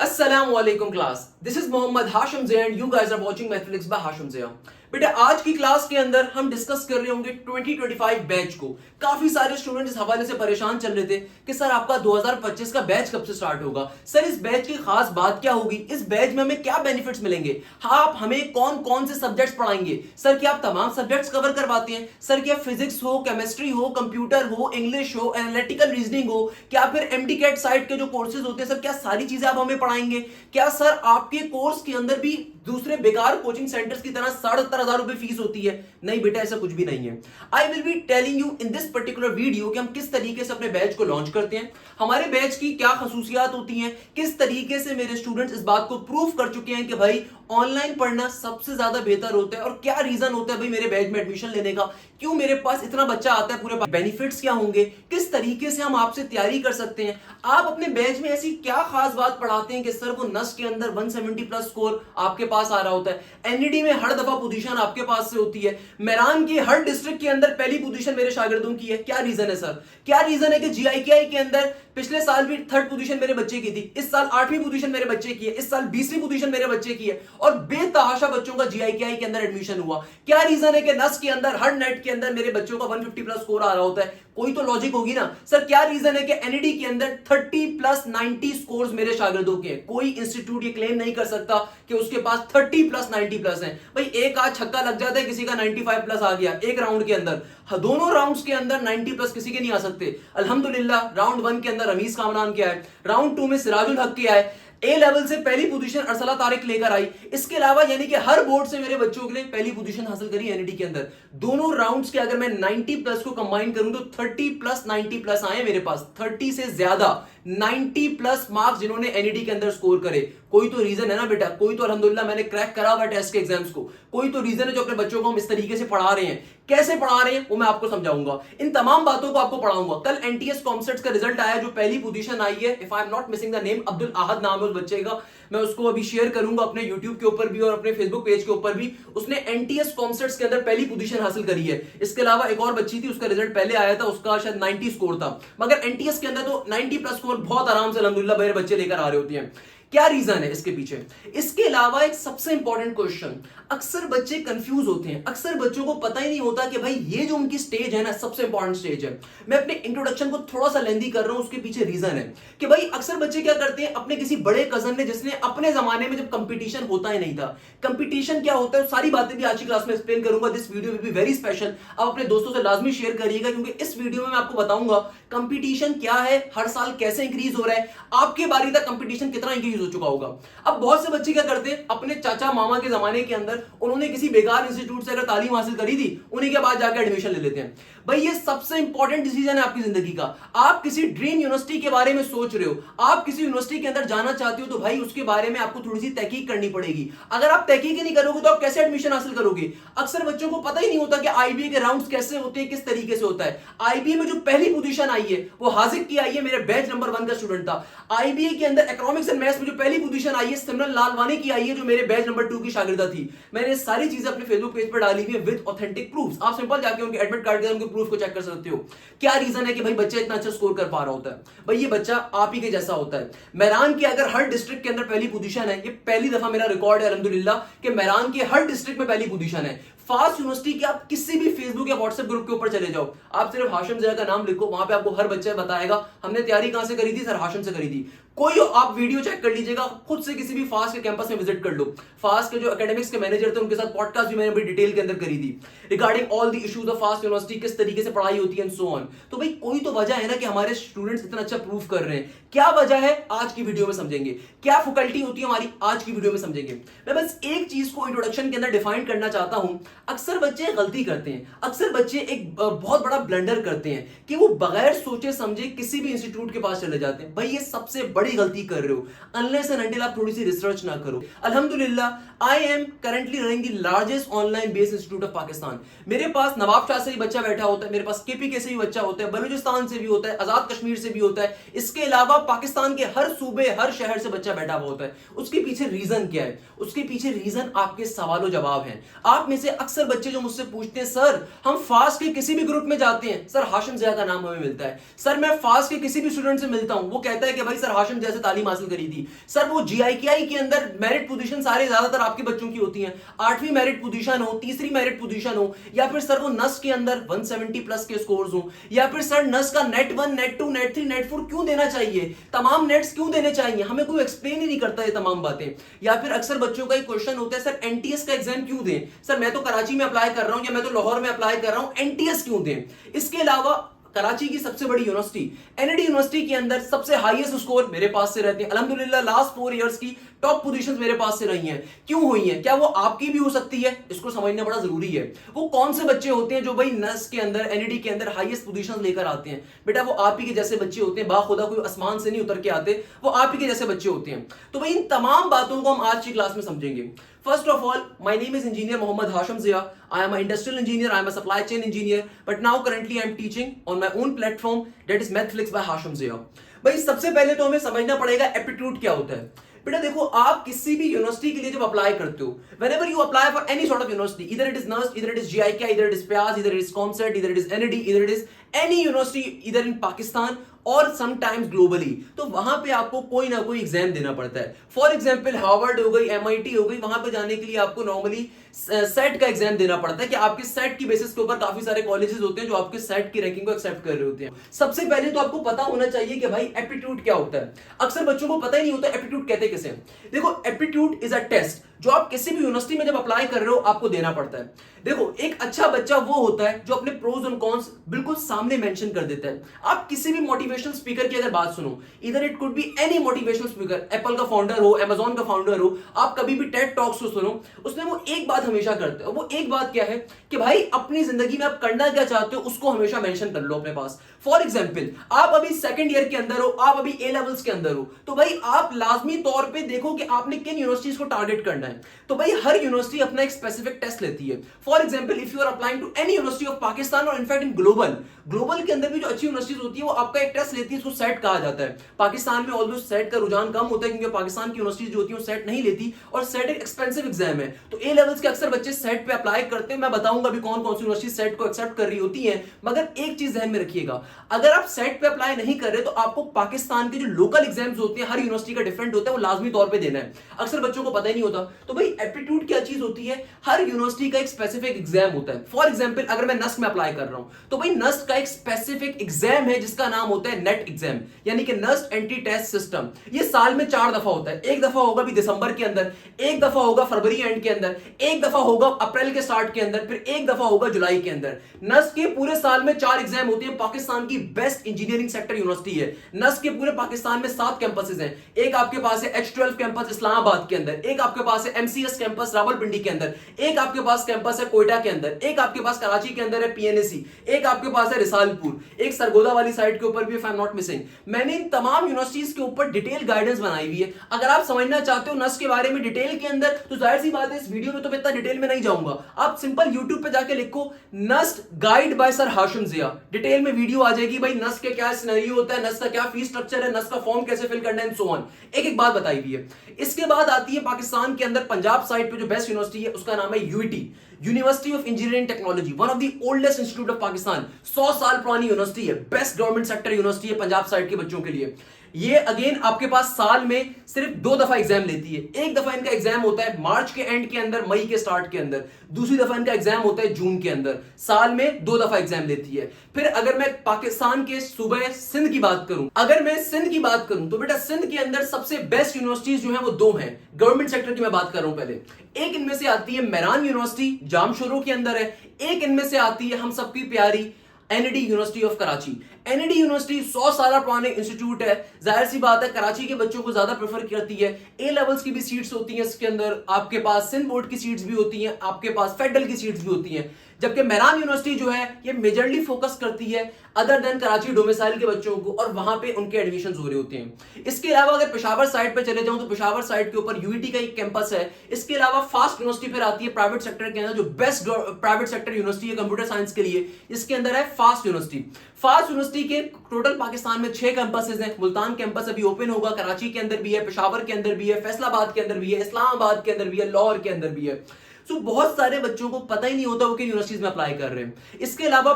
Assalamualaikum class. This is Mohammad Hashim Zia and you guys are watching Mathematics by Hashim Zia. बेटा आज की class के अंदर हम डिस्कस कर रहे होंगे 2025 बैच को। काफी सारे स्टूडेंट इस हवाले से परेशान चल रहे थे कि सर आपका 2025 का बैच कब से स्टार्ट होगा, सर इस बैच की खास बात क्या होगी, इस बैच में हमें क्या बेनिफिट्स मिलेंगे, आप हमें कौन कौन से सब्जेक्ट्स पढ़ाएंगे, सर क्या आप तमाम सब्जेक्ट्स कवर करवाते हैं, सर क्या फिजिक्स हो, केमिस्ट्री हो, कंप्यूटर हो, इंग्लिश हो, एनालिटिकल रीजनिंग हो, क्या फिर एमडी कैट साइट के जो कोर्सेज होते हैं सर क्या सारी चीजें आप हमें पढ़ाएंगे, क्या सर आपके कोर्स के अंदर भी दूसरे बेकार कोचिंग सेंटर्स की तरह 75,000 रुपए फीस होती है? नहीं बेटा, ऐसा कुछ भी नहीं है। I will be telling you in this particular video कि हम किस तरीके से अपने बैच को लॉन्च करते हैं, हमारे बैच की क्या खसूसियात होती हैं, किस तरीके से मेरे स्टूडेंट्स इस बात को प्रूव कर चुके हैं कि भाई ऑनलाइन पढ़ना सबसे ज्यादा बेहतर होता है, और क्या रीजन होता है भाई मेरे बैच में एडमिशन लेने का, क्यों मेरे पास इतना बच्चा आता है, पूरे बेनिफिट्स क्या होंगे, किस तरीके से हम आपसे तैयारी कर सकते हैं। आप अपने बैच में ऐसी क्या खास बात पढ़ाते हैं कि सर वो नस्ट के अंदर 170 प्लस स्कोर आपके पास आ रहा होता है, एनईडी में हर दफा पोजीशन आपके पास से होती है, मेरान की हर डिस्ट्रिक्ट के अंदर पहली पोजीशन मेरे शागिर्दों की है। क्या रीजन है सर? क्या रीजन है कि जीआईकेआई के अंदर पिछले साल भी थर्ड पोजीशन मेरे बच्चे की थी, इस साल 8वीं पोजीशन मेरे बच्चे की है, इस साल 20वीं पोजीशन मेरे बच्चे की है, और बेतहाशा बच्चों का जीआईकेआई के अंदर एडमिशन हुआ। क्या रीजन है कि नस्ट के अंदर हर नेट के अंदर मेरे बच्चों का 150 प्लस स्कोर आ रहा होता है? कोई तो लॉजिक होगी ना सर। क्या रीजन है कि एनईडी के अंदर 30 प्लस 90 स्कोर्स मेरे शागिर्दों के हैं? कोई इंस्टीट्यूट ये क्लेम नहीं कर सकता कि उसके पास 30 प्लस 90 प्लस है। भाई एक आज छक्का लग जाता है, किसी का 95 प्लस आ गया एक राउंड के अंदर, दोनों राउंड्स के अंदर 90 प्लस किसी के नहीं आ सकते। अल्हम्दुलिल्लाह राउंड 1 के अंदर रमीज कामरान के आए, राउंड 2 में सिराजुल हक के आए, ए लेवल से पहली पोजीशन अरसला तारिक लेकर आई। इसके अलावा यानी कि हर बोर्ड से मेरे बच्चों के लिए पहली पोजीशन हासिल करी एनईडी के अंदर। दोनों राउंड्स के अगर मैं 90 प्लस को कंबाइन करूं तो 30 प्लस 90 प्लस आए मेरे पास, 30 से ज्यादा 90 प्लस मार्क्स जिन्होंने एनईडी के अंदर स्कोर करे। कोई तो रीजन है ना बेटा, कोई तो अल्हम्दुलिल्लाह मैंने क्रैक करा हुआ टेस्ट के एग्जाम्स को, कोई तो रीजन है जो अपने बच्चों को हम इस तरीके से पढ़ा रहे हैं। कैसे पढ़ा रहे हैं वो मैं आपको समझाऊंगा, इन तमाम बातों को आपको पढ़ाऊंगा। कल एनटीएस कॉमसेट्स का रिजल्ट आया, जो पहली पोजीशन आई है, if I am not missing the name, Abdul Ahad नाम है उस बच्चे का, मैं उसको अभी शेयर करूंगा अपने यूट्यूब के ऊपर भी और अपने फेसबुक पेज के ऊपर भी। उसने एनटीएस कॉमसेट्स के अंदर पहली पोजीशन हासिल करी है। इसके अलावा एक और बच्ची थी, उसका रिजल्ट पहले आया था, उसका शायद 90 स्कोर था, मगर एनटीएस के अंदर तो 90 प्लस स्कोर बहुत आराम से अल्हम्दुलिल्लाह मेरे बच्चे लेकर आ रहे होते हैं। क्या रीजन है इसके पीछे? इसके अलावा एक सबसे इंपॉर्टेंट क्वेश्चन, अक्सर बच्चे कंफ्यूज होते हैं, अक्सर बच्चों को पता ही नहीं होता कि भाई ये जो उनकी स्टेज है ना, सबसे इंपॉर्टेंट स्टेज है। मैं अपने इंट्रोडक्शन को थोड़ा सा लेंदी कर रहा हूं, उसके पीछे रीजन है कि भाई अक्सर बच्चे क्या करते हैं, अपने किसी बड़े कजन ने, जिसने अपने जमाने में जब कंपटीशन होता ही नहीं था, कंपटीशन क्या होता है सारी बातें भी आज की क्लास में एक्सप्लेन करूंगा। This video will be very special, आप अपने दोस्तों से लाजमी शेयर करिएगा, क्योंकि इस वीडियो में मैं आपको बताऊंगा कंपटीशन क्या है, हर साल कैसे इंक्रीज हो रहा है, आपके बारी तक कंपटीशन कितना इंक्रीज हो चुका होगा। अब बहुत से बच्चे क्या करते हैं, अपने चाचा मामा के जमाने के अंदर उन्होंने किसी बेकार इंस्टीट्यूट से अगर तालीम हासिल करी थी, उन्हीं के बाद जाकर एडमिशन ले लेते हैं। भाई ये सबसे इंपॉर्टेंट डिसीजन है आपकी जिंदगी का। आप किसी ड्रीम यूनिवर्सिटी के बारे में सोच रहे हो, आप किसी यूनिवर्सिटी के अंदर जाना चाहते हो, तो भाई उसके बारे में आपको थोड़ी सी तहकीक करनी पड़ेगी। अगर आप तहकीक ही नहीं करोगे तो आप कैसे एडमिशन हासिल करोगे? अक्सर बच्चों को पता ही नहीं होता कि आईबीए के राउंड्स कैसे होते हैं, किस तरीके से होता है। आईबीए में जो पहली पोजीशन आई है वो हाजिक की आई है, मेरे बैच नंबर 1 का स्टूडेंट था। आईबीए के अंदर इकोनॉमिक्स एंड मैथ्स में जो पहली पोजीशन आई है, सिमरन लालवानी की आई है, जो मेरे बैच नंबर 2 की शागिर्दा थी। मैंने सारी चीजें अपने फेसबुक पेज पर डाली हुई है विद ऑथेंटिक प्रूफ्स। आप सिंपल जाके उनके एडमिट कार्ड के उनके प्रूफ को चेक कर सकते हो। क्या रीजन है कि भाई बच्चा इतना अच्छा स्कोर कर पा रहा होता है? भाई ये बच्चा आप ही के जैसा होता है। मेरान की अगर हर डिस्ट्रिक्ट के अंदर पहली पोजीशन है, ये पहली दफा मेरा रिकॉर्ड है अल्हम्दुलिल्लाह कि मेरान के हर डिस्ट्रिक्ट में पहली पोजीशन है। फास्ट यूनिवर्सिटी के आप किसी भी फेसबुक या व्हाट्सएप ग्रुप के ऊपर चले जाओ, आप सिर्फ हाशिम ज़िया का नाम लिखो, वहां पे आपको हर बच्चा बताएगा हमने तैयारी कहां से करी थी, सर हाशिम से करी थी। कोई आप वीडियो चेक कर लीजिएगा, खुद से किसी भी फास्ट के कैंपस में विजिट कर लो। फास्ट के जो एकेडमिक्स के मैनेजर थे उनके साथ पॉडकास्ट भी मैंने बड़ी डिटेल के अंदर करी थी regarding all the issues of fast university, किस तरीके से पढ़ाई होती है एंड सो ऑन। तो भाई कोई तो वजह है ना कि हमारे स्टूडेंट्स इतना अच्छा प्रूव कर रहे हैं। क्या वजह है आज की वीडियो में समझेंगे, क्या फैकल्टी होती है हमारी आज की वीडियो में समझेंगे। मैं बस एक चीज को इंट्रोडक्शन के अंदर डिफाइन करना चाहता हूं। अक्सर बच्चे गलती करते हैं, अक्सर बच्चे एक बहुत बड़ा ब्लंडर करते हैं कि वो बगैर सोचे समझे किसी भी इंस्टीट्यूट के पास चले जाते हैं। भाई ये सबसे बड़ी गलती कर रहे हो अनलेस एंड अनटिल आप थोड़ी सी रिसर्च ना करो। अल्हम्दुलिल्लाह I am currently running the largest online based institute of Pakistan. मेरे पास नवाब शाह से भी बच्चा बैठा होता है, मेरे पास केपीके से भी बच्चा होता है, बलूचिस्तान से भी होता है, आजाद कश्मीर से भी होता है, इसके अलावा पाकिस्तान के हर सूबे हर शहर से बच्चा बैठा हुआ होता है। उसके पीछे रीजन क्या है? उसके पीछे रीजन आपके सवालों जवाब हैं। आप में से अक्सर बच्चे जो मुझसे पूछते हैं सर हम फास्ट के किसी भी ग्रुप में जाते हैं, सर हाशिम ज़िया का नाम हमें मिलता है, सर मैं फास्ट के किसी भी स्टूडेंट से मिलता हूं, वो कहता है कि भाई सर हाशिम स्टूडेंट जैसे तालीम हासिल करी थी, सर वो GIKI के अंदर मेरिट पोजीशन सारे ज्यादातर आपके बच्चों की होती हैं, 8वीं मेरिट पोजीशन हो, 3री मेरिट पोजीशन हो, या फिर सर वो नस के अंदर 170 प्लस के स्कोर्स हो, या फिर सर नस का नेट 1 नेट 2 नेट 3 नेट 4 क्यों देना चाहिए, तमाम नेट्स क्यों देने चाहिए, हमें कोई एक्सप्लेन ही नहीं करता ये तमाम बातें। या फिर अक्सर बच्चों का एक क्वेश्चन होता है, सर NTS का एग्जाम क्यों दें, सर मैं तो कराची में अप्लाई कर रहा हूं या मैं तो लाहौर में अप्लाई कर रहा हूं, NTS क्यों दें। इसके अलावा कराची की सबसे बड़ी यूनिवर्सिटी NAD यूनिवर्सिटी के अंदर सबसे हाईएस्ट स्कोर मेरे पास से रहते हैं अल्हम्दुलिल्लाह, लास्ट 4 इयर्स की टॉप पोजीशंस मेरे पास से रही हैं। क्यों हुई हैं, क्या वो आपकी भी हो सकती है, इसको समझना बड़ा जरूरी है। वो कौन से बच्चे होते हैं जो भाई नस के अंदर NAD के अंदर हाईएस्ट पोजीशंस लेकर आते हैं, बेटा वो आप ही के जैसे बच्चे होते हैं, बाखुदा कोई आसमान से नहीं उतर के आते, वो आप ही के जैसे बच्चे होते हैं। तो भाई इन तमाम बातों को हम आज की क्लास में समझेंगे। First of all, my name is Engineer Mohammad Hashim Zia. I am an industrial engineer, I am a supply chain engineer, but now currently I am teaching on my own platform that is Mathflix by Hashim Zia. भाई सबसे पहले तो हमें समझना पड़ेगा aptitude क्या होता है। बेटा देखो, आप किसी भी यूनिवर्सिटी के लिए जब अप्लाई करते हो, whenever you apply for any sort of university, either it is NUST, either it is GIK, either it is PIAS, either it is COMSET, either it is NAD, either it is any university either in Pakistan और sometimes globally, तो वहां पे आपको कोई ना कोई exam देना पड़ता है। फॉर एग्जांपल हार्वर्ड हो गई, MIT हो गई, वहां पे जाने के लिए आपको नॉर्मली सेट का एग्जाम देना पड़ता है कि आपके सेट की बेसिस के ऊपर काफी सारे कॉलेजेस होते हैं जो आपके सेट की रैंकिंग को एक्सेप्ट कर रहे होते हैं। सबसे पहले तो आपको पता होना चाहिए कि भाई एप्टीट्यूड क्या होता है। अक्सर बच्चों को पता ही नहीं होता एप्टीट्यूड कहते किसे हैं। देखो, एप्टीट्यूड इज अ टेस्ट जो आप किसी भी यूनिवर्सिटी में जब अप्लाई कर रहे हो आपको देना पड़ता है। देखो, एक अच्छा बच्चा वो होता है जो अपने प्रोज और कॉन्स बिल्कुल सामने मेंशन कर देता है। आप किसी भी मोटिवेशनल स्पीकर की अगर बात सुनो, इधर it could be any motivational speaker, Apple का फाउंडर हो, अमेजॉन का फाउंडर हो, आप कभी भी टेड टॉक्स को सुनो, उसमें वो एक बात हमेशा करते हैं। वो एक बात क्या है कि भाई अपनी जिंदगी में आप करना क्या चाहते हो उसको हमेशा मेंशन कर लो अपने पास। फॉर एग्जाम्पल, आप अभी सेकंड ईयर के अंदर हो, आप अभी ए लेवल्स के अंदर हो, तो भाई आप लाजमी तौर पे देखो कि आपने किन यूनिवर्सिटीज को टारगेट करना है। तो भाई हर यूनिवर्सिटी अपना एक स्पेसिफिक टेस्ट लेती है। For example, if you are applying to any university of Pakistan और इनफैक्ट इन ग्लोबल के अंदर भी जो अच्छी यूनिवर्सिटीज होती है वो आपका एक टेस्ट लेती है, इसको सेट कहा जाता है। पाकिस्तान में ऑलमोस्ट सेट का रुझान कम होता है क्योंकि पाकिस्तान की यूनिवर्सिटीज जो होती है सेट नहीं लेती और सेट एक एक्सपेंसिव एग्जाम है। तो ए लेवल्स के अक्सर बच्चे सेट पे अप्लाई करते हैं। मैं बताऊंगा अभी कौन कौन सी यूनिवर्सिटी सेट को एक्सेप्ट कर रही होती है, मगर एक चीज ध्यान में रखिएगा, अगर आप सेट पे अप्लाई नहीं कर रहे तो आपको पाकिस्तान के जो लोकल एग्जाम्स होते हैं हर यूनिवर्सिटी का डिफरेंट होता है, वो लाजमी तौर पे देना है। अक्सर बच्चों को पता ही नहीं होता। तो भाई एप्टीट्यूड क्या चीज होती है, हर यूनिवर्सिटी का एक स्पेसिफिक एग्जाम होता है। फॉर एग्जाम्पल, अगर मैं नस्ट में अप्लाई कर रहा हूं तो भाई नस्ट का एक स्पेसिफिक एग्जाम है जिसका नाम होता है नेट एग्जाम, यानी कि नस्ट एंटी टेस्ट सिस्टम। ये साल में 4 दफा होता है। एक दफा होगा भी दिसंबर के अंदर, एक दफा होगा फरवरी एंड के अंदर, एक दफा होगा अप्रैल के स्टार्ट के अंदर, फिर एक दफा होगा जुलाई के अंदर। नस्ट के पूरे साल में 4 एग्जाम होते हैं। पाकिस्तान की बेस्ट इंजीनियरिंग सेक्टर यूनिवर्सिटी है। नस्ट के पूरे पाकिस्तान में 7 कैंपसेस हैं। एक आपके पास है H12 कैंपस इस्लामाबाद के अंदर, एक आपके पास है MCS कैंपस रावलपिंडी के अंदर, एक आपके पास कैंपस है कोयटा के अंदर, एक आपके पास कराची के अंदर है PNAC, एक आपके पास है रिसालपुर, एक सरगोदा वाली साइड के ऊपर भी, if I am not missing. मैंने इन तमाम यूनिवर्सिटीज के ऊपर डिटेल गाइडेंस बनाई हुई है। अगर आप समझना चाहते हो नस्ट के बारे में डिटेल के अंदर, तो जाहिर सी बात है इस वीडियो में तो मैं इतना डिटेल में नहीं जाऊंगा। आप सिंपल YouTube पे जाके लिखो NUST guide by sir Hashim Zia, detail में वीडियो आ जाएगी। भाई नस्ट के क्या सिनेरियो होता है, नस्ट का क्या फीस स्ट्रक्चर है, नस्ट का फॉर्म कैसे फिल करना है एंड सो ऑन, एक एक बात बताई हुई है। इसके बाद आती है पाकिस्तान के अंदर पंजाब साइड पे जो बेस्ट यूनिवर्सिटी है उसका नाम है UET, university of engineering technology, one of the oldest institute of Pakistan. 100 साल पुरानी यूनिवर्सिटी है, बेस्ट गवर्नमेंट सेक्टर यूनिवर्सिटी है पंजाब साइड के बच्चों के लिए। ये अगेन आपके पास साल में सिर्फ 2 दफा एग्जाम लेती है। एक दफा इनका एग्जाम होता है मार्च के एंड के अंदर, मई के स्टार्ट के अंदर, दूसरी दफा इनका एग्जाम होता है जून के अंदर। साल में 2 दफा एग्जाम लेती है। फिर अगर मैं पाकिस्तान के सूबे सिंध की बात करूं, अगर मैं सिंध की बात करूं तो बेटा सिंध के अंदर सबसे बेस्ट यूनिवर्सिटीज जो है वो 2 हैं, गवर्नमेंट सेक्टर की मैं बात कर रहा हूं। पहले एक इनमें से आती है मेहरान यूनिवर्सिटी, जामशोरो के अंदर है। एक इनमें से आती है हम सबकी प्यारी NAD university of Karachi. NAD university 100 साल पुराने इंस्टीट्यूट है। जाहिर सी बात है कराची के बच्चों को ज्यादा प्रेफर करती है। ए लेवल्स की भी सीट्स होती हैं इसके अंदर, आपके पास सिंध बोर्ड की सीट्स भी होती हैं, आपके पास फेडरल की सीट्स भी होती हैं। जबकि मेहरान यूनिवर्सिटी जो है ये मेजरली फोकस करती है अदर देन कराची डोमिसाइल के बच्चों को, और वहां पे उनके एडमिशन हो रहे होते हैं। इसके अलावा अगर पेशावर साइड पे चले जाऊं तो पेशावर साइड के ऊपर UET का एक कैंपस है। इसके अलावा फास्ट यूनिवर्सिटी फिर आती है प्राइवेट सेक्टर के अंदर, जो बेस्ट प्राइवेट सेक्टर यूनिवर्सिटी है कंप्यूटर साइंस के लिए, इसके अंदर है फास्ट यूनिवर्सिटी। फास्ट यूनिवर्सिटी के टोटल पाकिस्तान में 6 कैंपसेस हैं। मुल्तान कैंपस अभी ओपन होगा, कराची के अंदर भी है, पेशावर के अंदर भी है, फैसलाबाद के अंदर भी है, इस्लामाबाद के अंदर भी है, लाहौर के अंदर भी है। तो बहुत सारे बच्चों को पता ही नहीं होता वो किन यूनिवर्सिटीज में अप्लाई कर रहे हैं। इसके अलावा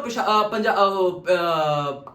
पंजाब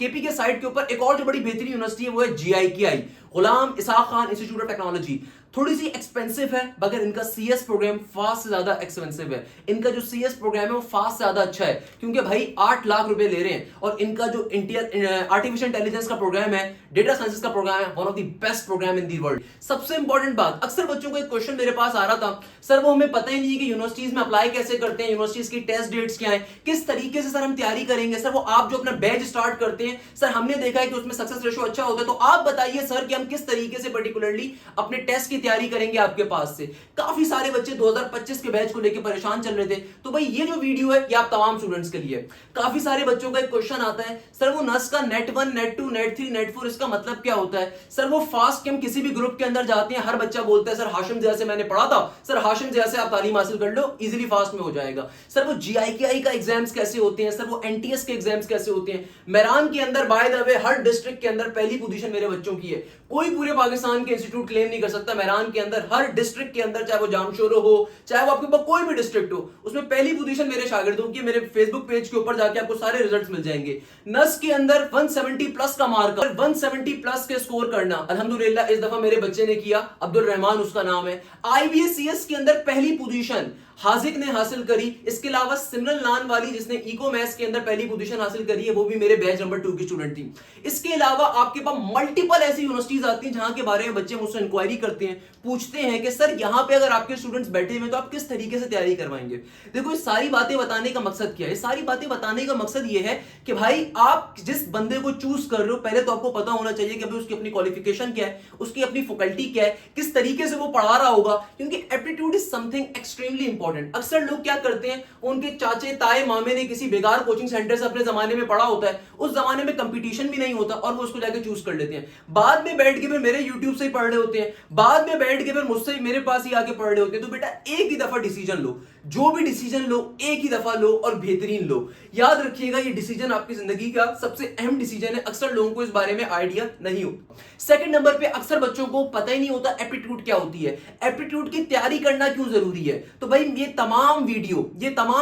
KP के साइड के ऊपर एक और जो बड़ी बेहतरीन यूनिवर्सिटी है वो है GIKI, Ghulam Ishaq Khan institute of technology. थोड़ी सी एक्सपेंसिव है मगर इनका सीएस प्रोग्राम फास्ट से ज्यादा एक्सपेंसिव है। इनका जो सीएस प्रोग्राम है वो फास्ट से ज्यादा अच्छा है क्योंकि भाई 8 लाख रुपए ले रहे हैं और इनका जो आर्टिफिशियल इंटेलिजेंस का प्रोग्राम है, डेटा साइंसेस का प्रोग्राम है, one of the best program in the world. सबसे इंपॉर्टेंट बात, अक्सर बच्चों को एक क्वेश्चन मेरे पास आ रहा था, सर वो हमें पता ही नहीं है कि यूनिवर्सिटीज में अप्लाई कैसे करते हैं, यूनिवर्सिटीज की टेस्ट डेट्स क्या है, किस तरीके से सर हम तैयारी करेंगे। सर वो आप जो अपना बैच स्टार्ट करते हैं सर हमने देखा है कि उसमें सक्सेस रेशो अच्छा होता है, तो आप बताइए सर कि हम किस तरीके से पर्टिकुलरली अपने टेस्ट की तैयारी करेंगे आपके पास से। काफी सारे बच्चे 2025 के बैच को लेकर परेशान चल रहे थे, तो भाई ये जो वीडियो है ये आप तमाम स्टूडेंट्स के लिए। काफी सारे बच्चों का एक क्वेश्चन आता है, सर वो नस का नेट 1 नेट 2 नेट 3 नेट 4 इसका मतलब क्या होता है। सर वो फास्ट के हम किसी भी ग्रुप के अंदर जाते हैं, हर बच्चा बोलता है सर हाशिम जैसे मैंने पढ़ा था, सर हाशिम जैसे आप तालीम हासिल कर लो, इजीली फास्ट में हो जाएगा। सर वो जीआईकेआई का एग्जाम्स कैसे होते हैं, सर वो एनटीएस के एग्जाम्स कैसे होते हैं। मेरान के अंदर by the way her district के अंदर पहली पोजीशन मेरे बच्चों की है। कोई पूरे पाकिस्तान के इंस्टीट्यूट क्लेम नहीं कर सकता, मेरान के अंदर हर डिस्ट्रिक्ट के अंदर, चाहे वो जामशोरो हो, चाहे वो आपके पास कोई भी डिस्ट्रिक्ट हो, उसमें पहली पोजीशन मेरे शागिर्दों की। मेरे फेसबुक पेज के ऊपर जाके आपको सारे रिजल्ट्स मिल जाएंगे। नस के अंदर 170 प्लस का मार्क, 170 प्लस के स्कोर करना अल्हम्दुलिल्लाह इस दफा मेरे बच्चे ने किया, अब्दुल रहमान उसका नाम है। आईबीएससीएस के अंदर पहली पोजीशन हाजिक ने हासिल करी। इसके अलावा सिमरन लान वाली जिसने इको मैथ्स के अंदर पहली पोजीशन हासिल करी है, वो भी मेरे बैच नंबर 2 की स्टूडेंट थी। इसके अलावा आपके पास मल्टीपल ऐसी यूनिवर्सिटीज आती हैं जहां के बारे में बच्चे मुझसे इंक्वायरी करते हैं, पूछते हैं कि सर यहां पे अगर आपके स्टूडेंट्स बैठे हुए तो आप किस तरीके से तैयारी करवाएंगे। देखो इस सारी बातें बताने का मकसद क्या है, सारी बातें बताने का मकसद ये है कि भाई आप जिस बंदे को चूज कर रहे हो पहले तो आपको पता होना चाहिए कि भाई उसकी अपनी क्वालिफिकेशन क्या है, उसकी अपनी फैकल्टी क्या है, किस तरीके से वो पढ़ा रहा होगा, क्योंकि aptitude is something extremely important. अक्सर लोग क्या करते हैं, उनके चाचे ताए मामे ने किसी बेकार कोचिंग सेंटर से अपने जमाने में पढ़ा होता है, उस जमाने में कंपटीशन भी नहीं होता और वो उसको जाके चूज कर लेते हैं। बाद में बैठ के फिर मेरे यूट्यूब से ही पढ़ रहे होते हैं, बाद में बैठ के फिर मुझसे मेरे पास ही आके पढ़ रहे होते हैं। तो बेटा एक ही दफा डिसीजन लो, जो भी डिसीजन लो एक ही दफा लो और बेहतरीन लो। याद रखिएगा ये डिसीजन आपकी जिंदगी का सबसे अहम डिसीजन है। अक्सर लोगों को इस बारे में आइडिया नहीं होता। सेकंड नंबर पे अक्सर बच्चों को पता ही नहीं होता एप्टीट्यूड क्या होती है, एप्टीट्यूड की तैयारी करना क्यों जरूरी है। तो भाई ये तमाम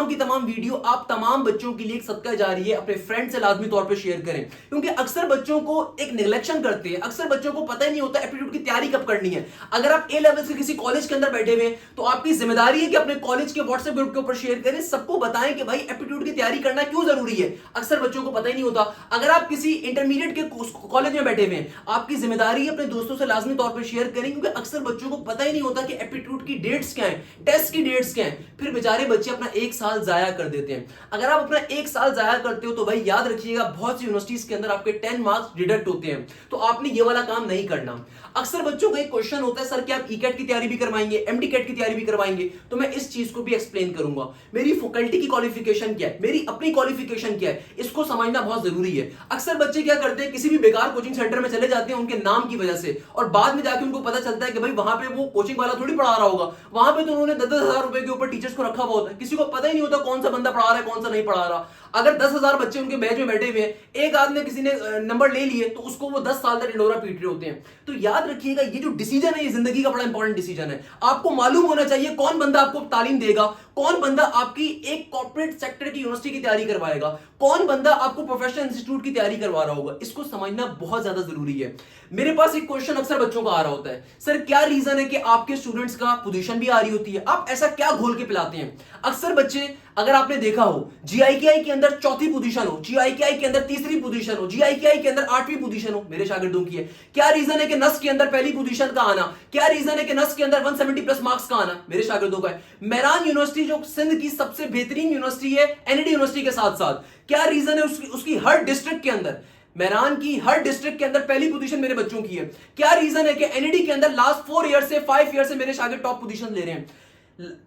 की तमाम वीडियो आप तमाम बच्चों के लिए एक सदका जारी है, अपने फ्रेंड से लाजमी तौर पे शेयर करें, क्योंकि अक्सर बच्चों को एक निगलेक्शन करते हैं, अक्सर बच्चों को पता ही नहीं होता एप्टीट्यूड की तैयारी कब करनी है। अगर आप ए लेवल से किसी कॉलेज के अंदर बैठे हुए तो आपकी जिम्मेदारी है कि अपने कॉलेज के व्हाट्सएप ग्रुप के ऊपर शेयर करें, सबको बताएं कि भाई एप्टीट्यूड की तैयारी करना क्यों जरूरी है। अक्सर बच्चों को पता ही नहीं होता। अगर आप किसी इंटरमीडिएट के कॉलेज में बैठे हुए हैं, आपकी जिम्मेदारी है अपने दोस्तों से लाजमी तौर पर शेयर करें, क्योंकि अक्सर बच्चों को पता ही नहीं होता कि एप्टीट्यूड की डेट्स क्या है, टेस्ट की डेट्स क्या है, फिर बेचारे बच्चे अपना एक साल जाया कर देते हैं। अगर आप अपना एक साल जाया करते हो तो भाई याद रखिएगा बहुत सी यूनिवर्सिटीज के अंदर आपके 10 मार्क्स डिडक्ट होते हैं, तो आपने ये वाला काम नहीं करना। अक्सर बच्चों का एक क्वेश्चन होता है, सर क्या आप ईकेट की तैयारी भी करवाएंगे, एमडीकेट की तैयारी भी करवाएंगे, तो मैं इस चीज को भी एक्सप्लेन करूंगा। मेरी फैकल्टी की क्वालिफिकेशन क्या है, मेरी अपनी क्वालिफिकेशन क्या है, इसको समझना बहुत जरूरी है। अक्सर बच्चे क्या करते हैं, किसी भी बेकार कोचिंग सेंटर में चले जाते हैं उनके नाम की वजह से, और बाद में जाके उनको पता चलता है कि भाई वहां पे वो कोचिंग वाला थोड़ी पढ़ा रहा होगा, वहां पे तो उन्होंने 10-10 हजार रुपए के ऊपर टीचर्स को रखा हुआ होता है। किसी को पता ही नहीं होता कौन सा बंदा पढ़ा रहा है कौन सा नहीं पढ़ा रहा। अगर 10,000 बच्चे उनके बैच में बैठे हुए हैं, एक आदमी किसी ने नंबर ले लिए तो उसको वो 10 साल तक ढिंढोरा पीट रहे होते हैं। तो याद रखिएगा ये जो डिसीजन है ये जिंदगी का बड़ा इंपॉर्टेंट डिसीजन है। आपको मालूम होना चाहिए कौन बंदा आपको तालीम देगा, कौन बंदा आपकी एक कॉर्पोरेट सेक्टर की यूनिवर्सिटी की तैयारी करवाएगा, कौन बंदा आपको प्रोफेशनल इंस्टीट्यूट की तैयारी करवा रहा होगा, इसको समझना बहुत ज्यादा जरूरी है। मेरे पास एक क्वेश्चन अक्सर बच्चों का आ रहा होता है, सर क्या रीजन है कि आपके स्टूडेंट्स का पोजीशन भी आ रही होती है, आप ऐसा क्या घोल के पिलाते हैं। अक्सर बच्चे, अगर आपने देखा हो जीआईकेआई के अंदर चौथी पोजीशन हो, जीआईकेआई के अंदर तीसरी पोजीशन हो, जीआईकेआई के अंदर 8वीं पोजीशन हो, मेरे शागिर्दों की है। क्या रीजन है कि नस के अंदर पहली पोजीशन का आना, क्या रीजन है कि नस के अंदर 170 प्लस मार्क्स का आना, मेरे शागिर्दों का है। मेरान यूनिवर्सिटी जो सिंध की सबसे बेहतरीन यूनिवर्सिटी है एनईडी यूनिवर्सिटी के साथ साथ, क्या रीजन है उसकी हर डिस्ट्रिक्ट के अंदर, मेरान की हर डिस्ट्रिक्ट के अंदर पहली पोजीशन मेरे बच्चों की है। क्या रीजन है कि एनईडी के अंदर लास्ट 4 ईयर से 5 ईयर से मेरे शागिर्द टॉप पोजीशन ले रहे हैं।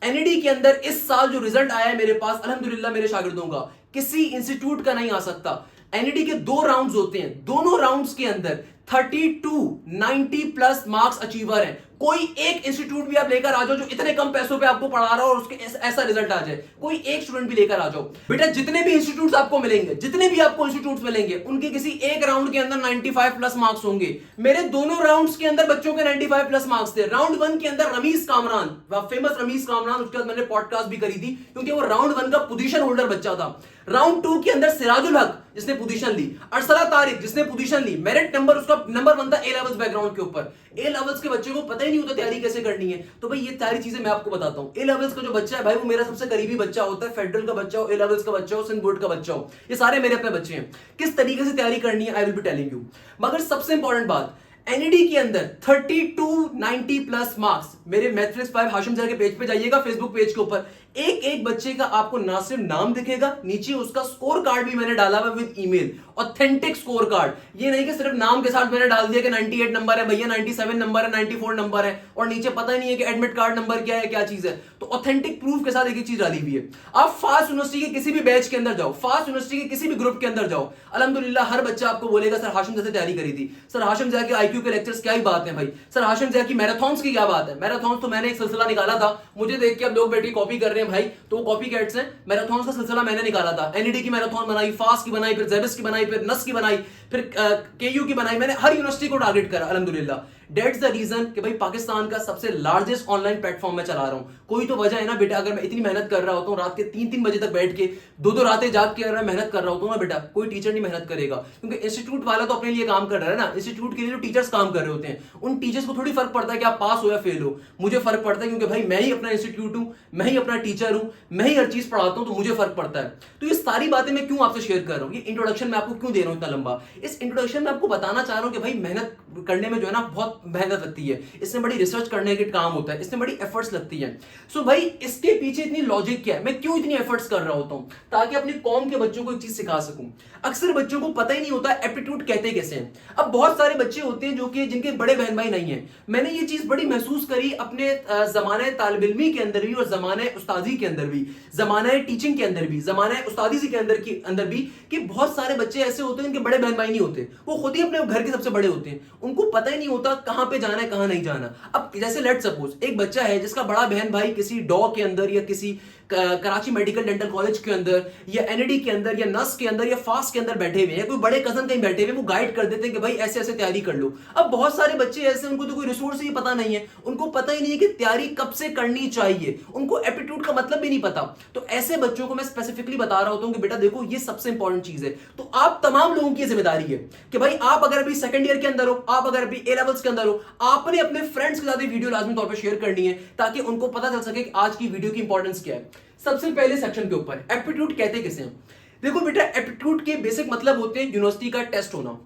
एनईडी के अंदर इस साल जो रिजल्ट आया है मेरे पास अल्हम्दुलिल्लाह मेरे शागिर्दों का किसी इंस्टीट्यूट का नहीं आ सकता। एनईडी के 2 राउंड्स होते हैं, दोनों राउंड्स के अंदर 32 90 प्लस मार्क्स अचीवर हैं। कोई एक इंस्टीट्यूट भी आप लेकर आ जाओ जो इतने कम पैसों पे आपको पढ़ा रहा हो और उसके ऐसा रिजल्ट आ जाए, कोई एक स्टूडेंट भी लेकर आ जाओ। बेटा जितने भी इंस्टीट्यूट्स आपको मिलेंगे, जितने भी आपको इंस्टीट्यूट्स मिलेंगे, उनके किसी एक राउंड के अंदर 95 प्लस मार्क्स होंगे। मेरे दोनों राउंड्स के अंदर बच्चों के 95 प्लस मार्क्स थे। राउंड 1 के अंदर रमीज कामरान, फेमस रमीज कामरान, उसके बाद मैंने पॉडकास्ट भी करी थी क्योंकि वो राउंड 1 का पोजीशन होल्डर बच्चा था। राउंड 2 के अंदर सिराजुल हक जिसने पोजीशन ली, अरसला तारिक जिसने पोजीशन ली, मेरिट नंबर उसका नंबर 1 था ए लेवल्स बैकग्राउंड के ऊपर। ए लेवल्स के बच्चे को पता ही नहीं होता तैयारी कैसे करनी है। तो भाई ये सारी चीजें मैं आपको बताता हूं। ए लेवल्स का जो बच्चा है भाई वो मेरा सबसे करीबी बच्चा होता है, फेडरल का बच्चा हो, ए लेवल्स का बच्चा हो, सिंध बोर्ड का बच्चा हो, ये सारे मेरे अपने बच्चे हैं। किस तरीके से तैयारी करनी है I will be telling you. मगर सबसे इंपॉर्टेंट बात, एनईडी के अंदर 3290 प्लस मार्क्स, मेरे मैथफ्लिक्स 5 हाशिम ज़ैन के पेज पे जाइएगा, फेसबुक पेज के ऊपर एक एक बच्चे का आपको ना सिर्फ नाम दिखेगा, नीचे उसका स्कोर कार्ड भी मैंने डाला हुआ with email, authentic score card. ये नहीं कि सिर्फ नाम के साथ मैंने डाल दिया कि 98 नंबर है भैया, 97 नंबर है, 94 नंबर है और नीचे पता ही नहीं है कि एडमिट कार्ड नंबर क्या है, क्या चीज है। तो ऑथेंटिक प्रूफ के साथ एक चीज डाली हुई है। आप फास्ट यूनिवर्सिटी के किसी भी बैच के अंदर जाओ, फास्ट यूनिवर्सिटी के किसी भी ग्रुप के अंदर जाओ, अल्हम्दुलिल्लाह हर बच्चा आपको बोलेगा सर हाशिम ज़ैन से तैयारी करी थी, सर हाशिम ज़ैन के आईक्यू के लेक्चर्स क्या ही बात है भाई, सर हाशिम ज़ैन की मैराथन्स की क्या बात है। मैराथन्स तो मैंने एक सिलसिला निकाला था, मुझे देख के अब लोग बैठी कॉपी कर रहे हैं भाई, तो कॉपी कैट्स हैं। मैराथन का सिलसिला मैंने निकाला था, एनईडी की मैराथन बनाई, फास्ट की बनाई, फिर जेबिस की बनाई, फिर नस की बनाई, फिर केयू की बनाई। मैंने हर यूनिवर्सिटी को टारगेट करा अल्हम्दुलिल्लाह। दैट्स द रीजन कि भाई पाकिस्तान का सबसे लार्जेस्ट ऑनलाइन प्लेटफॉर्म मैं चला रहा हूं। कोई तो वजह है ना बेटा, अगर मैं इतनी मेहनत कर रहा होता हूं, रात के 3-3 बजे तक बैठ के, 2-2 रातें जाग के अगर मैं मेहनत कर रहा होता हूं ना बेटा, कोई टीचर नहीं मेहनत करेगा, क्योंकि इंस्टीट्यूट वाला तो अपने लिए काम कर रहा है ना। इंस्टीट्यूट के लिए जो टीचर्स काम कर रहे होते हैं, उन टीचर्स को थोड़ी फर्क पड़ता है कि आप पास हो या फेल हो। मुझे फर्क पड़ता है क्योंकि भाई मैं ही अपना इंस्टीट्यूट हूं, मैं ही अपना टीचर हूं, मैं ही हर चीज पढ़ाता हूं, तो मुझे फर्क पड़ता है। तो ये सारी बातें मैं क्यों आपसे शेयर कर रहा हूं, ये इंट्रोडक्शन मैं आपको क्यों दे रहा हूं इतना लंबा। इस इंट्रोडक्शन में आपको बताना चाह रहा हूं कि भाई मेहनत करने में जो है ना बहुत मेहनत लगती है, इसमें बड़ी रिसर्च करने के काम होता है, इसमें बड़ी एफर्ट्स लगती है। सो भाई इसके पीछे इतनी लॉजिक क्या है, मैं क्यों इतनी एफर्ट्स कर रहा होता हूं, ताकि अपनी कौम के बच्चों को एक चीज सिखा सकूं। अक्सर बच्चों को पता ही नहीं होता एप्टीट्यूड कहते कैसे हैं। अब बहुत सारे बच्चे होते हैं जो कि जिनके बड़े बहन भाई नहीं है। मैंने ये चीज बड़ी महसूस करी अपने जमाने तालिब इल्मी के अंदर भी और जमाने उस्तादी के अंदर भी, जमाने टीचिंग के अंदर भी, जमाने उस्तादी के अंदर भी, कि बहुत सारे बच्चे ऐसे होते हैं जिनके बड़े बहन भाई नहीं होते, वो खुद ही अपने घर के सबसे बड़े होते हैं, उनको पता ही नहीं होता कहां पे जाना है कहां नहीं जाना। अब जैसे लेट सपोज एक बच्चा है जिसका बड़ा बहन भाई किसी डॉ के अंदर या किसी कराची मेडिकल डेंटल कॉलेज के अंदर या एनईडी के अंदर या नस के अंदर या फास्ट के अंदर बैठे हुए हैं, कोई बड़े कजन कहीं बैठे हुए, वो गाइड कर देते हैं कि भाई ऐसे ऐसे तैयारी कर लो। अब बहुत सारे बच्चे ऐसे, उनको तो कोई रिसोर्स ही पता नहीं है, उनको पता ही नहीं है कि तैयारी कब से करनी चाहिए, उनको एप्टीट्यूड का मतलब भी नहीं पता। तो ऐसे बच्चों को मैं स्पेसिफिकली बता रहा होता हूं कि बेटा देखो ये सबसे इंपॉर्टेंट चीज है। तो आप तमाम लोगों की जिम्मेदारी है कि भाई आप अगर अभी सेकंड ईयर के अंदर हो, आप अगर अभी ए लेवल्स के अंदर हो, आपने अपने फ्रेंड्स के साथ वीडियो लाजमी तौर पर शेयर करनी है ताकि उनको पता चल सके कि आज की वीडियो की इंपॉर्टेंस क्या है। सबसे पहले सेक्शन के ऊपर एप्टीट्यूड कहते किसे हैं। देखो बेटा एप्टीट्यूड के बेसिक मतलब होते हैं यूनिवर्सिटी का टेस्ट होना।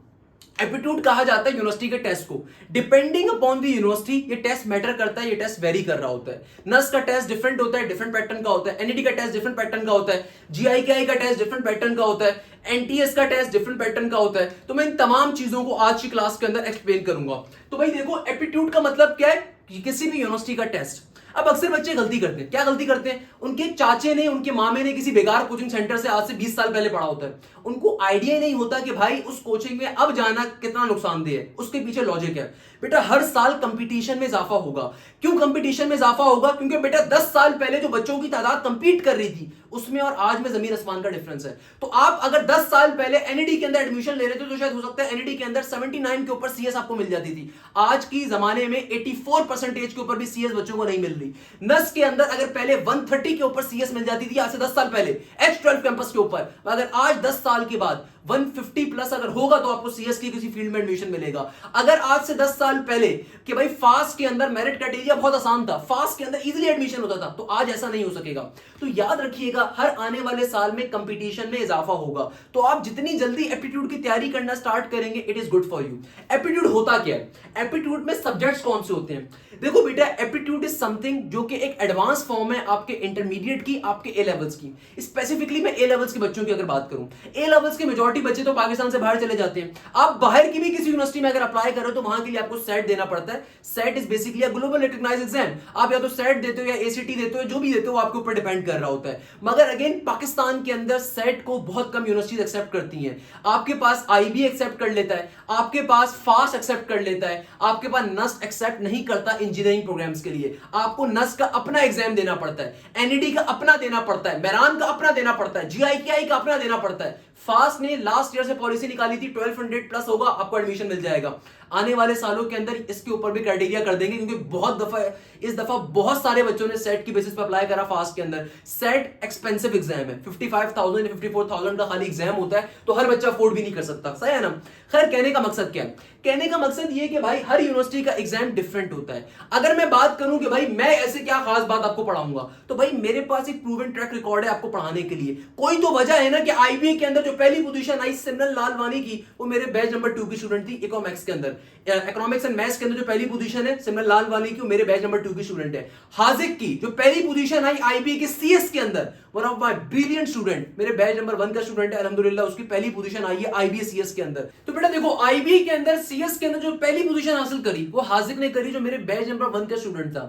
एप्टीट्यूड कहा जाता है यूनिवर्सिटी के टेस्ट को। डिपेंडिंग अपॉन द यूनिवर्सिटी ये टेस्ट मैटर करता है, ये टेस्ट वेरी कर रहा होता है। नर्स का टेस्ट डिफरेंट होता है, डिफरेंट पैटर्न का होता है। एनईडी का टेस्ट डिफरेंट पैटर्न का होता है। जीआईकेआई का टेस्ट डिफरेंट पैटर्न का होता है। एनटीएस का टेस्ट डिफरेंट पैटर्न का होता है। तो मैं इन तमाम चीजों को आज की क्लास के अंदर एक्सप्लेन करूंगा। तो भाई देखो एप्टीट्यूड का मतलब क्या है, किसी भी यूनिवर्सिटी का टेस्ट। अब अक्सर बच्चे गलती करते हैं, क्या गलती करते हैं, उनके चाचे ने, उनके मामे ने किसी बेकार कोचिंग सेंटर से आज से 20 साल पहले पढ़ा होता है, उनको आइडिया नहीं होता कि भाई उस कोचिंग में अब जाना कितना नुकसानदेह है, उसके पीछे लॉजिक है। बेटा हर साल कंपटीशन में इजाफा होगा। क्यों कंपटीशन में इजाफा होगा, क्योंकि बेटा 10 साल पहले जो बच्चों की तादाद कंपीट कर रही थी उसमें और आज में जमीन आसमान का डिफरेंस है। तो आप अगर 10 साल पहले एनईडी के अंदर एडमिशन ले रहे थे तो शायद हो सकता है एनईडी के अंदर 79 के ऊपर सीएस आपको मिल जाती थी। आज की जमाने में 84% के ऊपर भी सीएस बच्चों को नहीं मिल रही। नस के अंदर अगर पहले 130 के ऊपर सीएस मिल जाती थी आज से 10 साल पहले H12 कैंपस के ऊपर, अगर आज 10 साल के बाद 150 प्लस अगर होगा तो आपको सीएस की किसी फील्ड में एडमिशन मिलेगा। अगर आज से 10 साल पहले कि भाई फास्ट के अंदर मेरिट क्राइटेरिया बहुत आसान था, फास्ट के अंदर इजीली एडमिशन होता था, तो आज ऐसा नहीं हो सकेगा। तो याद रखिएगा हर आने वाले साल में कंपटीशन में इजाफा होगा। तो आप जितनी जल्दी एप्टीट्यूड की तैयारी करना स्टार्ट करेंगे it is good for you. Aptitude होता क्या है, एप्टीट्यूड में सब्जेक्ट्स कौन से होते हैं। देखो बेटा एप्टीट्यूड इज समथिंग जो कि एक एडवांस फॉर्म है आपके इंटरमीडिएट की, आपके ए लेवल्स की। स्पेसिफिकली मैं ए लेवल्स के बच्चों की अगर बात करूं, ए लेवल्स के मेजॉरिटी 40 बच्चे तो पाकिस्तान से बाहर चले जाते हैं। आप बाहर की भी किसी यूनिवर्सिटी में अगर अप्लाई करो तो वहां के लिए आपको सेट देना पड़ता है। SAT is basically a global recognised exam. आप या तो सेट देते हो या एसीटी देते हो, जो भी देते हो आपके ऊपर डिपेंड कर रहा होता है। मगर अगेन पाकिस्तान के अंदर सेट को बहुत कम यूनिवर्सिटीज एक्सेप्ट करती हैं। आपके पास आईबी एक्सेप्ट कर लेता है, आपके पास फास्ट एक्सेप्ट कर लेता है, आपके पास नस्ट एक्सेप्ट नहीं करता इंजीनियरिंग प्रोग्राम्स के लिए। आपको नस्ट का अपना एग्जाम देना पड़ता है, एनईडी का अपना देना पड़ता है, मेरान का अपना देना पड़ता है, जीआईकेआई का अपना देना पड़ता है। फास्ट ने लास्ट ईयर से पॉलिसी निकाली थी 1200 प्लस होगा आपको एडमिशन मिल जाएगा। आने वाले सालों के अंदर इसके ऊपर भी क्राइटेरिया कर देंगे, क्योंकि इस दफा बहुत सारे बच्चों ने सेट की बेसिस पर अप्लाई करा फास्ट के अंदर। सेट एक्सपेंसिव एग्जाम है, 55,000 54,000 का खाली एग्जाम होता है, तो हर बच्चा अफोर्ड भी नहीं कर सकता, सही है ना। खैर, कहने का मकसद क्या है? कहने का मकसद ये कि भाई हर यूनिवर्सिटी का एग्जाम डिफरेंट होता है। अगर मैं बात करूं कि भाई मैं ऐसे क्या खास बात आपको पढ़ाऊंगा, तो भाई मेरे पास एक प्रूवन ट्रैक रिकॉर्ड है आपको पढ़ाने के लिए। कोई तो वजह है ना कि आईबीए के अंदर जो पहली पोजीशन आई सिमरन लालवानी की, वो मेरे बैच नंबर 2 की स्टूडेंट थी। इकोनॉमिक्स के अंदर, इकोनॉमिक्स एंड मैथ्स के अंदर जो पहली पोजीशन है सिमरन लालवानी की, वो मेरे बैच नंबर 2 की स्टूडेंट है। हाजिक की जो पहली पोजीशन आई आईबीए के सीएस के अंदर, one of my brilliant student, मेरे बैच नंबर 1 का स्टूडेंट है, अल्हम्दुलिल्लाह उसकी पहली पोजीशन आई है आईबीए सीएस के अंदर। तो बेटा देखो, आईबीए के अंदर सीएस के अंदर जो पहली पोजीशन हासिल करी वो हाजिक ने करी, जो मेरे बैच नंबर 1 का स्टूडेंट था।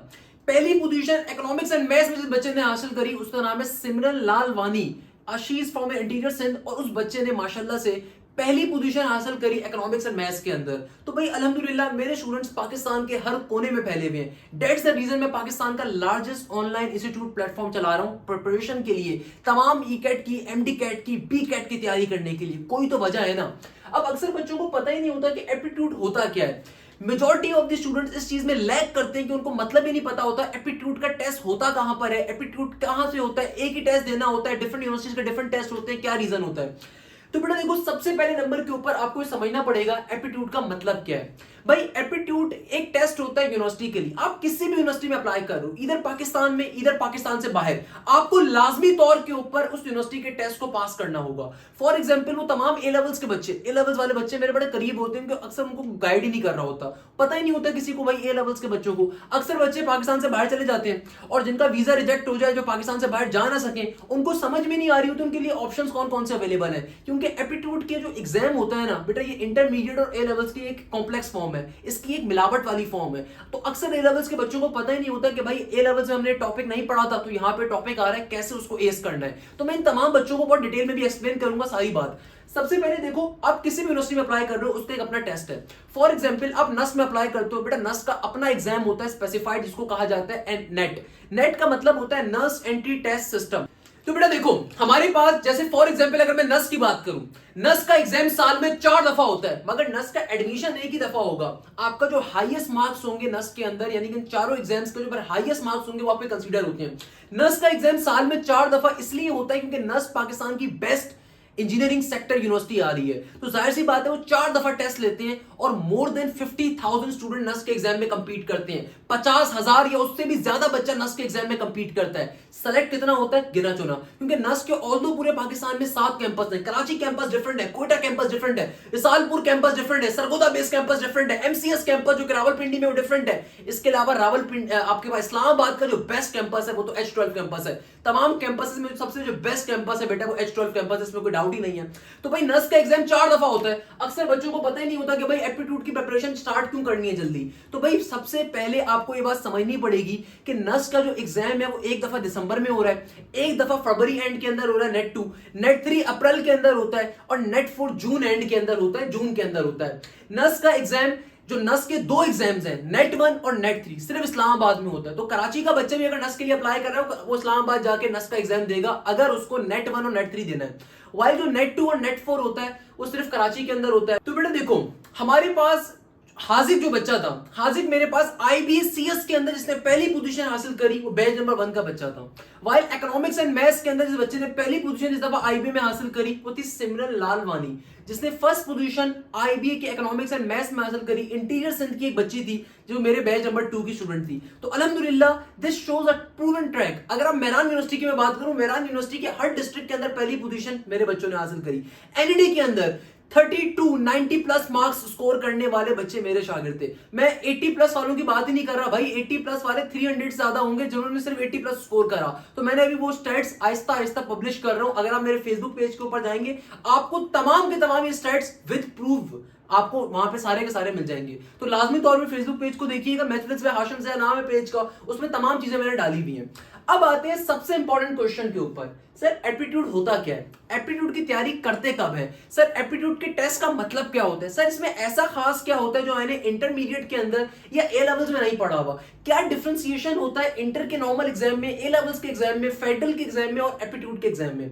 पहली पोजीशन इकोनॉमिक्स एंड मैथ्स में जिस बच्चे ने हासिल करी उसका नाम है सिमरन लालवानी, आशीष फ्रॉम इंटीरियर सिंध, और उस बच्चे ने माशाल्लाह से पहली पोजीशन हासिल करी इकोनॉमिक्स एंड मैथ्स के अंदर। तो भाई अल्हम्दुलिल्लाह मेरे स्टूडेंट्स पाकिस्तान के हर कोने में फैले हुए हैं। दैट्स द रीजन मैं पाकिस्तान का लार्जेस्ट ऑनलाइन इंस्टीट्यूट प्लेटफॉर्म चला रहा हूं प्रिपरेशन के लिए, तमाम ई कैट की, एमडी कैट की, बी कैट की तैयारी करने के लिए। कोई तो वजह है ना। अब अक्सर बच्चों को पता ही नहीं होता कि एप्टीट्यूड होता क्या है। मेजॉरिटी ऑफ द स्टूडेंट्स इस चीज में लैग करते हैं कि उनको मतलब ही नहीं पता होता एप्टीट्यूड का टेस्ट होता कहां पर है, एप्टीट्यूड कहां से होता है। एक ही टेस्ट देना होता है, डिफरेंट यूनिवर्सिटीज के डिफरेंट टेस्ट होते हैं, क्या रीजन होता है। तो बेटा देखो, सबसे पहले नंबर के ऊपर आपको समझना पड़ेगा एप्टीट्यूड का मतलब क्या है। भाई एप्टीट्यूड एक टेस्ट होता है यूनिवर्सिटी के लिए। आप किसी भी यूनिवर्सिटी में अप्लाई कर रहे हो, इधर पाकिस्तान में इधर पाकिस्तान से बाहर, आपको लाजमी तौर के ऊपर उस यूनिवर्सिटी के टेस्ट को पास करना होगा। फॉर एग्जांपल, वो तमाम ए लेवल्स के बच्चे, ए लेवल्स वाले बच्चे मेरे बड़े करीब होते हैं, अक्सर उनको गाइड ही नहीं कर रहा होता, पता ही नहीं होता किसी को भाई ए लेवल्स के बच्चों को। अक्सर बच्चे पाकिस्तान से बाहर चले जाते हैं, और जिनका वीजा रिजेक्ट हो जाए, जो पाकिस्तान से बाहर जा ना सके, उनको समझ में नहीं आ रही होती उनके लिए ऑप्शंस कौन कौन से अवेलेबल है। क्योंकि एप्टीट्यूड के जो एग्जाम होता है ना बेटा, ये इंटरमीडिएट और ए लेवल्स की एक कॉम्प्लेक्स फॉर्म है, इसकी एक मिलावट वाली फॉर्म है। तो अक्सर ए लेवल्स के बच्चों को पता ही नहीं होता कि भाई ए लेवल्स में हमने टॉपिक नहीं पढ़ा था, तो यहाँ पे टॉपिक आ रहा है, कैसे उसको एस करना है। तो मैं इन तमाम बच्चों को बहुत डिटेल में भी एक्सप्लेन करूंगा सारी बात। सबसे पहले देखो, आप किसी भी यूनिवर्सिटी में अप्लाई कर रहे हो, उसका एक अपना टेस्ट है। फॉर एग्जांपल, आप नस्ट में अप्लाई करते हो, बेटा नस्ट का अपना एग्जाम होता है स्पेसिफाइड, जिसको कहा जाता है नेट। नेट का मतलब होता है नर्स एंट्री टेस्ट सिस्टम। तो बेटा देखो, हमारे पास जैसे फॉर एग्जांपल अगर मैं नस की बात करूं, नस का एग्जाम साल में 4 दफा होता है, मगर नस का एडमिशन एक ही दफा होगा। आपका जो हाईएस्ट मार्क्स होंगे नस के अंदर, यानी कि चारों एग्जाम्स के जो हाईएस्ट मार्क्स होंगे वो आप पे कंसीडर होते हैं। नस का एग्जाम साल में 4 दफा इसलिए होता है क्योंकि नस पाकिस्तान की बेस्ट इंजीनियरिंग सेक्टर यूनिवर्सिटी आ रही है, तो जाहिर सी बात है वो 4 दफा टेस्ट लेते हैं, और मोर देन 50,000 स्टूडेंट नस के एग्जाम में कंपीट करते हैं। 50,000 या उससे भी ज्यादा बच्चा नस के एग्जाम में कंपीट करता है। सेलेक्ट कितना होता है, गिना चुना, क्योंकि नस के ऑल्दो पूरे पाकिस्तान में 7 कैंपस है। कराची कैंपस डिफरेंट है, कोयटा कैंपस डिफरेंट है, रिसालपुर कैंपस डिफरेंट है, सरगोदा बेस कैंपस डिफरेंट है, एमसीएस कैंपस जो रावलपिंडी में वो डिफरेंट है। इसके अलावा आपके पास इस्लामाबाद का जो बेस्ट कैंपस है वो तो H12 कैंपस है। तमाम कैंपस में सबसे जो बेस्ट कैंपस है बेटा वो H12 कैंपस, इसमें कोई डाउट ही नहीं है। तो भाई नस का एग्जाम 4 दफा होता है। अक्सर बच्चों को पता ही नहीं होता कि भाई एप्टीट्यूड की प्रिपरेशन स्टार्ट क्यों करनी है जल्दी। तो भाई सबसे पहले आपको ये बात समझनी पड़ेगी कि नस का जो एग्जाम है वो एक दफा दिसंबर में हो रहा है, एक दफा फरवरी एंड के अंदर हो रहा है नेट 2, नेट 3 अप्रैल के अंदर होता है, और नेट 4 जून एंड के अंदर होता है, जून के अंदर होता है। नस का एग्जाम जो नस के 2 एग्जाम्स हैं, नेट 1 और नेट 3, सिर्फ इस्लामाबाद में होता है। तो कराची का बच्चा भी अगर नस के लिए अप्लाई कर रहा है वो इस्लामाबाद जाके नस का एग्जाम देगा, अगर उसको नेट 1 और नेट 3 देना है। वाइल जो नेट 2 और नेट 4 होता है वो सिर्फ कराची के अंदर होता है। तो बेटा देखो, हमारे पास हाजिक जो बच्चा था, हाजिक मेरे पास आईबीसीएस के अंदर जिसने पहली पोजीशन हासिल करी वो बैच नंबर 1 का बच्चा था। वाइल इकोनॉमिक्स एंड मैथ्स के अंदर जिस बच्चे ने पहली पोजीशन इस दफा आईबी में हासिल करी वो थी सिमरन लालवानी, जिसने फर्स्ट पोजीशन आईबी के इकोनॉमिक्स एंड मैथ्स में हासिल करी। इंटीरियर सिंध की एक बच्ची थी जो मेरे बैच नंबर 2 की स्टूडेंट थी। तो अल्हम्दुलिल्लाह this shows a proven track. अगर आप मेरान यूनिवर्सिटी की मैं बात करूं, मेरान यूनिवर्सिटी के हर डिस्ट्रिक्ट के अंदर पहली पोजीशन मेरे बच्चों ने हासिल करी। एनईडी के अंदर 32 90 प्लस मार्क्स स्कोर करने वाले बच्चे मेरे शागिर्द थे। मैं 80 प्लस वालों की बात ही नहीं कर रहा भाई, 80 प्लस वाले 300 से ज्यादा होंगे जिन्होंने सिर्फ 80 प्लस स्कोर करा। तो मैंने अभी वो स्टैट्स आहिस्ता आहिस्ता पब्लिश कर रहा हूं। अगर आप मेरे फेसबुक पेज के ऊपर जाएंगे, आपको तमाम के तमाम ये स्टैट्स विद प्रूफ आपको वहां पे सारे के सारे मिल जाएंगे। तो लाजमी तौर पे फेसबुक पेज को देखिएगा, मैथमेटिक्स बाय हाशिम ज़िया नाम है पेज का, उसमें तमाम चीजें मैंने डाली हुई हैं। अब आते हैं सबसे इंपॉर्टेंट क्वेश्चन के ऊपर, सर एप्टीट्यूड होता क्या है, एप्टीट्यूड की तैयारी करते कब है, सर एप्टीट्यूड के टेस्ट का मतलब क्या होता है, सर इसमें ऐसा खास क्या होता है जो मैंने इंटरमीडिएट के अंदर या ए लेवल्स में नहीं पढ़ा हुआ, क्या डिफरेंशिएशन होता है इंटर के नॉर्मल एग्जाम में, ए लेवल्स के एग्जाम में, फेडरल के एग्जाम में और एप्टीट्यूड के एग्जाम में।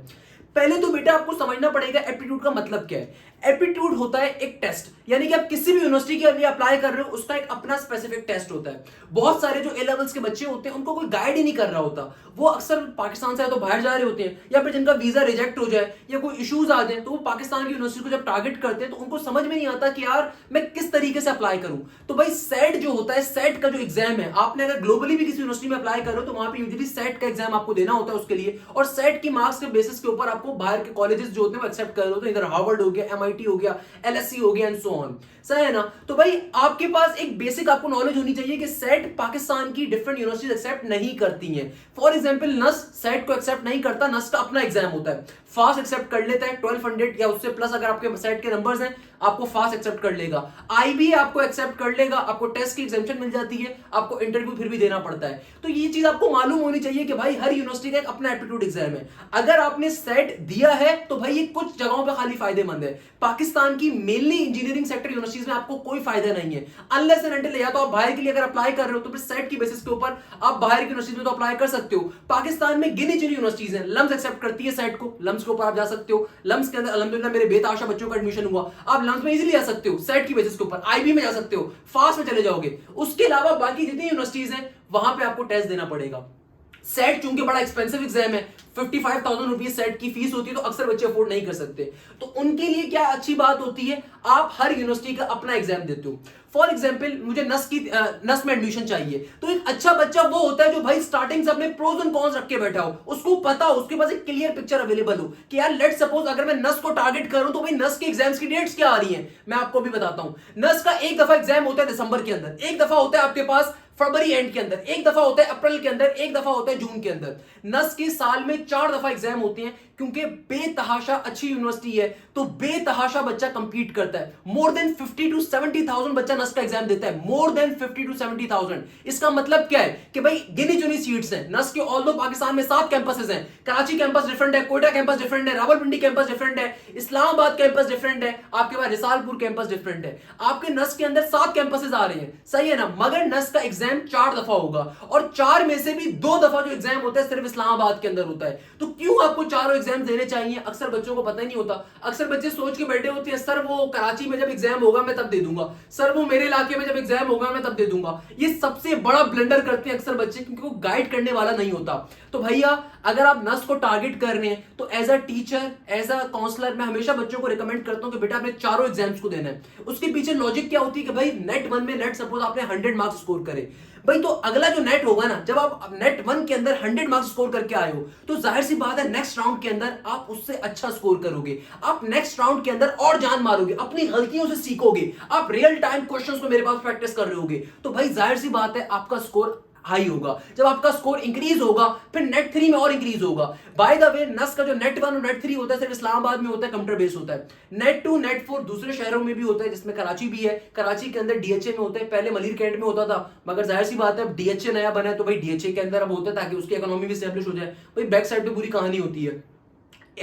पहले तो बेटा आपको समझना पड़ेगा एप्टीट्यूड का मतलब क्या है। एप्टीट्यूड होता है एक टेस्ट, यानी कि आप किसी भी यूनिवर्सिटी के लिए अप्लाई कर रहे हो, उसका एक अपना स्पेसिफिक टेस्ट होता है। बहुत सारे जो ए लेवल्स के बच्चे होते हैं उनको कोई गाइड ही नहीं कर रहा होता, वो अक्सर पाकिस्तान से तो बाहर जा रहे होते हैं, या फिर जिनका वीजा रिजेक्ट हो जाए या कोई इश्यूज आ जाए तो वो पाकिस्तान की यूनिवर्सिटी को जब टारगेट करते हैं तो उनको समझ में नहीं आता कि यार मैं किस तरीके से अप्लाई करूं। तो भाई सेट जो होता है, सेट का जो एग्जाम है, आपने अगर ग्लोबली भी किसी यूनिवर्सिटी में अप्लाई करो तो वहां पे यूजुअली सेट का एग्जाम आपको देना होता है उसके लिए, और सेट की मार्क्स के बेसिस के ऊपर आपको बाहर के कॉलेजेस जो होते हैं वो एक्सेप्ट कर रहे होते हैं, इधर हार्वर्ड हो गया, एमआईटी हो गया, एलएससी हो गया एंड सो ऑन। सही है ना। तो भाई आपके पास एक बेसिक आपको नॉलेज होनी चाहिए कि सेट पाकिस्तान की डिफरेंट यूनिवर्सिटीज एक्सेप्ट नहीं करती हैं। फॉर एग्जांपल नस सेट को एक्सेप्ट नहीं करता, नस का अपना एग्जाम होता है, फास्ट एक्सेप्ट कर लेता है 1200 या उससे प्लस, अगर आपके सेट के नंबर्स हैं आपको फास्ट एक्सेप्ट कर लेगा। आईबी आपको एक्सेप्ट कर लेगा, आपको टेस्ट की एग्जेम्पशन मिल जाती है, आपको इंटरव्यू फिर भी देना पड़ता है। तो ये चीज आपको मालूम होनी चाहिए कि भाई हर यूनिवर्सिटी का एक अपना एप्टीट्यूड एग्जाम है। अगर आपने सेट दिया है तो भाई ये कुछ जगहों पे खाली फायदेमंद है, पाकिस्तान की मेनली इंजीनियरिंग सेक्टर यूनिवर्सिटीज में आपको कोई फायदा नहीं है अनलेस एंड अनटिल या तो आप बाहर के लिए अगर अप्लाई कर रहे हो तो फिर सेट की बेसिस के ऊपर आप बाहर की यूनिवर्सिटी में तो अप्लाई कर सकते हो। पाकिस्तान में गिनी चुनी यूनिवर्सिटीज हैं, लम्स एक्सेप्ट करती है सेट को, लम्स के ऊपर आप जा सकते हो। लम्स के अंदर अल्हम्दुलिल्लाह मेरे बेतहाशा बच्चों का एडमिशन हुआ, आप लम्स में इजीली आ सकते हो सेट की बेसिस के ऊपर, आईबी में जा सकते हो, फास्ट में चले जाओगे। उसके अलावा बाकी जितनी यूनिवर्सिटीज हैं वहां पे आपको टेस्ट देना पड़ेगा। सेट चूंकि बड़ा एक्सपेंसिव एग्जाम है, 55,000 रुपीज सेट की फीस होती है, तो अक्सर बच्चे अफोर्ड नहीं कर सकते। तो उनके लिए क्या अच्छी बात होती है, आप हर यूनिवर्सिटी का अपना एग्जाम देते हो। फॉर एग्जाम्पल मुझे नस में एडमिशन चाहिए, तो एक अच्छा बच्चा वो होता है जो भाई स्टार्टिंग से अपने प्रोज एंड कॉन्स रख के बैठा हो, उसको पता हो, उसके पास एक क्लियर पिक्चर अवेलेबल हो कि यार लेट सपोज अगर मैं नस को टारगेट करूं तो भाई नस के एग्जाम्स की डेट्स क्या आ रही हैं, मैं आपको भी बताता हूं। नस का एक दफा एग्जाम होता है दिसंबर के अंदर, एक दफा होता है आपके पास फरवरी एंड के अंदर, एक दफा होता है अप्रैल के अंदर, एक दफा होता है जून के अंदर। नस के साल में 4 दफा एग्जाम होते हैं, क्योंकि बेतहाशा अच्छी यूनिवर्सिटी है तो बेतहाशा बच्चा कंपीट करता है। मोर देन 50 to 70,000 बच्चा नस का एग्जाम देता है, मोर देन 50 to 70,000। इसका मतलब क्या है कि भाई गिनी चुनी सीट्स हैं नस के। ऑल्दो पाकिस्तान में 7 कैंपसेस हैं, कराची कैंपस डिफरेंट है, कोयटा कैंपस डिफरेंट है, रावलपिंडी कैंपस डिफरेंट है, इस्लामाबाद कैंपस डिफरेंट है, आपके पास रिसालपुर कैंपस डिफरेंट है। आपके नस के अंदर 7 कैंपसेस आ रहे हैं, सही है ना, मगर नस का एग्जाम 4 दफा होगा, और 4 में से भी 2 दफा जो एग्जाम होता है सिर्फ इस्लामाबाद के अंदर होता है। तो क्यों आपको चारों एग्जाम देने चाहिए, अक्सर बच्चों को पता ही नहीं होता। अक्सर बच्चे सोच के बैठे होते हैं सर वो कराची में जब एग्जाम होगा मैं तब दे दूंगा, सर वो मेरे इलाके में जब एग्जाम होगा मैं तब दे दूंगा। ये सबसे बड़ा ब्लंडर करते हैं अक्सर बच्चे, क्योंकि वो गाइड करने वाला नहीं होता। तो भैया अगर आप नस को टारगेट कर रहे हैं तो as a teacher, as a counsellor मैं हमेशा बच्चों को रिकमेंड करता हूं कि बेटा आपने चारों एग्जाम्स को देना है। उसके पीछे लॉजिक क्या होती है कि भाई नेट 1 में लेट सपोज आपने 100 मार्क्स स्कोर करे, भाई तो अगला जो नेट होगा ना, जब आप नेट 1 के अंदर 100 मार्क्स स्कोर करके आए हो तो जाहिर सी बात है नेक्स्ट राउंड के अंदर आप उससे अच्छा स्कोर करोगे, आप नेक्स्ट राउंड के अंदर और जान मारोगे, अपनी गलतियों से सीखोगे, आप रियल टाइम क्वेश्चंस को मेरे पास प्रैक्टिस कर रहे होगे, तो भाई जाहिर सी बात है आपका स्कोर हाई होगा। जब आपका स्कोर इंक्रीज होगा फिर नेट 3 में और इंक्रीज होगा। बाय द वे नस का जो नेट 1 और नेट 3 होता है सिर्फ इस्लामाबाद में होता है, कंप्यूटर बेस्ड होता है। नेट 2 नेट 4 दूसरे शहरों में भी होता है, जिसमें कराची भी है। कराची के अंदर डीएचए में होता है, पहले मलिर कैंट में होता था, मगर जाहिर सी बात है अब डीएचए नया बना है तो भाई डीएचए के अंदर अब होता है ताकि उसकी इकोनॉमी भी स्टैब्लिश हो जाए। भाई बैक साइड पे पूरी कहानी होती है।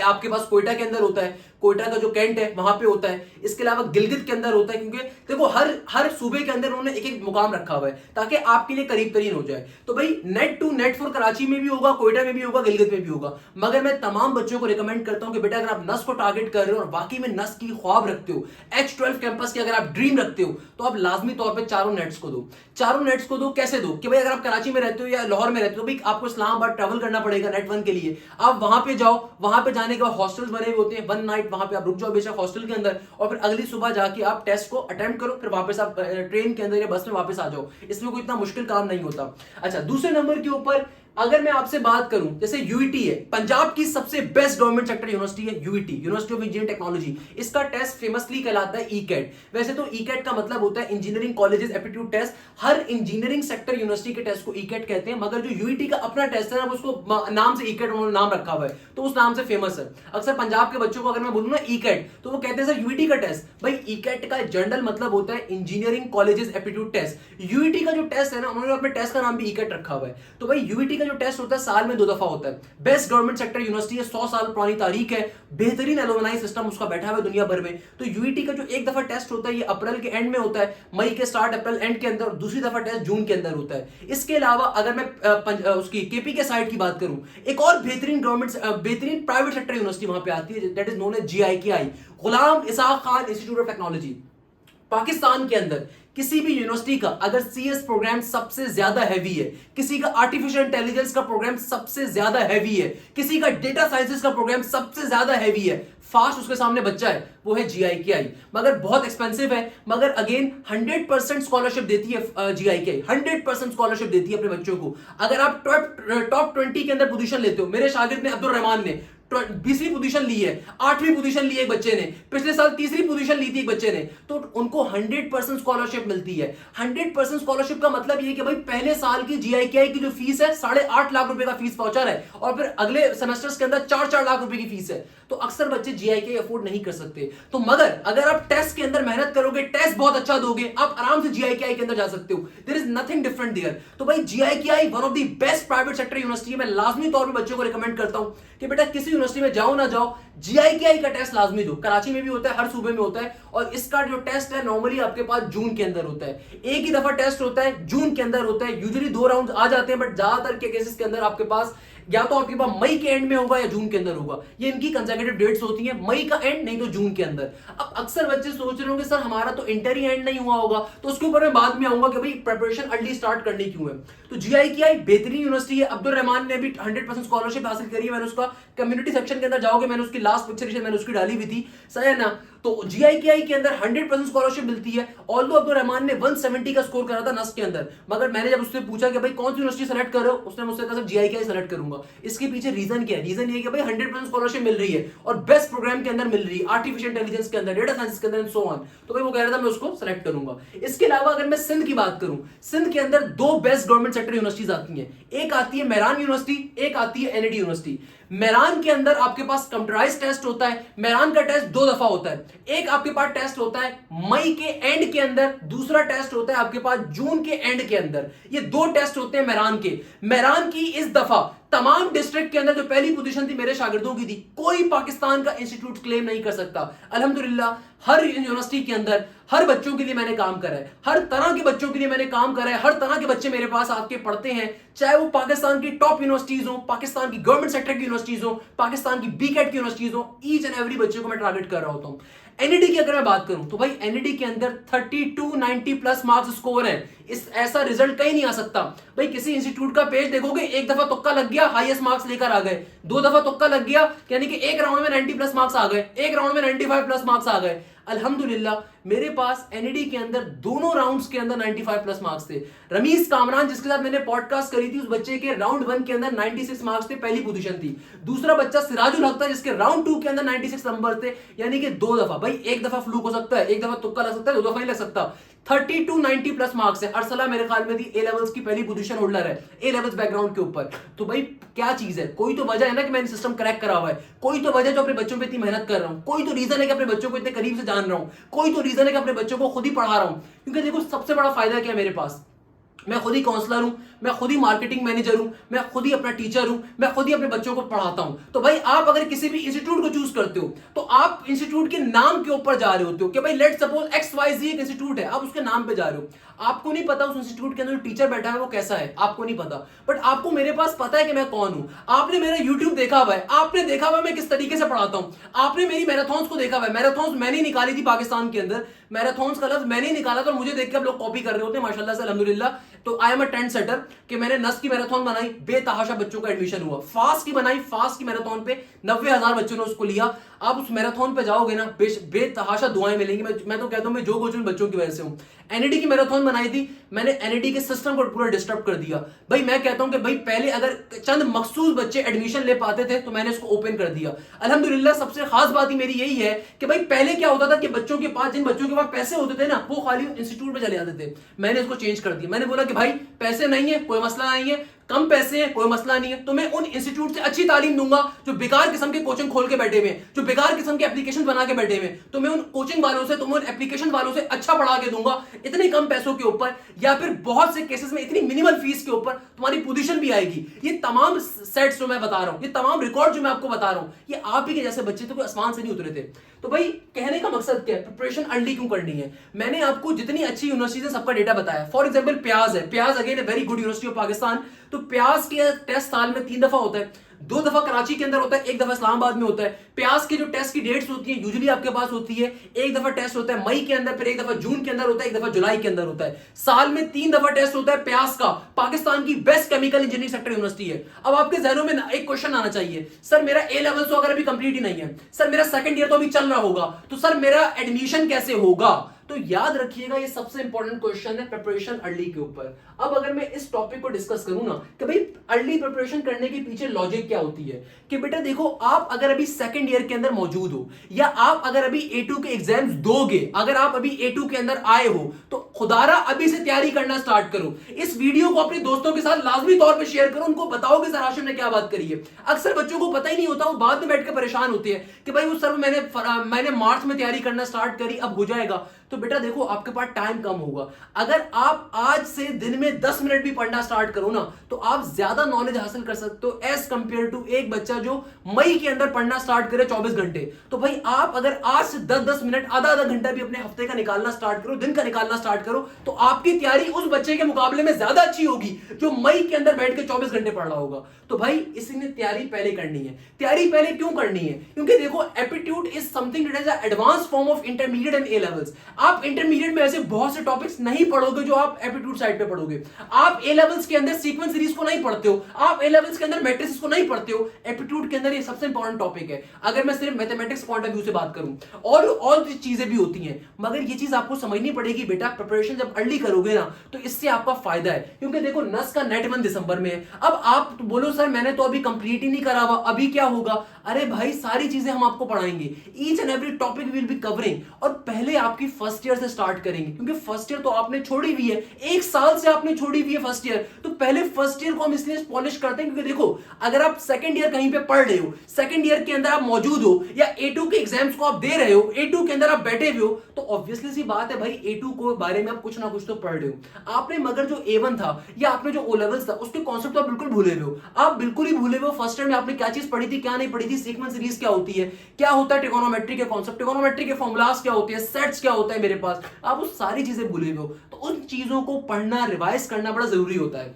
आपके पास कोयटा के अंदर होता है, कोयटा का जो कैंट है वहां पे होता है। इसके अलावा गिलगित के अंदर होता है, क्योंकि देखो हर सूबे के अंदर उन्होंने एक एक मुकाम रखा हुआ है ताकि आपके लिए करीब तरीन हो जाए। तो भाई नेट 2 नेट 4 कराची में भी होगा, कोयटा में भी होगा, गिलगित में भी होगा। मगर मैं तमाम बच्चों को रिकमेंड करता हूं कि बेटा अगर आप नस को टारगेट कर रहे हो और वाकई में नस की ख्वाब रखते हो, H12 कैंपस की अगर आप ड्रीम रखते हो, तो आप लाजमी तौर पर चारों नेट्स को दो। चारों नेट्स को दो कैसे दो कि भाई अगर आप कराची में रहते हो या लाहौर में रहते हो, भाई आपको इस्लामाबाद ट्रैवल करना पड़ेगा नेट 1 के लिए। आप वहां पे जाओ, वहां पे जाने के बाद हॉस्टल्स बने होते हैं, 1 नाइट वहां पे आप रुक जाओ बेशक हॉस्टल के अंदर, और फिर अगली सुबह जाके आप टेस्ट को अटेम्प्ट करो, फिर वापस आप ट्रेन के अंदर या बस में वापस आ जाओ। इसमें कोई इतना मुश्किल काम नहीं होता। अच्छा, दूसरे नंबर के ऊपर अगर मैं आपसे बात करूं, जैसे यूईटी है, पंजाब की सबसे बेस्ट गवर्नमेंट सेक्टर यूनिवर्सिटी है UET, university of engineering technology. इसका टेस्ट फेमसली कहलाता है ईकैट। वैसे तो ईकैट का मतलब होता है इंजीनियरिंग कॉलेजेस एप्टीट्यूड टेस्ट। हर इंजीनियरिंग सेक्टर यूनिवर्सिटी के टेस्ट को ईकैट कहते हैं, मगर जो यूईटी का अपना टेस्ट है ना, उसको नाम से ईकैट उन्होंने नाम रखा हुआ है, तो उस नाम से फेमस है। अक्सर पंजाब के बच्चों को अगर मैं बोलूं ना ईकैट, तो वो कहते हैं सर यूईटी का टेस्ट। भाई ईकैट का जनरल मतलब होता है engineering colleges aptitude test. UET का जो टेस्ट है ना, उन्होंने अपने टेस्ट का नाम भी ईकैट रखा हुआ है। तो भाई यूईटी का जो टेस्ट होता है साल में 2 दफा होता है। बेस्ट गवर्नमेंट सेक्टर यूनिवर्सिटी है, 100 साल पुरानी तारीख है, बेहतरीन एलुमनाई सिस्टम उसका बैठा हुआ है दुनिया भर में। तो यूईटी का जो एक दफा टेस्ट होता है ये अप्रैल के एंड में होता है, मई के स्टार्ट अप्रैल एंड के अंदर, और दूसरी दफा टेस्ट जून के अंदर होता है। इसके अलावा अगर मैं उसकी केपी के साइड की बात करूं, एक और बेहतरीन प्राइवेट सेक्टर यूनिवर्सिटी वहां पे आती है, that is known as GIKI, Ghulam Ishaq Khan institute of Technology. Pakistan के अंदर किसी भी यूनिवर्सिटी का अगर सीएस प्रोग्राम सबसे ज्यादा हैवी है, किसी का आर्टिफिशियल इंटेलिजेंस का प्रोग्राम सबसे ज्यादा हैवी है, किसी का डेटा साइंसेस का प्रोग्राम सबसे ज्यादा हैवी है, फास्ट उसके सामने बच्चा है, वो है जीआईकेआई। मगर बहुत एक्सपेंसिव है, मगर अगेन 100% स्कॉलरशिप देती है जीआईकेआई, 100% स्कॉलरशिप देती है अपने बच्चों को। अगर आप टॉप 20 के अंदर पोजीशन लेते हो, मेरे शागिर्द ने अब्दुल रहमान ने 20वीं पोजीशन ली है, 8वीं पोजीशन ली है एक बच्चे ने, पिछले साल 3री पोजीशन ली थी एक बच्चे ने, तो उनको 100% स्कॉलरशिप मिलती है। 100% स्कॉलरशिप का मतलब ये कि भाई पहले साल की जीआईकेआई की जो फीस है 8.5 लाख रुपए का फीस वाउचर है, और फिर अगले सेमेस्टर्स के अंदर 4-4 लाख रुपए की फीस है। तो अक्सर बच्चे जीआईकेआई अफोर्ड नहीं कर सकते। तो मगर अगर आप टेस्ट के अंदर मेहनत करोगे, टेस्ट बहुत अच्छा दोगे, आप आराम से जीआईकेआई के अंदर जा सकते हो। There is nothing different there. तो भाई GIKI one of the best private sector university है। मैं लाजमी तौर पर बच्चों को रिकमेंड करता हूं कि बेटा किसी यूनिवर्सिटी में जाओ ना जाओ, जीआईकेआई का टेस्ट लाजमी दो। कराची में भी होता है, हर सूबे में होता है, और इसका जो टेस्ट है नॉर्मली आपके पास जून के अंदर होता है। एक ही दफा टेस्ट होता है, जून के अंदर होता है। यूजुअली 2 राउंड आ जाते हैं, बट ज्यादातर के केसेस के अंदर आपके पास या तो आपके पास मई के एंड में होगा या जून के अंदर होगा। ये इनकी कंसेक्यूटिव डेट्स होती हैं, मई का एंड नहीं तो जून के अंदर। अब अक्सर बच्चे सोच रहे होंगे सर हमारा तो इंटर ही एंड नहीं हुआ होगा, तो उसके ऊपर मैं बाद में आऊंगा कि भाई प्रिपरेशन अर्ली स्टार्ट करनी क्यों है। तो जीआईकेआई बेहतरीन यूनिवर्सिटी है। अब्दुल रहमान ने भी 100% स्कॉलरशिप हासिल करी है। मैंने उसका कम्युनिटी सेक्शन के अंदर जाओगे, मैंने उसकी लास्ट पिक्चर मैंने उसकी डाली हुई थी, सही है ना। तो जीआईकेआई के अंदर 100% स्कॉलरशिप मिलती है। ऑल्दो अब्दुल रहमान ने 170 का स्कोर करा था नस्ट के अंदर, मगर मैंने जब उससे पूछा कि भाई कौन सी यूनिवर्सिटी सेलेक्ट कर रहे हो, उसने मुझसे कहा सर जीआईकेआई सेलेक्ट करूंगा। इसके पीछे रीजन क्या है? रीजन ये है कि भाई 100% स्कॉलरशिप मिल रही है और बेस्ट प्रोग्राम के अंदर मिल रही है, आर्टिफिशियल इंटेलिजेंस के अंदर, डेटा साइंस के अंदर एंड सो ऑन। तो भाई वो कह रहा था मैं उसको सेलेक्ट करूंगा। इसके अलावा अगर मैं सिंध की बात करूं, सिंध के अंदर 2 बेस्ट गवर्नमेंट सेक्टर यूनिवर्सिटीज आती हैं। एक आती है मेरान यूनिवर्सिटी, एक आती है एनईडी यूनिवर्सिटी। मेरान के अंदर आपके पास कंप्यूटराइज्ड टेस्ट होता है। मेरान का टेस्ट 2 दफा होता है। एक आपके पास टेस्ट होता है मई के एंड के अंदर, दूसरा टेस्ट होता है आपके पास जून के एंड के अंदर। ये 2 टेस्ट होते हैं मेरान के। मेरान की इस दफा तमाम डिस्ट्रिक्ट के अंदर जो पहली पोजीशन थी मेरे शागिर्दों की थी, कोई पाकिस्तान का इंस्टीट्यूट क्लेम नहीं कर सकता। अल्हम्दुलिल्लाह हर यूनिवर्सिटी के अंदर हर बच्चों के लिए मैंने काम करा है, हर तरह के बच्चों के लिए मैंने काम करा है। हर तरह के बच्चे मेरे पास आके पढ़ते हैं, चाहे वो पाकिस्तान की टॉप यूनिवर्सिटीज हो, पाकिस्तान की गवर्नमेंट सेक्टर की यूनिवर्सिटीज हो, पाकिस्तान की बीकेट की यूनिवर्सिटीज हो, ईच एंड एवरी बच्चे को मैं टारगेट कर रहा होता हूं। एनईडी की अगर मैं बात करूं तो भाई एनईडी के अंदर 3290 प्लस मार्क्स स्कोर है। इस ऐसा रिजल्ट कहीं नहीं आ सकता। भाई किसी इंस्टीट्यूट का पेज देखोगे, एक दफा तुक्का लग गया हाईएस्ट मार्क्स लेकर आ गए, 2 दफा तुक्का लग गया यानी कि एक राउंड में 90 प्लस मार्क्स आ गए, एक राउंड में 95 प्लस मार्क्स आ गए। अल्हम्दुलिल्लाह मेरे पास एनईडी के अंदर दोनों राउंड्स के अंदर 95 प्लस मार्क्स थे। रमीज कामरान जिसके साथ मैंने पॉडकास्ट करी थी, उस बच्चे के राउंड 1 के अंदर 96 मार्क्स थे, पहली पोजीशन थी। दूसरा बच्चा सिराजुल हक था जिसके राउंड 2 के अंदर 96 नंबर थे, यानी कि 2 दफा। भाई एक दफा फ्लूक हो सकता है, एक दफा तुक्का लग सकता है, 2 दफा नहीं लग सकता। 3290 प्लस मार्क्स है। अरसला मेरे ख्याल में थी ए लेवल्स की पहली पोजीशन होल्डर है, ए लेवल्स बैकग्राउंड के ऊपर। तो भाई क्या चीज है? कोई तो वजह है ना कि मैंने सिस्टम क्रैक करा हुआ है, कोई तो वजह जो अपने बच्चों पे इतनी मेहनत कर रहा हूं, कोई तो रीजन है कि अपने बच्चों को इतने करीब से जान रहा हूं, कोई तो रीजन है कि अपने बच्चों को खुद ही पढ़ा रहा हूं। क्योंकि देखो सबसे बड़ा फायदा क्या है मेरे पास, मैं खुद ही काउंसलर हूं, मैं खुद ही मार्केटिंग मैनेजर हूं, मैं खुद ही अपना टीचर हूं, मैं खुद ही अपने बच्चों को पढ़ाता हूं। तो भाई आप अगर किसी भी इंस्टीट्यूट को चूज करते हो तो आप इंस्टीट्यूट के नाम के ऊपर जा रहे होते हो कि भाई लेट्स सपोज XYZ एक इंस्टीट्यूट है, आप उसके नाम पे जा रहे हो। आपको नहीं पता उस इंस्टीट्यूट के अंदर जो टीचर बैठा है वो कैसा है, आपको नहीं पता, बट आपको मेरे पास पता है कि मैं कौन हूं। आपने मेरा यूट्यूब देखा हुआ है, आपने देखा हुआ है मैं किस तरीके से पढ़ाता हूं, आपने मेरी मैराथन्स को देखा हुआ है। मैराथन्स मैंने निकाली थी पाकिस्तान के अंदर, मैराथन्स का लफ्ज मैंने निकाला था और मुझे देख के आप लोग कॉपी कर रहे होते हैं। माशाल्लाह से अल्हम्दुलिल्लाह तो आई एम अ ट्रेंड सेटर कि मैंने नस की मैराथन बनाई, बेतहाशा बच्चों का एडमिशन हुआ। फास्ट की बनाई, फास्ट की मैराथन पे 90,000 बच्चों ने उसको लिया। आप उस मैराथन पे जाओगे ना, बेतहाशा दुआएं मिलेंगी। मैं तो कहता हूं मैं जो कुछ बच्चों की वजह से हूं। एनईडी की मैराथन बनाई थी, मैंने एनईडी के सिस्टम को पूरा डिस्टर्ब कर दिया। भाई मैं कहता हूं कि भाई पहले अगर चंद मखसूस बच्चे एडमिशन ले पाते थे तो मैंने इसको ओपन कर दिया। अल्हम्दुलिल्लाह सबसे खास बात ही मेरी यही है कि भाई पहले क्या होता था कि बच्चों के पास, जिन बच्चों के पास पैसे होते थे ना, वो खाली इंस्टीट्यूट में चले जाते थे। मैंने इसको चेंज कर दिया। मैंने बोला कि भाई पैसे नहीं है कोई मसला नहीं है, कम पैसे हैं कोई मसला नहीं है, तो मैं उन इंस्टीट्यूट से अच्छी तालीम दूंगा जो बेकार किस्म के कोचिंग खोल के बैठे हुए, जो बेकार किस्म के एप्लीकेशन बना के बैठे हुए, तो मैं उन कोचिंग वालों से, तो मैं उन एप्लीकेशन वालों से अच्छा पढ़ा के दूंगा इतने कम पैसों के ऊपर, या फिर बहुत से केसेस में इतनी मिनिमल फीस के ऊपर तुम्हारी पोजीशन भी आएगी। ये तमाम सेट्स जो मैं बता रहा हूं, ये तमाम रिकॉर्ड जो मैं आपको बता रहा हूं, ये आप ही के जैसे बच्चे थे, कोई आसमान से नहीं उतरे थे। तो भाई कहने का मकसद क्या है, प्रिपरेशन अर्ली क्यों करनी है। मैंने आपको जितनी अच्छी यूनिवर्सिटीज है सबका डेटा बताया। फॉर एग्जांपल प्याज है, प्याज again a very good university of Pakistan. तो प्याज के टेस्ट साल में 3 दफा होता है, 2 दफा कराची के अंदर होता है, 1 दफा इस्लामाबाद में होता है। प्याज के जो टेस्ट की डेट्स होती है यूजुअली आपके पास होती है, 1 दफा टेस्ट होता है मई के अंदर, फिर 1 दफा जून के अंदर होता है, 1 दफा जुलाई के अंदर होता है। साल में 3 दफा टेस्ट होता है प्याज का। पाकिस्तान की best chemical engineering sector university है। अब आपके जहनों में एक क्वेश्चन आना चाहिए, सर मेरा ए लेवल तो अगर अभी कंप्लीट ही नहीं है, सर मेरा सेकंड ईयर तो अभी चल रहा होगा, तो सर मेरा एडमिशन कैसे होगा। तो याद रखिएगा ये सबसे इंपॉर्टेंट क्वेश्चन है प्रिपरेशन अर्ली के ऊपर। अब अगर मैं इस टॉपिक को डिस्कस करूं ना कि भाई अर्ली प्रिपरेशन करने के पीछे लॉजिक क्या होती है, कि बेटा देखो आप अगर अभी सेकंड ईयर के अंदर मौजूद हो, या आप अगर अभी A2 के एग्जाम्स दोगे, अगर आप अभी A2 के अंदर आए हो, तो खुदारा अभी से तैयारी करना स्टार्ट करो। इस वीडियो को अपने दोस्तों के साथ लाजमी तौर पर शेयर करो, उनको बताओ कि सर हाशिम ने क्या बात करी है। अक्सर बच्चों को पता ही नहीं होता, वो बाद में बैठ के परेशान होते हैं कि भाई वो सर मैंने मार्च में तैयारी करना स्टार्ट करी, अब हो जाएगा। तो बेटा देखो आपके पास टाइम कम होगा। अगर आप आज से दिन में 10 मिनट भी पढ़ना स्टार्ट करो ना, तो आप ज्यादा नॉलेज हासिल कर सकते हो एज कंपेयर टू एक बच्चा जो मई के अंदर पढ़ना स्टार्ट करे 24 घंटे। तो भाई आप अगर आज से 10-10 मिनट, आधा घंटा भी अपने हफ्ते का निकालना स्टार्ट करो, दिन का निकालना स्टार्ट करो, तो आपकी तैयारी उस बच्चे के मुकाबले में ज्यादा अच्छी होगी जो मई के अंदर बैठ के 24 घंटे पढ़ रहा होगा। तो भाई इसलिए तैयारी पहले करनी है। तैयारी पहले क्यों करनी है, क्योंकि देखो aptitude is something that is a advance form of intermediate and A levels. आप इंटरमीडिएट में ऐसे बहुत से टॉपिक्स नहीं पढ़ोगे जो आप एप्टीट्यूड साइड पे पढ़ोगे। आप ए लेवल्स के अंदर सीक्वेंस सीरीज को नहीं पढ़ते हो, आप ए लेवल्स के अंदर मैट्रिसेस को नहीं पढ़ते हो। एप्टीट्यूड के अंदर ये सबसे इंपॉर्टेंट टॉपिक है। अगर मैं सिर्फ मैथमेटिक्स पॉइंट ऑफ व्यू से बात करूं, और चीजें भी होती हैं, मगर ये चीज आपको समझनी पड़ेगी बेटा, प्रिपरेशन जब अर्ली करोगे ना तो इससे आपका फायदा है। क्योंकि देखो नस का नेट 1 दिसंबर में है। अब आप बोलो सर मैंने तो अभी कंप्लीट ही नहीं करा हुआ, अभी क्या होगा। अरे भाई सारी चीजें हम आपको पढ़ाएंगे, each and every topic will be covering. और पहले आपकी फर्स्ट ईयर से स्टार्ट करेंगे, क्योंकि फर्स्ट ईयर तो आपने छोड़ी हुई है, 1 साल से आपने छोड़ी हुई है फर्स्ट ईयर। तो पहले फर्स्ट ईयर को हम इसलिए पॉलिश करते हैं क्योंकि देखो अगर आप सेकंड ईयर कहीं पे पढ़ रहे हो, सेकंड ईयर के अंदर आप मौजूद हो, या A2 के एग्जाम्स को आप दे रहे हो, A2 के अंदर आप बैठे हुए हो, तो ऑब्वियसली सी बात है भाई A2 को बारे में आप कुछ ना कुछ तो पढ़ रहे हो। आपने मगर जो A1 था या आपने जो O लेवल्स था उसके कॉन्सेप्ट तो आप बिल्कुल भूले हुए हो। आप बिल्कुल ही भूले हुए हो फर्स्ट ईयर में आपने क्या चीज पढ़ी थी, क्या नहीं पढ़ी थी, सीक्वेंस सीरीज क्या होती है, क्या होता है ट्रिगोनोमेट्री के कॉन्सेप्ट, ट्रिगोनोमेट्री के फॉर्मूलाज क्या होते हैं, सेट्स क्या होता है मेरे पास, आप वो सारी चीजें भूले हुए हो। तो उन चीजों को पढ़ना, रिवाइज करना बड़ा जरूरी होता है।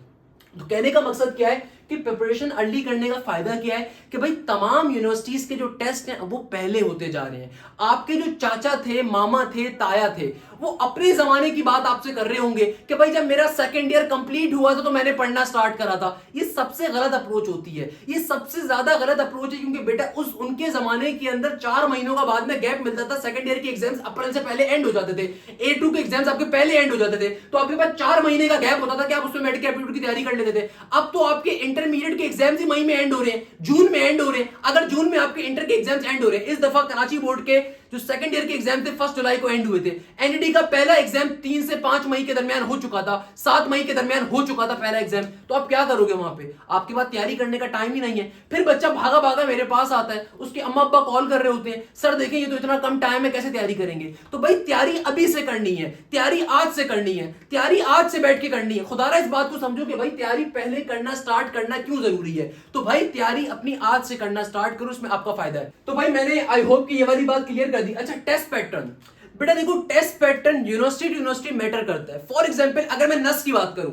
तो कहने का मकसद क्या है कि प्रिपरेशन अर्ली करने का फायदा क्या है कि भाई तमाम यूनिवर्सिटीज के जो टेस्ट हैं वो पहले होते जा रहे हैं। आपके जो चाचा थे, मामा थे, ताया थे, वो अपने जमाने की बात आपसे कर रहे होंगे कि भाई जब मेरा सेकंड ईयर कंप्लीट हुआ था तो मैंने पढ़ना स्टार्ट करा था। ये सबसे गलत अप्रोच होती है, ये सबसे ज्यादा गलत अप्रोच है, क्योंकि बेटा उनके जमाने के अंदर 4 महीनों का बाद में गैप मिलता था। सेकंड ईयर के एग्जाम्स अप्रैल से पहले एंड हो जाते थे, A2 के एग्जाम्स आपके पहले एंड हो जाते थे, तो आपके पास 4 महीने का गैप होता था कि आप उसमें मेडिकल एप्टीट्यूड की तैयारी कर लेते थे। अब तो आपके इंटरमीडिएट के एग्जाम्स ही मई में एंड हो रहे हैं, जून में एंड हो रहे हैं। अगर जून में आपके इंटर के एग्जाम्स एंड हो रहे हैं, इस दफा कराची बोर्ड के जो सेकंड ईयर के एग्जाम थे 1 जुलाई को एंड हुए थे। एनईडी का पहला एग्जाम 3 से 5 मई के दरमियान हो चुका था, 7 मई के दरमियान हो चुका था पहला एग्जाम। तो आप क्या करोगे वहां पे, आपके पास तैयारी करने का टाइम ही नहीं है। फिर बच्चा भागा भागा मेरे पास आता है, उसके अम्मा अब्बा कॉल कर रहे होते हैं, सर देखें ये तो इतना कम टाइम है, कैसे तैयारी करेंगे। तो भाई तैयारी अभी से करनी है, तैयारी आज से करनी है, तैयारी आज से बैठ के करनी है। खुदारा इस बात को समझो कि भाई तैयारी पहले करना स्टार्ट करना क्यों जरूरी है। तो भाई तैयारी अपनी आज से करना स्टार्ट करो, इसमें आपका फायदा है। तो भाई मैंने आई होप कि ये वाली बात क्लियर कर दी। अच्छा टेस्ट पैटर्न, बेटा देखो टेस्ट पैटर्न यूनिवर्सिटी मैटर करता है। फॉर एग्जांपल अगर मैं नस की बात करूं,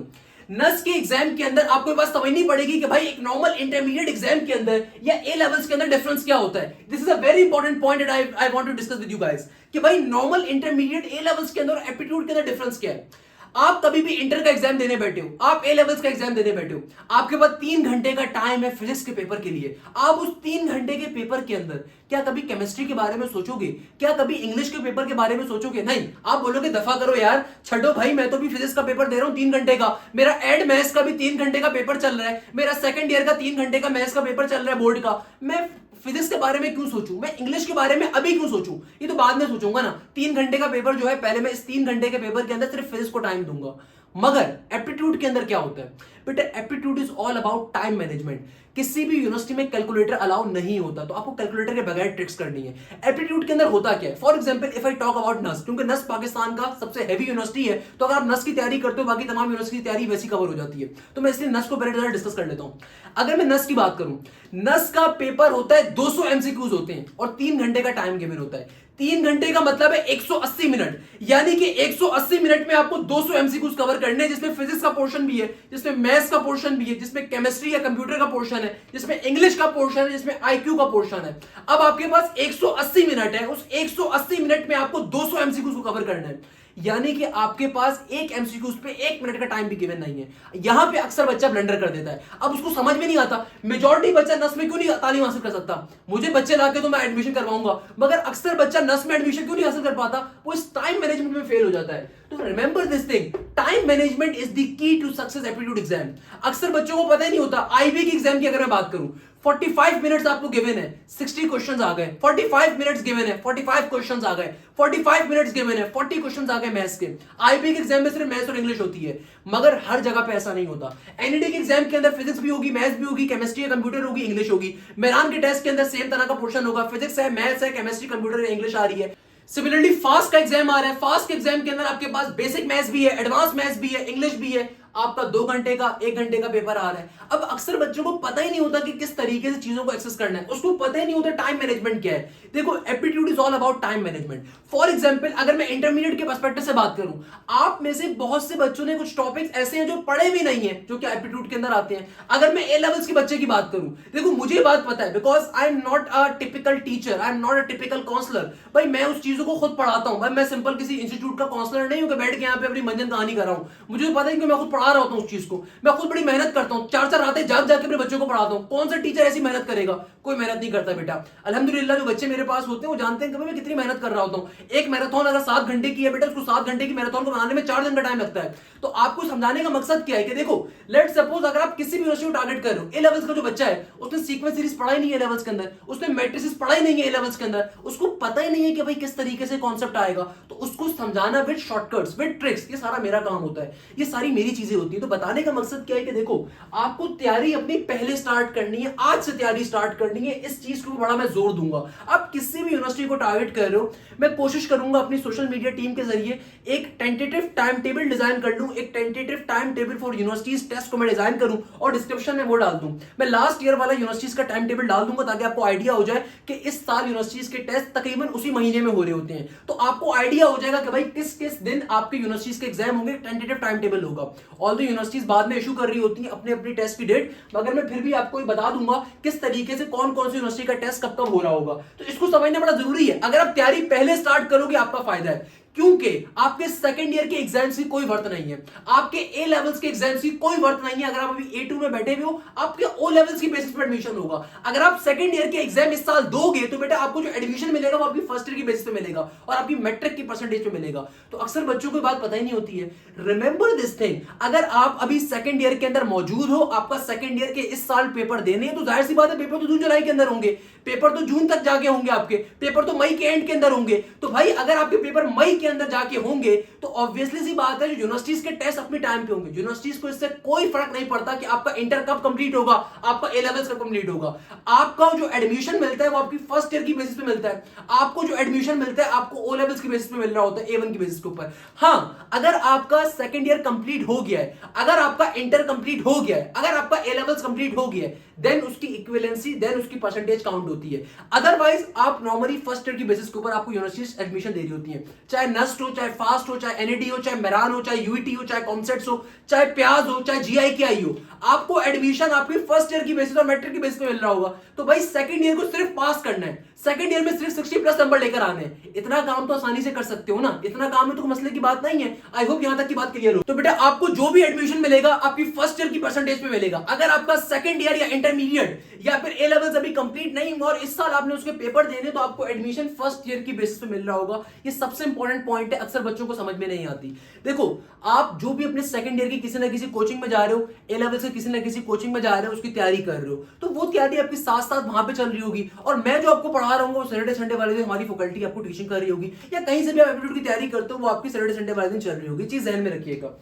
नस के एग्जाम के अंदर आपको बात समझनी पड़ेगी कि भाई एक नॉर्मल इंटरमीडिएट एग्जाम के अंदर या ए लेवल्स के अंदर डिफरेंस क्या होता है। This is a very important point I want to discuss with you guys कि भाई नॉर्मल इंटरमीडिएट ए लेवल्स के अंदर एप्टीट्यूड के अंदर डिफरेंस क्या है। आप कभी भी इंटर का एग्जाम देने बैठे हो, आप ए लेवल्स का एग्जाम देने बैठे हो, आपके पास 3 घंटे का टाइम है फिजिक्स के पेपर के लिए। आप उस 3 घंटे के पेपर के अंदर क्या कभी केमिस्ट्री के बारे में सोचोगे? क्या कभी इंग्लिश के पेपर के बारे में सोचोगे? नहीं, आप बोलोगे दफा करो यार, छठो भाई, मैं तो भी फिजिक्स का पेपर दे रहा हूं 3 घंटे का, मेरा एड मैथ्स का भी 3 घंटे का पेपर चल रहा है, मेरा सेकंड ईयर का 3 घंटे का मैथ्स का पेपर चल रहा है बोर्ड का, मैं फिजिक्स के बारे में क्यों सोचूं, मैं इंग्लिश के बारे में अभी क्यों सोचूं? ये तो बाद में सोचूंगा ना। 3 घंटे का पेपर जो है, पहले मैं इस 3 घंटे के पेपर के अंदर सिर्फ फिजिक्स को टाइम दूंगा। मगर एप्टीट्यूड के अंदर क्या होता है बेटा? Aptitude is all about time management. किसी भी यूनिवर्सिटी में कैलकुलेटर अलाउ नहीं होता, तो आपको कैलकुलेटर के बगैर ट्रिक्स करनी है। एप्टीट्यूड के अंदर होता क्या है? For example if I talk about नस, क्योंकि नस पाकिस्तान का सबसे हैवी यूनिवर्सिटी है, तो अगर आप नस की तैयारी करते हो, बाकी तमाम यूनिवर्सिटी की तैयारी वैसी कवर हो जाती है, तो मैं इसलिए नस को पहले जरा डिस्कस कर लेता हूं। अगर मैं नस की बात करूं, नस का पेपर होता है 200 एमसीक्यूज होते हैं और 3 घंटे का टाइम गिवन होता है। 3 घंटे का मतलब है 180 मिनट, यानी कि 180 मिनट में आपको 200 एमसीक्यूज कवर करने हैं, जिसमें फिजिक्स का पोर्शन भी है, जिसमें मैथ्स का पोर्शन भी है, जिसमें केमिस्ट्री या कंप्यूटर का पोर्शन है, जिसमें इंग्लिश का पोर्शन है, जिसमें आईक्यू का पोर्शन है। अब आपके पास 180 मिनट है, उस 180 मिनट में आपको 200 एमसीक्यूज को कवर करना है, यानी कि आपके पास एक एमसीक्यूज पे 1 मिनट का टाइम भी गिवन नहीं है। यहां पे अक्सर बच्चा ब्लंडर कर देता है। अब उसको समझ में नहीं आता, मेजॉरिटी बच्चा नस में क्यों नहीं तालीम हासिल कर सकता? मुझे बच्चे लाके तो मैं एडमिशन करवाऊंगा, मगर अक्सर बच्चा नस में एडमिशन क्यों नहीं हासिल कर पाता? वो इस टाइम मैनेजमेंट में फेल हो जाता है। तो remember this thing, time management is the key to success aptitude exam. अक्सर बच्चों को पता ही नहीं होता। आईबी की एग्जाम की अगर मैं बात करूं, 45 मिनट्स आपको गिवन है, 60 क्वेश्चंस आ गए, 45 मिनट्स गिवन है, 45 क्वेश्चंस आ गए, 45 मिनट्स गिवन है, 40 क्वेश्चंस आ गए मैथ्स के। आईबी के एग्जाम में सिर्फ मैथ्स और इंग्लिश होती है, मगर हर जगह पे ऐसा नहीं होता। एनईडी के एग्जाम के अंदर फिजिक्स भी होगी, मैथ्स भी होगी, केमिस्ट्री या कंप्यूटर होगी, इंग्लिश होगी। मेरान के टेस्ट के अंदर सेम तरह का पोर्शन होगा, फिजिक्स है, मैथ्स है, केमिस्ट्री, कंप्यूटर, इंग्लिश आ रही है। सिमिलरली फास्ट का एग्जाम आ रहा है, फास्ट के एग्जाम के अंदर आपके पास बेसिक मैथ्स भी है, एडवांस मैथ्स भी है, इंग्लिश भी है। आपका 2 घंटे का 1 घंटे का पेपर आ रहा है। अब अक्सर बच्चों को पता ही नहीं होता कि किस तरीके से चीजों को एक्सेस करना है, उसको पता ही नहीं होता टाइम मैनेजमेंट क्या है। देखो, aptitude is all about time management. For example अगर मैं इंटरमीडिएट के पर्सपेक्टिव से बात करूं, आप में से बहुत से बच्चों ने कुछ टॉपिक्स ऐसे हैं जो पढ़े भी नहीं है, जो कि एप्टीट्यूड के अंदर आते हैं। अगर मैं ए लेवल्स के बच्चे की बात करूं, देखो मुझे बात पता है, because I am not a typical teacher, I am not a typical counsellor. भाई मैं उस चीजों को खुद पढ़ाता हूं। भाई मैं सिंपल किसी इंस्टीट्यूट का काउंसलर नहीं हूं कि बैठ के यहाँ पे अपनी मंजन कहानी कर रहा हूं। मुझे पता है कि मैं खुद पढ़ा रहा होता हूं उस चीज को, मैं खुद बड़ी मेहनत करता हूं, 4-4 रातें जाग जाके अपने बच्चों को पढ़ाता हूं। कौन सा टीचर ऐसी मेहनत करेगा? कोई मेहनत नहीं करता बेटा। अल्हम्दुलिल्लाह जो बच्चे मेरे पास होते हैं वो जानते हैं कि मैं कितनी मेहनत कर रहा होता हूं। एक मैराथन अगर 7 घंटे की है बेटा, उसको 7 घंटे की मैराथन को बनाने में 4 दिन का टाइम लगता है। तो आपको समझाने का मकसद क्या है कि देखो, लेट सपोज अगर आप किसी भी यूनिवर्सिटी को टारगेट कर रहे हो, ए लेवल्स का जो बच्चा है उसने सीक्वेंस सीरीज पढ़ा ही नहीं है ए लेवल्स के अंदर, उसने मैट्रिसेस पढ़ा ही नहीं है ए लेवल्स के अंदर, उसको पता ही नहीं है कि भाई किस तरीके से कॉन्सेप्ट आएगा, तो उसको समझाना विद शॉर्टकट्स, विद ट्रिक्स, ये सारा मेरा काम होता है, ये सारी मेरी चीजें होती है। तो बताने का मकसद क्या है कि देखो, आपको तैयारी अपनी पहले स्टार्ट करनी है, आज से तैयारी स्टार्ट करनी है। इस चीज को बड़ा मैं जोर दूंगा। आप किसी भी यूनिवर्सिटी को टारगेट कर रहे हो, मैं कोशिश करूंगा अपनी सोशल मीडिया टीम के जरिए एक टेंटेटिव टाइम टेबल डिजाइन कर लूं, एक tentative time table for universities test को मैं डिजाइन करूं और डिस्क्रिप्शन में वो डाल दूं। मैं लास्ट ईयर वाला यूनिवर्सिटीज का टाइम टेबल डाल दूंगा ताकि आपको आइडिया हो जाए कि इस साल यूनिवर्सिटीज के टेस्ट तकरीबन उसी महीने में हो रहे होते हैं, तो आपको आइडिया हो जाएगा कि भाई किस किस दिन आपके यूनिवर्सिटीज के एग्जाम होंगे, टेंटेटिव टाइम टेबल होगा। ऑल द यूनिवर्सिटीज बाद में इशू कर रही होती हैं अपने अपनी टेस्ट की डेट, मगर मैं फिर भी आपको बता दूंगा किस तरीके से कौन कौन सी यूनिवर्सिटी का टेस्ट कब कब हो रहा होगा। तो इसको समझना बड़ा जरूरी है। अगर आप तैयारी पहले स्टार्ट करोगे आपका फायदा है, क्योंकि आपके सेकंड ईयर के एग्जाम्स की कोई वर्थ नहीं है, आपके ए लेवल्स के एग्जाम्स की कोई वर्थ नहीं है। अगर आप अभी A2 में बैठे हुए हो, आपके ओ लेवल्स की बेसिस पर एडमिशन होगा। अगर आप सेकंड ईयर के एग्जाम इस साल दोगे तो बेटा आपको जो एडमिशन मिलेगा वो आपकी फर्स्ट ईयर की बेसिस पे मिलेगा और आपकी मैट्रिक की परसेंटेज पे मिलेगा। तो अक्सर बच्चों को बात पता ही नहीं होती है। रिमेंबर दिस थिंग, अगर आप अभी सेकंड ईयर के अंदर मौजूद हो, आपका सेकंड ईयर के इस साल पेपर देने हैं, तो जाहिर सी बात है पेपर तो जून जुलाई के अंदर होंगे, पेपर तो जून तक जाके होंगे, आपके पेपर तो मई के एंड के अंदर होंगे। तो भाई अगर आपके पेपर मई के अंदर जाके होंगे तो ऑब्वियसली सी बात है जो यूनिवर्सिटीज के टेस्ट अपने टाइम पे होंगे, यूनिवर्सिटीज को इससे कोई फर्क नहीं पड़ता कि आपका इंटर कब कंप्लीट होगा, आपका ए लेवल्स कब कंप्लीट होगा। आपका जो एडमिशन मिलता है वो आपकी फर्स्ट ईयर की बेसिस पे मिलता है, आपको जो एडमिशन मिलता है आपको ओ लेवल्स की बेसिस पे मिल रहा होता है, A1 की बेसिस के ऊपर। हाँ, अगर आपका सेकंड ईयर कंप्लीट हो गया है, अगर आपका इंटर कंप्लीट हो गया है, अगर आपका ए लेवल्स कंप्लीट हो गया है, देन उसकी इक्विवेलेंसी, देन उसकी परसेंटेज काउंट होती है। अदरवाइज आप नॉर्मली फर्स्ट ईयर की बेसिस के ऊपर आपको यूनिवर्सिटीज एडमिशन दे रही होती है, चाहे नस्ट हो, चाहे फास्ट हो, चाहे एनईडी हो, चाहे मेरान हो, चाहे यूईटी हो, चाहे कॉमसेट्स हो, चाहे प्याज हो, चाहे जीआईकेआई हो, आपको एडमिशन आपकी फर्स्ट ईयर की बेसिस और मैट्रिक की बेसिस पे मिल रहा होगा। तो भाई सेकंड ईयर को सिर्फ पास करना है, सेकंड ईयर में सिर्फ 60+ नंबर लेकर आने हैं। इतना काम तो आसानी से कर सकते हो ना, इतना काम में तो मसले की बात नहीं है। आई होप यहां तक की बात क्लियर हो। तो बेटा आपको जो भी एडमिशन मिलेगा आपकी फर्स्ट ईयर की परसेंटेज पे मिलेगा। अगर आपका सेकंड ईयर या इंटरमीडिएट या फिर ए लेवल्स अभी कंप्लीट नहीं हुआ और इस साल आपने उसके पेपर देने, तो आपको एडमिशन फर्स्ट ईयर की बेसिस पे मिल रहा होगा। ये सबसे इंपॉर्टेंट पॉइंट है, अक्सर बच्चों को समझ में नहीं आती। देखो आप जो भी अपने सेकंड ईयर की किसी ना किसी कोचिंग में जा रहे हो, ए लेवल से किसी ना किसी कोचिंग में जा रहे हो, उसकी तैयारी कर रहे हो, तो वो तैयारी आपकी साथ साथ वहां पे चल रही होगी। और मैं जो आपको पढ़ा रहा हूँ सैटरडे संडे वाले दिन हमारी फैकल्टी आपको टीचिंग कर रही होगी, या कहीं से भी आप एप्टीट्यूड की तैयारी करते हो वो आपकी सैटरडे संडे वाले दिन चल रही होगी। चीज ध्यान में रखिएगा।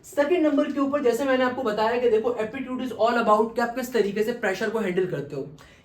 सेकंड नंबर के ऊपर जैसे मैंने आपको बताया कि देखो एप्टीट्यूड इज ऑल अबाउट कि आप किस तरीके से प्रेशर को हैंडल करते हो।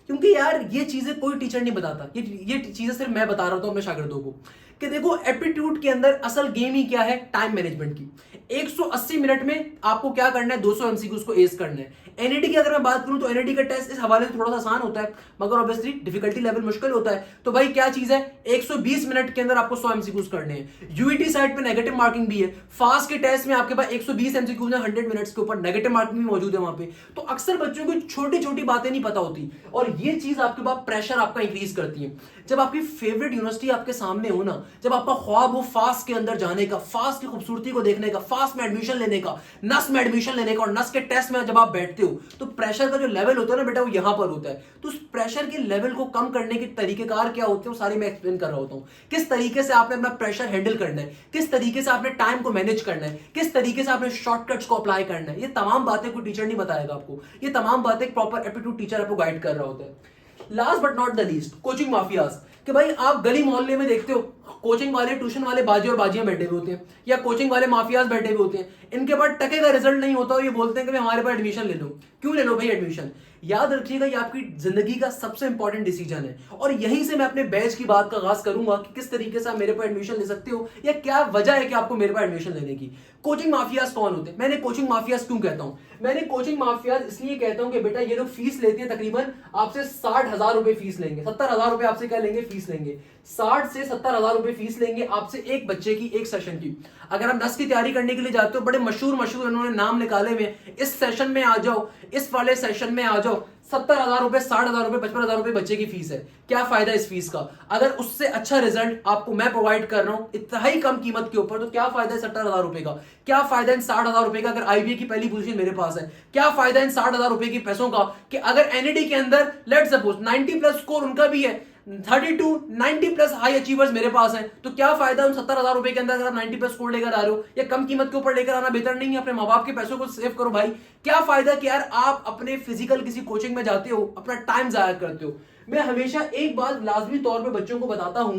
क्योंकि यार ये चीजें कोई टीचर नहीं बताता, ये चीजें सिर्फ मैं बता रहा हूं अपने शागिर्दों को कि देखो एप्टीट्यूड के अंदर असल गेम ही क्या है, टाइम मैनेजमेंट की। 180 मिनट में आपको क्या करना है, 200 एमसीक्यूज को एस करना है। एनईडी की अगर मैं बात करूं तो एनईडी का टेस्ट इस हवाले से थोड़ा सा आसान होता है, मगर ऑब्वियसली डिफिकल्टी लेवल मुश्किल होता है। तो भाई क्या चीज है, 120 मिनट के अंदर आपको 100 एमसीक्यूज करने हैं। यूईटी साइड पे नेगेटिव मार्किंग भी है, फास्ट के टेस्ट में आपके पास 120 एमसीक्यूज है 100 मिनट्स के ऊपर, नेगेटिव मार्किंग भी मौजूद है वहां पे। तो अक्सर बच्चों को छोटी छोटी बातें नहीं पता होती और ये चीज आपके पास प्रेशर आपका इंक्रीज करती है। जब आपकी फेवरेट यूनिवर्सिटी आपके सामने हो ना, जब आपका ख्वाब हो फास्ट के अंदर जाने का, फास्ट की खूबसूरती को देखने का, फास्ट में एडमिशन लेने का, नस में एडमिशन लेने का, और नस के टेस्ट में जब आप बैठते हो तो प्रेशर का जो लेवल होता है ना बेटा वो यहां पर होता है। तो उस प्रेशर के लेवल को कम करने के तरीकेकार क्या होते हैं वो सारी मैं एक्सप्लेन कर रहा होता हूं। किस तरीके से आपने अपना प्रेशर हैंडल करना है, किस तरीके से आपने टाइम को मैनेज करना है, किस तरीके से आपने शॉर्टकट्स को अप्लाई करना है, ये तमाम बातें कोई टीचर नहीं बताएगा आपको। ये तमाम बातें प्रॉपर एप्टीट्यूड टीचर आपको गाइड कर रहा होता है। Last but not the least, coaching mafias. कि भाई आप गली मोहल्ले में देखते हो कोचिंग वाले, ट्यूशन वाले बाजी और बाजियां बैठे हुए होते हैं, या कोचिंग वाले माफियाज बैठे हुए होते हैं। इनके पास टके का रिजल्ट नहीं होता और ये बोलते हैं कि हमारे पास एडमिशन ले लो। क्यों ले लो भाई एडमिशन? याद रखिएगा ये आपकी जिंदगी का सबसे इंपॉर्टेंट डिसीजन है। और यहीं से मैं अपने बैच की बात का आगाज करूंगा कि किस तरीके से आप मेरे पर एडमिशन ले सकते हो, या क्या वजह है कि आपको मेरे पर एडमिशन लेने की। कोचिंग माफियाज कौन होते हैं? मैंने कोचिंग माफियाज क्यों कहता हूं? मैंने कोचिंग माफियाज इसलिए कहता हूं कि बेटा ये लोग फीस लेते हैं, तकरीबन आपसे 60,000 रुपए फीस लेंगे, 70,000 रुपए आपसे क्या लेंगे, फीस लेंगे। 60 से 70,000 रुपए फीस लेंगे आपसे एक बच्चे की, एक सेशन की। अगर आप 10 की तैयारी करने के लिए जाते हो, बड़े मशहूर उन्होंने नाम निकाले हुए, इस सेशन में आ जाओ, इस वाले सेशन में आ जाओ, 70,000 रुपए, 60,000 रुपए, 55,000 रुपए बच्चे की फीस है। क्या फायदा इस फीस का? अगर उससे अच्छा रिजल्ट आपको मैं प्रोवाइड कर रहा हूं इतना ही कम कीमत के ऊपर, तो क्या फायदा है 70,000 रुपए का? क्या फायदा इन 60,000 रुपए का अगर आईबीए की पहली पोजीशन मेरे पास है? क्या फायदा इन 60,000 रुपए के पैसों का कि अगर एनईडी के अंदर लेट सपोज 90+ स्कोर उनका भी है, 32 90+ हाई अचीवर्स मेरे पास हैं, तो क्या फायदा उन 70,000 रुपए के अंदर अगर आप 90+ स्कोर लेकर आ रहे हो? या कम कीमत के ऊपर लेकर आना बेहतर नहीं है? अपने माँ बाप के पैसों को सेव करो भाई। क्या फायदा कि यार आप अपने फिजिकल किसी कोचिंग में जाते हो, अपना टाइम जाया करते हो। मैं हमेशा एक बात लाजमी तौर पे बच्चों को बताता हूं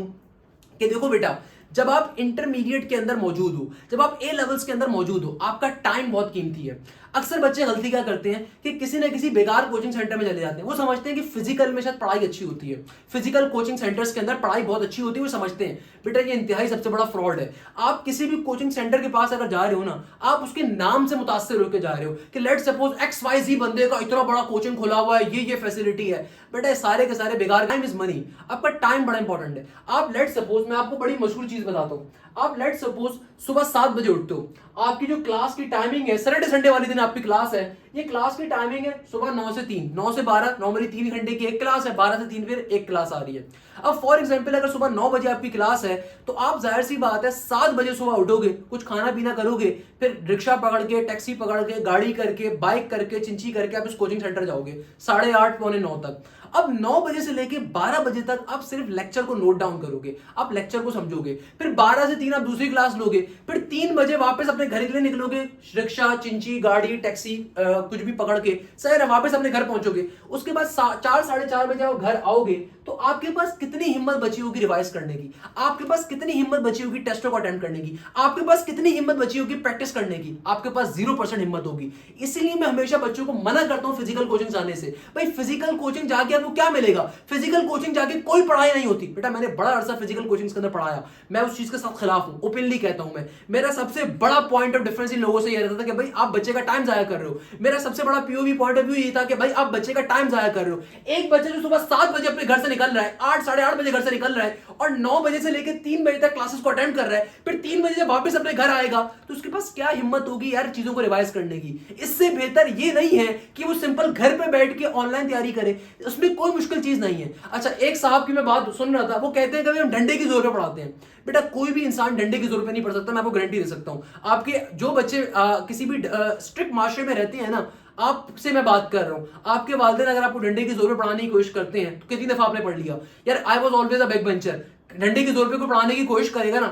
कि देखो बेटा, जब आप इंटरमीडिएट के अंदर मौजूद हो, जब आप ए लेवल्स के अंदर मौजूद हो, आपका टाइम बहुत कीमती है। अक्सर बच्चे गलती क्या करते हैं कि किसी ना किसी बेकार कोचिंग सेंटर में चले जाते हैं। वो समझते हैं कि फिजिकल में शायद पढ़ाई अच्छी होती है, फिजिकल कोचिंग सेंटर्स के अंदर पढ़ाई बहुत अच्छी होती है, वो समझते हैं। बेटा ये इंतहाई सबसे बड़ा फ्रॉड है। आप किसी भी कोचिंग सेंटर के पास अगर जा रहे हो ना, आप उसके नाम से मुतासिर होकर जा रहे हो कि लेट सपोज XYZ बंदे का इतना बड़ा कोचिंग खुला हुआ है, ये फैसिलिटी है। बेटा ये सारे के सारे बेकार। टाइम इज मनी, आपका टाइम बड़ा इंपॉर्टेंट है। आप लेट सपोज, मैं आपको बड़ी मशहूर चीज बताता हूँ, आप लेट सपोज सुबह 7 बजे उठते हो, आपकी जो क्लास की टाइमिंग है, सैटरडे संडे वाले दिन आपकी क्लास है, ये क्लास की टाइमिंग है सुबह 9 से 3, 9 से 12, नॉर्मली 3 घंटे की एक क्लास है, 12 से 3 फिर एक क्लास आ रही है। अब फॉर एग्जांपल अगर सुबह 9 बजे आपकी क्लास है, तो आप जाहिर सी बात है 7 बजे सुबह उठोगे, कुछ खाना पीना करोगे, फिर रिक्शा पकड़ के, टैक्सी पकड़ के, गाड़ी करके, बाइक करके, चिंची करके आप इस कोचिंग सेंटर जाओगे 8:30 पौने 9 तक। अब 9 बजे से लेके 12 बजे तक आप सिर्फ लेक्चर को नोट डाउन करोगे, आप लेक्चर को समझोगे, फिर 12 से 3 आप दूसरी क्लास लोगे, फिर 3 बजे वापस अपने घर के लिए निकलोगे, रिक्शा, चिंची, गाड़ी, टैक्सी कुछ भी पकड़ के सर वापस अपने घर पहुंचोगे। उसके बाद 4 साढ़े 4 बजे आप घर आओगे, तो आपके पास कितनी हिम्मत बची होगी रिवाइज करने की? आपके पास कितनी हिम्मत बची होगी टेस्टों को अटेम्प्ट करने की? आपके पास कितनी हिम्मत बची होगी प्रैक्टिस करने की? आपके पास 0% हिम्मत होगी। इसीलिए मैं हमेशा बच्चों को मना करता हूं फिजिकल कोचिंग जाने से। भाई फिजिकल कोचिंग जाके आपको क्या मिलेगा? फिजिकल कोचिंग जाके कोई पढ़ाई नहीं होती। बेटा मैंने बड़ा अरसा फिजिकल कोचिंग के अंदर पढ़ाया, मैं उस चीज के साथ खिलाफ खिलाफ हूं, ओपनली कहता हूं मैं। मेरा सबसे बड़ा पॉइंट ऑफ डिफरेंस इन लोगों से ये रहता था कि भाई आप बच्चे का टाइम जाया कर रहे हो। मेरा सबसे बड़ा पीओवी पॉइंट ऑफ व्यू ये था कि भाई आप बच्चे का टाइम जाया कर रहे हो। एक बच्चे जो सुबह 7 बजे अपने घर से निकल रहा है, 8 साढ़े 8 बजे घर से निकल रहा है और 9 बजे से लेकर 3 बजे तक क्लासेस को अटेंड कर रहा है, फिर 3 बजे जब वापस अपने घर आएगा तो उसके पास क्या हिम्मत होगी यार चीजों को रिवाइज करने की। इससे बेहतर ये नहीं है कि वो सिंपल घर पे बैठ के ऑनलाइन तैयारी करे, उसमें कोई मुश्किल चीज नहीं है। अच्छा, एक साहब की मैं बात सुन रहा था, वो कहते हैं कि हम डंडे की जोर पे पढ़ाते हैं। बेटा कोई भी इंसान डंडे की जोर पे नहीं पढ़ सकता, मैं आपको गारंटी दे सकता हूं। आपके जो बच्चे किसी भी स्ट्रिक्ट माशरे में रहते हैं ना, आपसे मैं बात कर रहा हूं, आपके वालिदैन अगर आपको डंडे की जोर पे पढ़ाने की कोशिश करते हैं तो कितनी दफा आपने पढ़ लिया यार, I was always a backbencher. डंडे की जोर पे कोई पढ़ाने की कोशिश करेगा ना,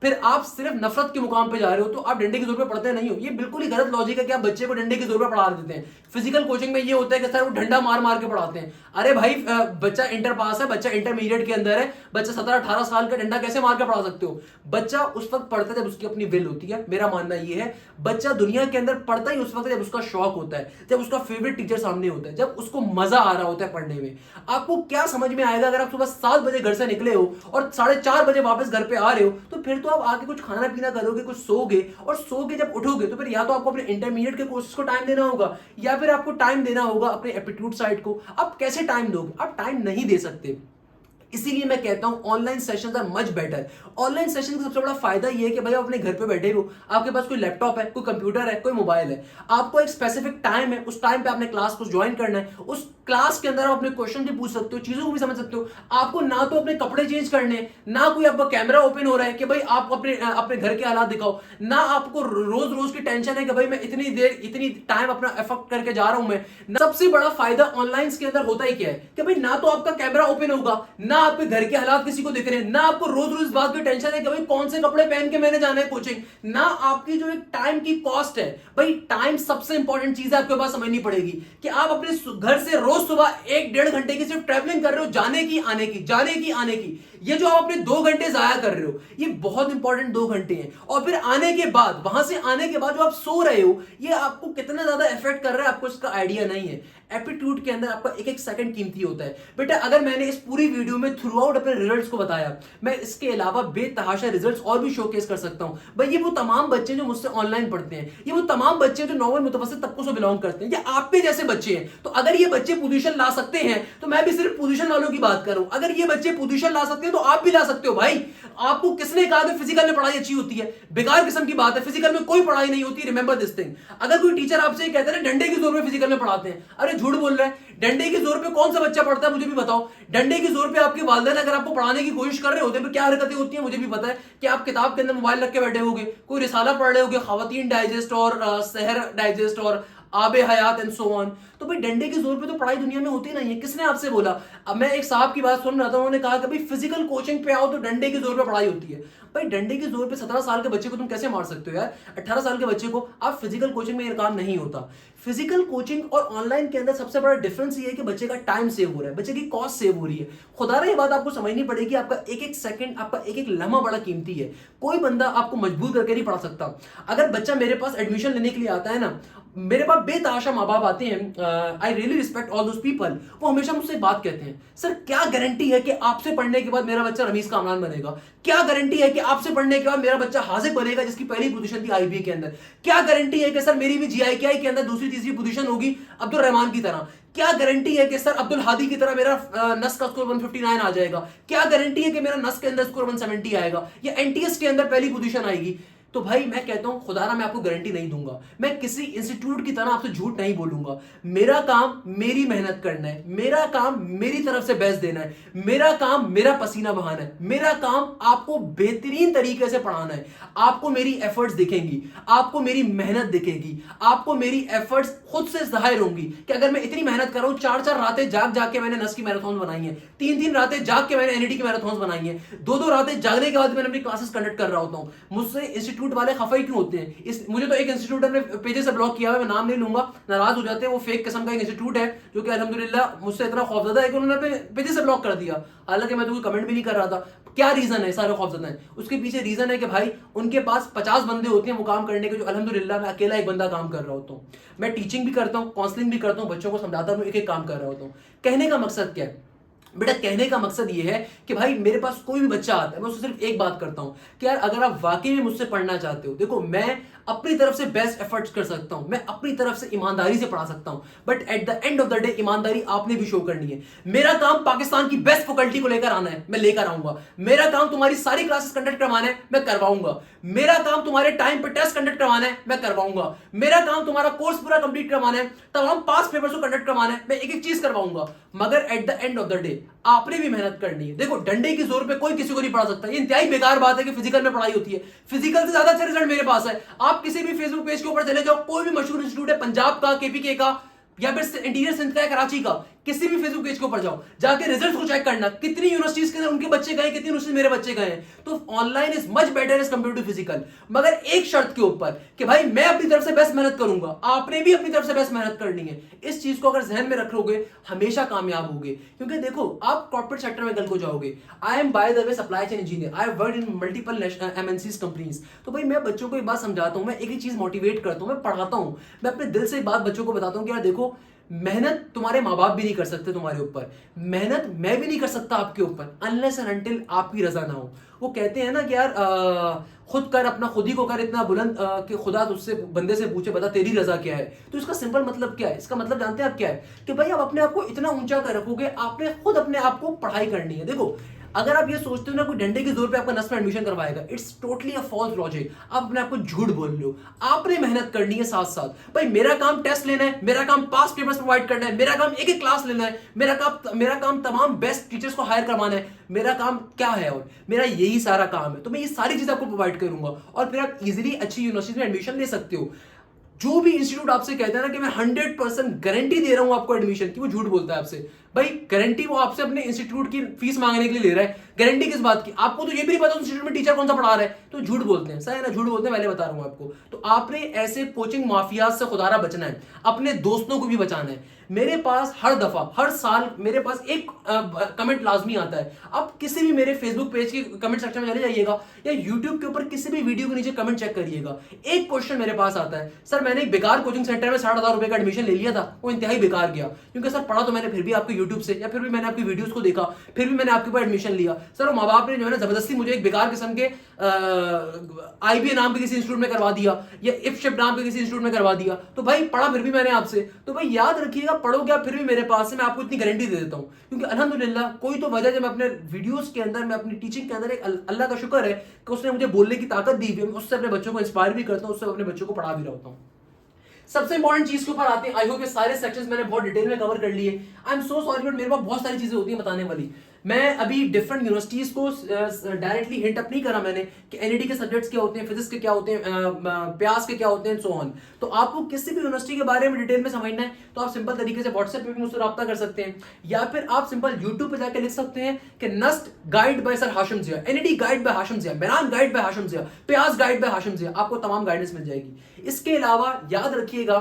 फिर आप सिर्फ नफरत के मुकाम पे जा रहे हो, तो आप डंडे की जोर पे पढ़ते नहीं हो। ये बिल्कुल ही गलत लॉजिक है कि आप बच्चे को डंडे की जोर पे पढ़ा देते हैं। फिजिकल कोचिंग में ये होता है कि सर वो डंडा मार मार के पढ़ाते हैं। अरे भाई बच्चा इंटर पास है, बच्चा इंटरमीडिएट के अंदर है, बच्चा 17-18 साल का, डंडा कैसे मार के पढ़ा सकते हो? बच्चा उस वक्त पढ़ता है जब उसकी अपनी विल होती है। मेरा मानना ये है बच्चा दुनिया के अंदर पढ़ता ही उस वक्त जब उसका शौक होता है, जब उसका फेवरेट टीचर सामने होता है, जब उसको मजा आ रहा होता है पढ़ने में। आपको क्या समझ में आएगा अगर आप सुबह 7 बजे घर से निकले हो और 4:30 बजे वापस घर पे आ रहे हो, तो फिर तो आप आके कुछ खाना पीना करोगे, कुछ सोगे, और सो के जब उठोगे तो फिर या तो आपको अपने इंटरमीडिएट के कोर्सेज को टाइम देना होगा या फिर आपको टाइम देना होगा अपने एप्टीट्यूड साइड को। आप कैसे टाइम दोगे? आप टाइम नहीं दे सकते। इसीलिए मैं कहता हूं online sessions are much better. Online session का सबसे बड़ा फायदा ये है कि भाई आप अपने घर पे बैठे हो, आपके पास कोई लैपटॉप है, कोई कंप्यूटर है, कोई मोबाइल है, आपको एक स्पेसिफिक टाइम है, उस टाइम पे आपने क्लास को ज्वाइन करना है। उस क्लास के अंदर आप अपने क्वेश्चन भी पूछ सकते हो, चीजों को भी समझ सकते हो। आपको ना तो अपने कपड़े चेंज करने, ना कोई आपका कैमरा ओपन हो रहा है कि भाई आप अपने घर के हालात दिखाओ, ना आपको रोज रोज की टेंशन है कि भाई मैं इतनी टाइम अपना एफर्ट करके जा रहा हूं मैं। सबसे बड़ा फायदा ऑनलाइन के अंदर होता ही क्या है कि भाई ना तो आपका कैमरा ओपन होगा, ना आपके घर के हालात किसी को दिख रहे हैं, ना आपको रोज रोज इस बात की टेंशन है कि भाई कौन से कपड़े पहन के मैंने जाना है कोचिंग, ना आपकी जो एक टाइम की कॉस्ट है। भाई टाइम सबसे इंपॉर्टेंट चीज है, आपके पास समझनी पड़ेगी कि आप अपने घर से रोज सुबह 1-1.5 घंटे की सिर्फ ट्रैवलिंग कर रहे हो, जाने की आने की। ये जो आप अपने 2 घंटे जाया कर रहे हो, ये बहुत इंपॉर्टेंट 2 घंटे हैं। और फिर आने के बाद, वहां से आने के बाद जो आप सो रहे हो, ये आपको कितना ज्यादा इफेक्ट कर रहा है आपको इसका आइडिया नहीं है। एप्टीट्यूड के अंदर आपका एक एक सेकंड कीमती होता है। बेटा अगर मैंने इस पूरी वीडियो में थ्रू आउट अपने रिजल्ट्स को बताया, मैं इसके अलावा बेतहाशा रिजल्ट्स और भी शोकेस कर सकता हूं। भाई ये वो तमाम बच्चे जो मुझसे ऑनलाइन पढ़ते हैं, ये वो तमाम बच्चे जो नॉर्मल मुतवस्सित तबकों से बिलोंग करते हैं, ये आप भी जैसे बच्चे हैं। तो अगर ये बच्चे पोजीशन ला सकते हैं तो मैं भी सिर्फ पोजीशन वालों की बात कर रहा हूं। अगर ये बच्चे पोजीशन ला सकते हैं तो आप भी ला सकते हो। भाई आपको किसने कहा कि फिजिकल में पढ़ाई अच्छी होती है? बेकार किस्म की बात है, फिजिकल में कोई पढ़ाई नहीं होती। Remember this thing. अगर कोई टीचर आपसे कहता है डंडे की जोर पे फिजिकल में पढ़ाते हैं, अरे झूठ बोल रहे हैं। डंडे की जोर पे कौन सा बच्चा पढ़ता है मुझे भी बताओ। डंडे की जोर पे आपके वालिदैन अगर आपको पढ़ाने की कोशिश कर रहे होते हैं, क्या हरकतें होती हैं मुझे भी पता है कि आप किताब के अंदर मोबाइल रख के बैठे होगे, कोई रिसाला पढ़ रहे होगे, खवातीन डाइजेस्ट और सहर डाइजेस्ट और आबे हयात एंड सो ऑन। तो भाई डंडे के जोर पे तो पढ़ाई दुनिया में होती नहीं है। किसने आपसे बोला? अब मैं एक साहब की बात सुन रहा था, उन्होंने कहा कि भाई फिजिकल कोचिंग पे आओ तो डंडे के जोर पे पढ़ाई होती है। भाई डंडे के जोर पे 17 साल के बच्चे को तुम कैसे मार सकते हो यार? 18 साल के बच्चे को आप फिजिकल कोचिंग में ये काम नहीं होता। फिजिकल कोचिंग और ऑनलाइन के अंदर सबसे बड़ा डिफरेंस ये है कि बच्चे का टाइम सेव हो रहा है, बच्चे की कॉस्ट सेव हो रही है। खुदा ये बात आपको समझनी पड़ेगी, आपका एक एक सेकंड, आपका एक एक लम्हा बड़ा कीमती है। कोई बंदा आपको मजबूर करके नहीं पढ़ा सकता। अगर बच्चा मेरे पास एडमिशन लेने के लिए आता है ना, मेरे पास बेतहाशा माँ बाप आते हैं, I really respect all those people. वो हमेशा मुझसे बात कहते हैं, सर क्या गारंटी है कि आपसे पढ़ने के बाद मेरा बच्चा रमीज कामरान बनेगा? क्या गारंटी है कि आपसे पढ़ने के बाद मेरा बच्चा हाजिक बनेगा जिसकी पहली पोजीशन थी आईबी के अंदर? क्या गारंटी है कि सर मेरी भी जीआईकेआई के अंदर दूसरी तीसरी पोजीशन होगी अब्दुल रहमान की तरह? क्या गारंटी है कि सर अब्दुल हादी की तरह मेरा नस का स्कोर 159 आ जाएगा? क्या गारंटी है कि मेरा नस के अंदर स्कोर 170 आएगा या एनटीएस के अंदर पहली पोजीशन आएगी? तो भाई मैं कहता हूं खुदारा मैं आपको गारंटी नहीं दूंगा। मैं किसी इंस्टीट्यूट की तरह आपसे झूठ नहीं बोलूंगा। मेरा काम मेरी मेहनत करना है, मेरा काम मेरी तरफ से बेस्ट देना है, मेरा काम मेरा पसीना बहाना है, मेरा काम आपको बेहतरीन तरीके से पढ़ाना है। आपको मेरी एफर्ट्स दिखेंगी, आपको मेरी मेहनत दिखेगी, आपको मेरी एफर्ट्स खुद से जाहिर होंगी कि अगर मैं इतनी मेहनत कर रहा हूं, 4-4 रातें जाग जाग के मैंने नस की मैराथन बनाई है, 3-3 रातें जाग के मैंने एनईटी की मैराथन बनाई है, 2-2 रातें जागने के बाद मैंने अपनी क्लासेस कंडक्ट कर रहा होता हूं। मुझसे इंस्टीट्यूट वाले खफाई क्यों होते हैं? मुझे तो एक इंस्टीट्यूट अपने पेजेस से ब्लॉक किया है, मैं नाम नहीं लूंगा, नाराज हो जाते हैं। वो फेक किस्म का एक इंस्टीट्यूट है जो कि अल्हम्दुलिल्लाह मुझसे इतना खौफजदा है कि उन्होंने अपने पेजेस से ब्लॉक कर दिया। हालांकि मैं तो कोई कमेंट भी नहीं कर रहा था। क्या रीजन है सारे खौफजदा है? उसके पीछे रीजन है कि भाई उनके पास 50 बंदे होते हैं वो काम करने के, जो अल्हम्दुलिल्लाह मैं अकेला एक बंदा काम कर रहा होता हूँ। मैं टीचिंग भी करता हूँ, काउंसलिंग भी करता हूँ, बच्चों को समझाता हूँ, एक एक काम कर रहा होता हूँ। कहने का मकसद क्या है? बेटा कहने का मकसद ये है कि भाई मेरे पास कोई भी बच्चा आता है, मैं उससे सिर्फ एक बात करता हूं कि यार अगर आप वाकई में मुझसे पढ़ना चाहते हो, देखो मैं अपनी तरफ से बेस्ट एफर्ट्स कर सकता हूं, मैं अपनी तरफ से ईमानदारी से पढ़ा सकता हूं, but at the end of the day ईमानदारी आपने भी शो करनी है। मेरा काम पाकिस्तान की बेस्ट फैकल्टी को लेकर आना है, मैं लेकर आऊंगा। मेरा काम तुम्हारी सारी क्लासेस कंडक्ट करवाना है, मैं करवाऊंगा। मेरा काम तुम्हारे टाइम पे टेस्ट कंडक्ट करवाना है, मैं करवाऊंगा। मेरा काम तुम्हारा कोर्स पूरा कंप्लीट करवाना है, तमाम पास पेपर्स को कंडक्ट करवाना है, मैं एक एक चीज करवाऊंगा। मगर at the end of the day आपने भी मेहनत करनी है। देखो डंडे की जोर पे कोई किसी को नहीं पढ़ा सकता। ये इंतहाई बेकार बात है कि फिजिकल में पढ़ाई होती है। फिजिकल से ज्यादा अच्छा रिजल्ट मेरे पास है। आप किसी भी फेसबुक पेज के ऊपर चले जाओ, कोई भी मशहूर इंस्टीट्यूट है, पंजाब का, केपीके का या फिर इंटीरियर सिंध का, कराची का, किसी भी फेसबुक पेज के ऊपर जाओ, जाके रिजल्ट को चेक करना, कितनी यूनिवर्सिटीज के अंदर उनके बच्चे गए, कितनी यूनिवर्सिटीज मेरे बच्चे गए हैं। तो online is much better as compare to physical, मगर एक शर्त के ऊपर कि भाई मैं अपनी तरफ से बेस्ट मेहनत करूंगा, आपने भी अपनी तरफ से बेस्ट मेहनत करनी है। इस चीज को अगर जहन में रखोगे हमेशा कामयाब होगे। क्योंकि देखो आप कॉर्पोरेट सेक्टर में कल को जाओगे। I am by the way supply chain engineer, I have worked in multiple MNCs companies. तो भाई मैं बच्चों को एक बात समझाता हूं, मैं एक ही चीज मोटिवेट करता हूं, मैं पढ़ाता हूं, मैं अपने दिल से एक बात बच्चों को बताता हूं कि यार देखो मेहनत तुम्हारे माँ बाप भी नहीं कर सकते तुम्हारे ऊपर, मेहनत मैं भी नहीं कर सकता आपके ऊपर, अनलेस एंड अनटिल आपकी रजा ना हो। वो कहते हैं ना कि यार खुद कर अपना खुद ही को कर इतना बुलंद कि खुदा तुझसे बंदे से पूछे बता तेरी रजा क्या है। तो इसका सिंपल मतलब क्या है? इसका मतलब जानते हैं आप क्या है? कि भाई आप अपने आप को इतना ऊंचा कर रखोगे, आपने खुद अपने आप को पढ़ाई करनी है। देखो अगर आप ये सोचते हो ना कोई डंडे के जोर पे आपका नस में एडमिशन करवाएगा, it's totally a false logic. आप अपने आप को झूठ बोल रहे हो। आपने मेहनत करनी है साथ साथ। भाई मेरा काम टेस्ट लेना है, मेरा काम पास पेपर्स प्रोवाइड करना है, मेरा काम एक एक क्लास लेना है, मेरा काम तमाम बेस्ट टीचर्स को हायर करवाना है। मेरा काम क्या है? और मेरा यही सारा काम है। तो मैं ये सारी चीज आपको प्रोवाइड करूंगा और फिर आप इजीली अच्छी यूनिवर्सिटी में एडमिशन ले सकते हो। जो भी इंस्टीट्यूट आपसे कहता है ना कि मैं 100% गारंटी दे रहा हूं आपको एडमिशन की, वो झूठ बोलता है आपसे। भाई गारंटी वो आपसे अपने इंस्टीट्यूट की फीस मांगने के लिए ले रहा है। गारंटी किस बात की? आपको तो ये भी नहीं पता इंस्टीट्यूट में टीचर कौन सा पढ़ा रहा है, तो झूठ बोलते हैं। सही है ना? झूठ बोलते हैं, पहले बता रहा हूं आपको। तो आपने ऐसे कोचिंग माफिया से खुदारा बचना है, अपने दोस्तों को भी बचाना है। मेरे पास हर दफा हर साल मेरे पास एक कमेंट लाजमी आता है। आप किसी भी मेरे फेसबुक पेज के कमेंट सेक्शन में चले जाइएगा या यूट्यूब के ऊपर किसी भी वीडियो के नीचे कमेंट चेक करिएगा। एक क्वेश्चन मेरे पास आता है, सर मैंने एक बेकार कोचिंग सेंटर में 60,000 रुपए का एडमिशन ले लिया था, वो इंतहाई बेकार गया। क्योंकि सर पढ़ा तो मैंने फिर भी आपके यूट्यूब से, या फिर भी मैंने आपकी वीडियोस को देखा, फिर भी मैंने आपके ऊपर एडमिशन लिया। सर वो माँ बाप ने जो है ना जबरदस्ती मुझे एक बेकार किस्म के IBA नाम के किसी इंस्टीट्यूट में करवा दिया या इफशिप नाम के किसी इंस्टीट्यूट में करवा दिया। तो भाई पढ़ा फिर भी मैंने आपसे। तो भाई याद रखिएगा, पढ़ोगे आप फिर भी मेरे पास है, मैं आपको इतनी गारंटी दे देता हूं। क्योंकि अल्हम्दुलिल्लाह कोई तो वजह, जब मैं अपने वीडियोस के अंदर, मैं अपनी टीचिंग के अंदर, एक अल्लाह का शुक्र है कि उसने मुझे बोलने की ताकत दी हुई है। उससे अपने बच्चों को इंस्पायर भी करता हूं, उससे अपने बच्चों को पढ़ा भी रहा होता हूं। सबसे इंपॉर्टेंट चीज के ऊपर आते हैं। आई होप ये सारे सेक्शंस मैंने बहुत डिटेल में कवर कर लिए। I am so sorry but मेरे पास बहुत सारी चीजें होती हैं बताने वाली। मैं अभी डिफरेंट यूनिवर्सिटीज को डायरेक्टली हिंट अप नहीं करा मैंने कि एनईडी के सब्जेक्ट्स क्या होते हैं, फिजिक्स के क्या होते हैं, प्यास के क्या होते हैं, सो ऑन। तो आपको किसी भी यूनिवर्सिटी के बारे में डिटेल में समझना है तो आप सिंपल तरीके से व्हाट्सएप पे भी मुझसे रब्ता कर सकते हैं, या फिर आप सिंपल यूट्यूब पे जाकर लिख सकते हैं कि NUST guide by sir Hashim Zia, NED guide by Hashim Zia, Mehran guide by Hashim Zia, PIEAS guide by Hashim जिया, आपको तमाम गाइडेंस मिल जाएगी। इसके अलावा याद रखिएगा,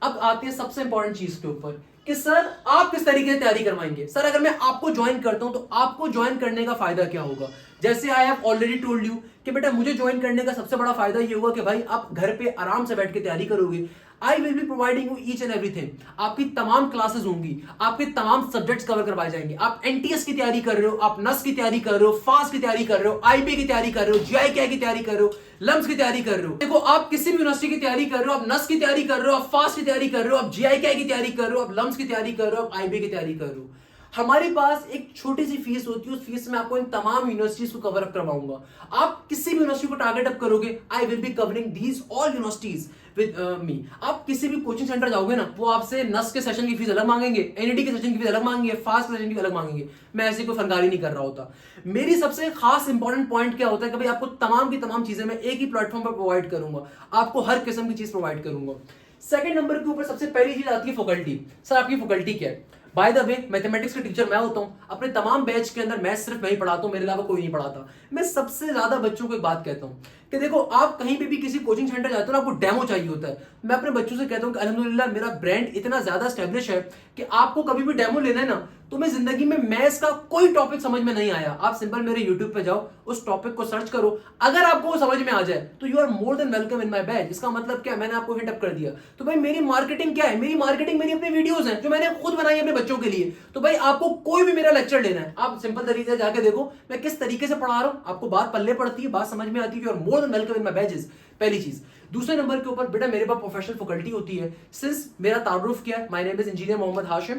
अब आते हैं सबसे इंपॉर्टेंट चीज के ऊपर कि सर आप किस तरीके से तैयारी करवाएंगे। सर अगर मैं आपको ज्वाइन करता हूं तो आपको ज्वाइन करने का फायदा क्या होगा? जैसे I have already told you कि बेटा मुझे ज्वाइन करने का सबसे बड़ा फायदा ये होगा कि भाई आप घर पे आराम से बैठ के तैयारी करोगे। I will be providing you each and everything. आपकी तमाम क्लासेस होंगी, आपके तमाम सब्जेक्ट्स कवर करवाए जाएंगे। आप एनटीएस की तैयारी कर रहे हो, आप नस की तैयारी कर रहे हो, फास्ट की तैयारी कर रहे हो, आईबी की तैयारी कर रहे हो, जीआईके की तैयारी कर रहे हो, लम्स की तैयारी कर रहे हो। देखो आप किसी भी यूनिवर्सिटी की तैयारी कर रहे हो, आप नस की तैयारी कर रहे हो, आप फास्ट की तैयारी कर रहे हो, आप जीआईके की तैयारी कर रहे हो, आप लम्स की तैयारी कर रहे हो, आप आईबी की तैयारी कर रहे हो। हमारे पास एक छोटी सी फीस होती है, उस फीस में आपको इन तमाम यूनिवर्सिटीज को कवर अप करवाऊंगा। आप किसी भी यूनिवर्सिटी को टारगेट अप करोगे, I will be covering these all universities with me. आप किसी भी कोचिंग सेंटर जाओगे ना, वो आपसे नस के सेशन की फीस अलग मांगेंगे, एनईडी के सेशन की फीस अलग मांगेंगे, फास्ट के सेशन की अलग मांगेंगे। मैं ऐसी कोई फनकारी नहीं कर रहा होता। मेरी सबसे खास इंपॉर्टेंट पॉइंट क्या होता है कि भाई आपको तमाम की तमाम चीजें मैं एक ही प्लेटफॉर्म पर प्रोवाइड करूंगा, आपको हर किस्म की चीज प्रोवाइड करूंगा। सेकंड नंबर के ऊपर सबसे पहली चीज आती है फैकल्टी। सर आपकी फैकल्टी क्या है? बाय द वे मैथमेटिक्स के टीचर मैं होता हूं। अपने तमाम बैच के अंदर मैं सिर्फ मैं ही पढ़ाता हूं, मेरे अलावा कोई नहीं पढ़ाता। मैं सबसे ज्यादा बच्चों को एक बात कहता हूं कि देखो आप कहीं पे भी किसी कोचिंग सेंटर जाते हो ना, आपको डेमो चाहिए होता है। मैं अपने बच्चों से कहता हूं कि अल्हम्दुलिल्लाह मेरा ब्रांड इतना ज्यादा स्टैब्लिश है कि आपको कभी भी डेमो लेना है ना, तो मैं जिंदगी में मैथ्स का कोई टॉपिक समझ में नहीं आया, आप सिंपल मेरे यूट्यूब पे जाओ, उस टॉपिक को सर्च करो, अगर आपको वो समझ में आ जाए तो you are more than welcome in my batch. इसका मतलब क्या, मैंने आपको हिट अप कर दिया। तो भाई मेरी मार्केटिंग क्या है, मेरी मार्केटिंग मेरी अपनी वीडियोस हैं जो मैंने खुद बनाई अपने बच्चों के लिए। तो भाई आपको कोई भी मेरा लेक्चर लेना है, आप सिंपल तरीके से जाके देखो मैं किस तरीके से पढ़ा रहा हूं, आपको बात पल्ले पड़ती है, बात समझ में आती है, you are more than welcome in my batches. पहली चीज। दूसरे नंबर के ऊपर बेटा मेरे पास प्रोफेशनल फैकल्टी होती है। सिंस मेरा तारुफ किया, my name is engineer Mohammad Hashim,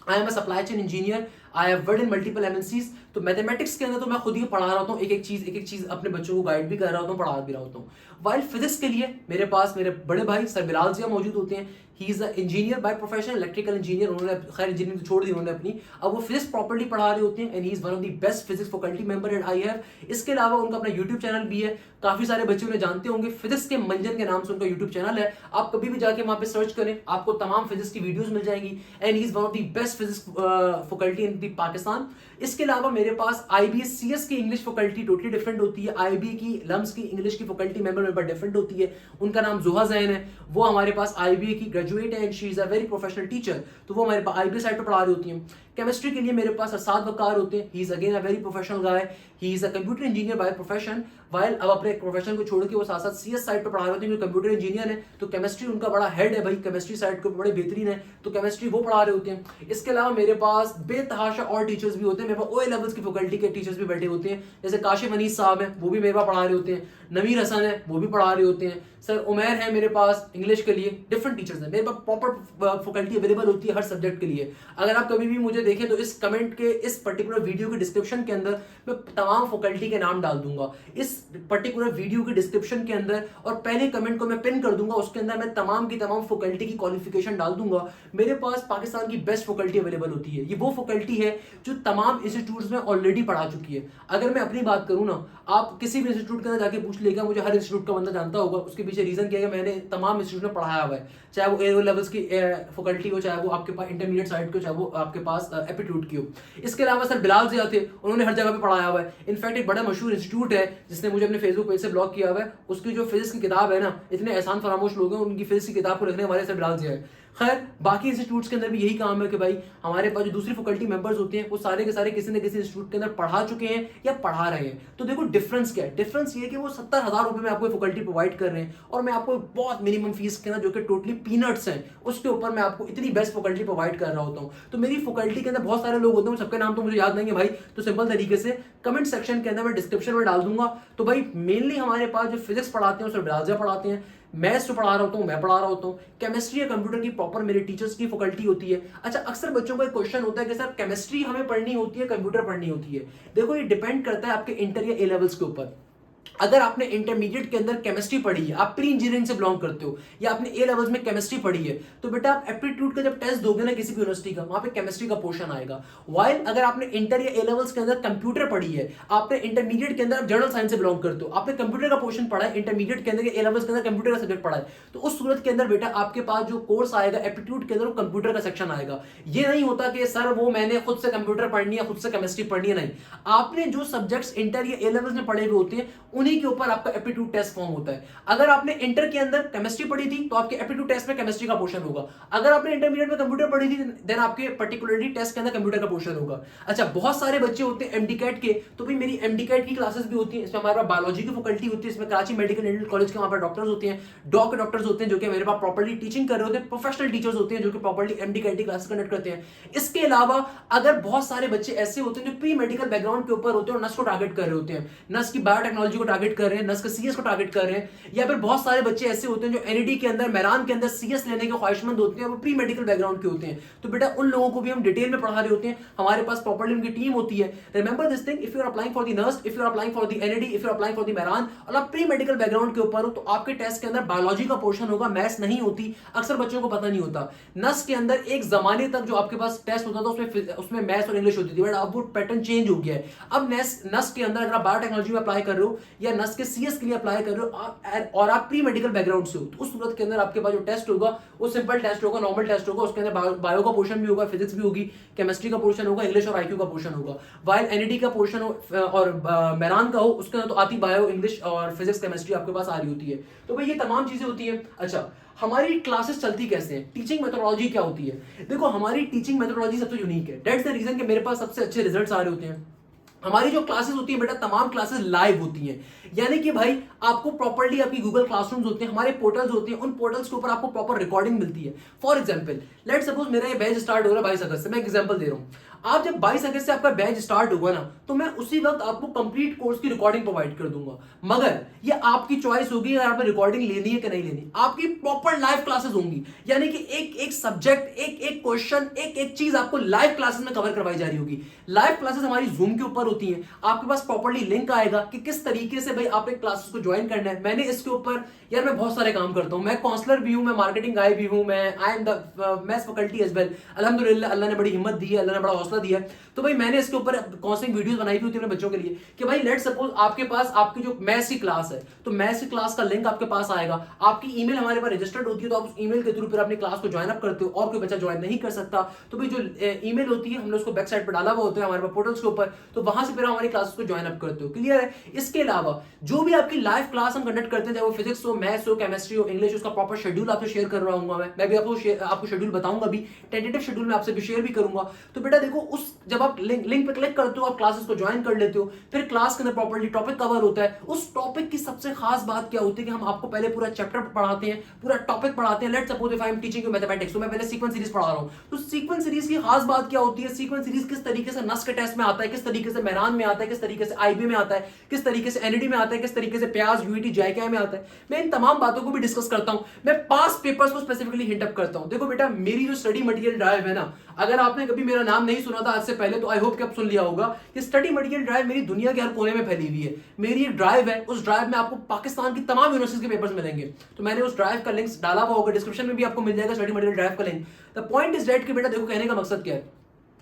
I am a supply chain engineer, I have worked in multiple MNCs. तो मैथमेटिक्स के अंदर तो मैं खुद ही पढ़ा रहा होता हूँ, एक एक चीज अपने बच्चों को गाइड भी कर रहा होता हूँ, पढ़ा भी रहा होता हूँ। वाइल फिजिक्स के लिए मेरे पास मेरे बड़े भाई सर बिलाल जिया मौजूद होते हैं। He is a engineer by profession, electrical engineer. उन्होंने खैर इंजीनियरिंग छोड़ दी उन्होंने अपनी, अब वो फिजिक्स प्रॉपर्ली पढ़ा रहे होते हैं and he is one of the best physics faculty member eight I have. इसके अलावा उनका अपना यूट्यूब चैनल भी है, काफी सारे बच्चे उन्हें जानते होंगे, फिजिक्स के मंजन के नाम से उनका यूट्यूब चैनल है। आप कभी भी जाके वहां पे सर्च करें, आपको तमाम फिजिक्स की वीडियोस मिल जाएंगी and he is one of the best physics faculty in the Pakistan. इसके अलावा मेरे पास आईबीएस सीएस की इंग्लिश फैकल्टी टोटली डिफरेंट होती है, आईबी की लम्स की इंग्लिश की फैकल्टी मेंबर मेरे पास डिफरेंट होती है। उनका नाम जोहा जैन है, वो हमारे पास आईबीए की ग्रेजुएट है and she is a very professional teacher, तो वो हमारे पास आईबीए साइड पर पढ़ा रही होती हैं। केमिस्ट्री के लिए मेरे पास असाद वकार होते हैं, he is again a very professional guy, he is a computer engineer by profession. While अब अपने प्रोफेशन को छोड़ के वो साथ साथ सीएस साइड पर पढ़ा रहे होते हैं, कंप्यूटर इंजीनियर है, तो केमिस्ट्री उनका बड़ा हेड है भाई, केमिस्ट्री साइड के बड़े बेहतरीन है, तो केमिस्ट्री वो पढ़ा रहे होते हैं। इसके अलावा मेरे पास बेतहाशा और टीचर्स भी होते हैं, मेरे पास ओए लेवल्स की फैकल्टी के टीचर्स भी बैठे होते हैं, जैसे काशिफ अनीस साहब हैं, वो भी मेरे पास पढ़ा रहे होते हैं, नवीर हसन है वो भी पढ़ा रहे होते हैं, सर उमैर है मेरे पास इंग्लिश के लिए, डिफरेंट टीचर्स हैं मेरे पास, प्रॉपर फैकल्टी अवेलेबल होती है हर सब्जेक्ट के लिए। अगर आप कभी भी मुझे देखें तो इस कमेंट के इस पर्टिकुलर वीडियो के डिस्क्रिप्शन के अंदर मैं तमाम फैकल्टी के नाम डाल दूंगा, इस पर्टिकुलर वीडियो के डिस्क्रिप्शन के अंदर, और पहले कमेंट को मैं पिन कर दूंगा, उसके अंदर मैं तमाम की तमाम फैकल्टी की क्वालिफिकेशन डाल दूंगा। मेरे पास पाकिस्तान की बेस्ट फैकल्टी अवेलेबल होती है, ये वो फैकल्टी है जो तमाम इंस्टीट्यूट्स में ऑलरेडी पढ़ा चुकी है। अगर मैं अपनी बात करूं ना, आप किसी भी इंस्टीट्यूट के अंदर जाके पूछ लेगा, मुझे हर इंस्टीट्यूट का बंदा जानता होगा, उसके पीछे रीजन क्या है, मैंने तमाम इंस्टीट्यूट में पढ़ाया हुआ है, चाहे वो ए लेवल्स की फैकल्टी हो, चाहे वो आपके पास इंटरमीडिएट साइड को, चाहे वो आपके पास एप्टीट्यूड की हो। इसके अलावा सर बिलाल जिया थे, उन्होंने हर जगह पे पढ़ाया हुआ है। इनफैक्ट एक बड़ा मशहूर इंस्टीट्यूट है जिसने मुझे अपने फेसबुक पेज से ब्लॉक किया हुआ है, उसकी जो फिजिक्स की किताब है ना, इतने एहसान फरामोश लोग हैं, उनकी फिजिक्स की किताब को लिखने वाले सर बिलाल जिया है। खैर बाकी इंस्टीट्यूट्स के अंदर भी यही काम है कि भाई हमारे पास जो दूसरी फैकल्टी मेंबर्स होते हैं वो सारे के सारे किसी न किसी इंस्टीट्यूट के अंदर पढ़ा चुके हैं या पढ़ा रहे हैं। तो देखो डिफरेंस क्या है, डिफरेंस ये है कि वो 70,000 रुपए में आपको फैकल्टी प्रोवाइड कर रहे हैं और मैं आपको बहुत मिनिमम फीस के ना, जो कि टोटली पीनट्स हैं, उसके ऊपर मैं आपको इतनी बेस्ट फैकल्टी प्रोवाइड कर रहा होता हूँ। तो मेरी फैकल्टी के अंदर बहुत सारे लोग होते हैं, सबके नाम तो मुझे याद नहीं है भाई, तो सिंपल तरीके से कमेंट सेक्शन के अंदर मैं डिस्क्रिप्शन में डाल दूंगा। तो भाई मेनली हमारे पास जो फिजिक्स पढ़ाते हैं उसमें बिलाजिया पढ़ाते हैं, मैथ्स जो पढ़ा रहा होता हूँ मैं पढ़ा रहा होता हूँ, केमिस्ट्री या कंप्यूटर की प्रॉपर मेरे टीचर्स की फैकल्टी होती है। अच्छा अक्सर बच्चों का एक क्वेश्चन होता है कि सर केमिस्ट्री हमें पढ़नी होती है कंप्यूटर पढ़नी होती है। देखो ये डिपेंड करता है आपके इंटर या ए लेवल्स के ऊपर। अगर आपने इंटरमीडिएट के अंदर केमिस्ट्री पढ़ी है, आप प्री इंजीनियरिंग से बिलोंग करते हो, या आपने ए लेवल्स में केमिस्ट्री पढ़ी है, तो बेटा आप एप्टीट्यूड का जब टेस्ट दोगे ना किसी भी यूनिवर्सिटी का, वहां पे केमिस्ट्री का पोर्शन आएगा। वाइल अगर आपने इंटर या ए लेवल्स के अंदर कंप्यूटर पढ़ी है, आपने इंटरमीडिएट के अंदर जनरल साइंस से बिलोंग करते हो, आपने कंप्यूटर का पोर्शन पढ़ा है इंटरमीडिएट के अंदर या ए लेवल्स के अंदर कंप्यूटर का सब्जेक्ट पढ़ा है, तो उस सूरत के अंदर बेटा आपके पास जो कोर्स आएगा एप्टीट्यूड के अंदर वो कंप्यूटर का सेक्शन आएगा। ये नहीं होता कि सर वो मैंने खुद से कंप्यूटर पढ़नी है खुद से केमिस्ट्री पढ़नी है, नहीं, आपने जो सब्जेक्ट्स इंटर या ए लेवल्स में पढ़े हुए होते हैं उन्हीं के ऊपर आपका एप्टीट्यूड टेस्ट फॉर्म होता है। अगर आपने इंटर के अंदर केमिस्ट्री पढ़ी थी तो आपके एप्टीट्यूड टेस्ट में केमिस्ट्री का पोर्शन होगा, अगर आपने इंटरमीडिएट में कंप्यूटर पढ़ी थी देन आपके पर्टिकुलरली टेस्ट के अंदर कंप्यूटर का पोर्शन होगा। अच्छा बहुत सारे बच्चे होते हैं एमडीकैट के, तो भाई मेरी एमडीकैट की क्लासेस भी होती हैं, इसमें हमारे पास बायोलॉजी की फैकल्टी होती है, इसमें कराची मेडिकल डेंटल कॉलेज के वहां पर डॉक्टर्स होते हैं, डॉक्टर्स होते हैं जो कि मेरे पास प्रॉपर्ली टीचिंग कर रहे होते हैं, प्रोफेशनल टीचर्स होते हैं जो कि प्रॉपर्ली एमडीकैट की क्लासेस कंडक्ट करते हैं। इसके अलावा अगर बहुत सारे बच्चे ऐसे होते हैं जो प्री मेडिकल बैकग्राउंड के ऊपर होते हैं और नस को टारगेट कर रहे होते हैं, नस की बायोटेक्नोलॉजी को टारगेट कर रहे हैं, नस के सीएस को टारगेट कर रहे हैं, या फिर बहुत सारे बच्चे ऐसे होते हैं जो एनईडी के अंदर मैरान के अंदर सीएस लेने के ख्वाहिशमंद होते हैं, वो प्री मेडिकल बैकग्राउंड के होते हैं, तो बेटा उन लोगों को भी हम डिटेल में पढ़ा रहे होते हैं, हमारे पास प्रॉपर्ली उनकी टीम होती है। Remember this thing, if you are applying for the नर्स, if you are applying for the NED, if you are applying for the Mehran और आप प्री मेडिकल बैकग्राउंड के ऊपर हो, तो आपके टेस्ट के अंदर बायोलॉजी का पोर्शन होगा, मैथ्स नहीं होती, अक्सर बच्चों को पता नहीं होता। नस के अंदर एक जमाने तक जो आपके पास टेस्ट होता था उसमें मैथ्स और इंग्लिश होती थी, बट अब वो पैटर्न चेंज हो गया है। अब नस के अंदर अगर आप बायोटेक्नोलॉजी में अप्लाई कर रहे हो या नस के सीएस के लिए अप्लाई कर रहे हो और आप प्री मेडिकल बैकग्राउंड से हो, तो उस सूरत के अंदर आपके पास जो टेस्ट होगा वो सिंपल टेस्ट होगा, नॉर्मल टेस्ट होगा। उसके अंदर बायो का पोर्शन भी होगा, फिजिक्स भी होगी, केमिस्ट्री का पोर्शन होगा, इंग्लिश और आईक्यू का पोर्शन होगा। वाइल एनईटी का पोर्शन और मेरान का हो, उसके अंदर तो आती बायो, इंग्लिश और फिजिक्स केमिस्ट्री आपके पास आ रही होती है। तो भाई ये तमाम चीजें होती हैं। अच्छा, हमारी क्लासेस चलती कैसे हैं, टीचिंग मेथोडोलॉजी क्या होती है? देखो हमारी टीचिंग मेथोडोलॉजी सबसे यूनिक है। दैट्स द रीजन कि मेरे पास सबसे अच्छे रिजल्ट्स आ रहे होते हैं। हमारी जो क्लासेस होती है बेटा, तमाम क्लासेस लाइव होती हैं, यानी कि भाई आपको प्रॉपर्ली आपकी गूगल क्लासरूम्स होते हैं, हमारे पोर्टल्स होते हैं, उन पोर्टल्स के ऊपर आपको प्रॉपर रिकॉर्डिंग मिलती है। फॉर एग्जांपल लेट सपोज मेरा ये बैच स्टार्ट हो रहा है 22 अगस्त से, मैं एग्जांपल दे रहा हूं। आप जब 22 अगस्त से आपका बैच स्टार्ट होगा ना, तो मैं उसी वक्त आपको कंप्लीट कोर्स की रिकॉर्डिंग प्रोवाइड कर दूंगा। मगर ये आपकी चॉइस होगी अगर आपने रिकॉर्डिंग लेनी है कि नहीं लेनी। आपकी प्रॉपर लाइव क्लासेस होंगी, यानी कि एक एक सब्जेक्ट, एक एक क्वेश्चन, एक एक चीज आपको लाइव क्लासेस में कवर करवाई जा रही होगी। लाइव क्लासेस हमारी जूम के ऊपर होती हैं, आपके पास प्रॉपर्ली लिंक आएगा कि किस तरीके से भाई आपने क्लासेस को ज्वाइन करना है। मैंने इसके ऊपर यार मैं बहुत सारे काम करता हूं, मैं काउंसलर भी हूं, मैं मार्केटिंग गाय भी हूं, मैं I am the maths faculty as well. अल्हम्दुलिल्लाह अल्लाह ने बड़ी हिम्मत दी है, अल्लाह ने बड़ा हौसला दिया है। तो भाई मैंने इसके ऊपर काउंसलिंग वीडियोस बनाई हुई थी अपने बच्चों के लिए कि भाई लेट सपोज आपके पास आपकी जो मैथ्स की क्लास है, तो मैथ्स की क्लास का लिंक आपके पास आएगा, आपकी ईमेल हमारे पास रजिस्टर्ड होती है, तो आप उस ईमेल के थ्रू फिर अपनी क्लास को ज्वाइन अप करते हो और कोई बच्चा ज्वाइन नहीं कर सकता। तो भाई जो ईमेल होती है हमने उसको बैक साइड पर डाला हुआ होता है हमारे पास पोर्टल्स के ऊपर, तो वहां से फिर हमारी क्लासेस को ज्वाइन अप करते हो। क्लियर है? इसके अलावा जो भी आपकी लाइव क्लास हम कंडक्ट करते हैं, चाहे वो फिजिक्स हो, मैथ्स हो, केमिस्ट्री हो, इंग्लिश, उसका प्रॉपर शेड्यूल आपसे शेयर कर रहा हूँ मैं भी आपको शेड्यूल बताऊंगा भी, टेंटेटिव शेड्यूल में आपसे भी शेयर भी करूंगा। तो बेटा देखो, उस जब आप लिंक पे क्लिक करते हो, आप क्लासेस को ज्वाइन कर लेते हो, फिर क्लास के अंदर प्रॉपर्ली टॉपिक कवर होता है। उस टॉपिक की सबसे खास बात क्या होती है कि हम आपको पहले पूरा चैप्टर पढ़ाते हैं, पूरा टॉपिक पढ़ाते हैं। Let's suppose if I am teaching you mathematics, तो मैं पहले सीक्वेंस सीरीज पढ़ा रहा हूं, तो सीक्वेंस सीरीज की खास बात क्या होती है, सीक्वेंस सीरीज किस तरीके से नस के टेस्ट में आता है, किस तरीके से मेहरान में आता है, किस तरीके से आईबी में आता है, किस तरीके से एनईडी में आता है, किस तरीके से प्याज यूईटी जेकेआई में आता है। मैं इन तमाम बातों को भी डिस्कस करता हूं, मैं पास पेपर्स को स्पेसिफिकली हिंट अप करता हूं। देखो बेटा, मेरी जो स्टडी मटेरियल ड्राइव है ना, अगर आपने कभी मेरा नाम नहीं सुना था आज से पहले, तो आई होप कि आप सुन लिया होगा कि स्टडी मटेरियल ड्राइव मेरी दुनिया के हर कोने में फैली हुई है। मेरी एक ड्राइव है, उस ड्राइव में आपको पाकिस्तान की तमाम यूनिवर्सिटीज के पेपर्स मिलेंगे। तो मैंने उस ड्राइव का लिंक डाला हुआ होगा, डिस्क्रिप्शन में भी आपको मिल जाएगा स्टडी मटेरियल ड्राइव का link. The point is that कि बेटा देखो, कहने का मकसद क्या है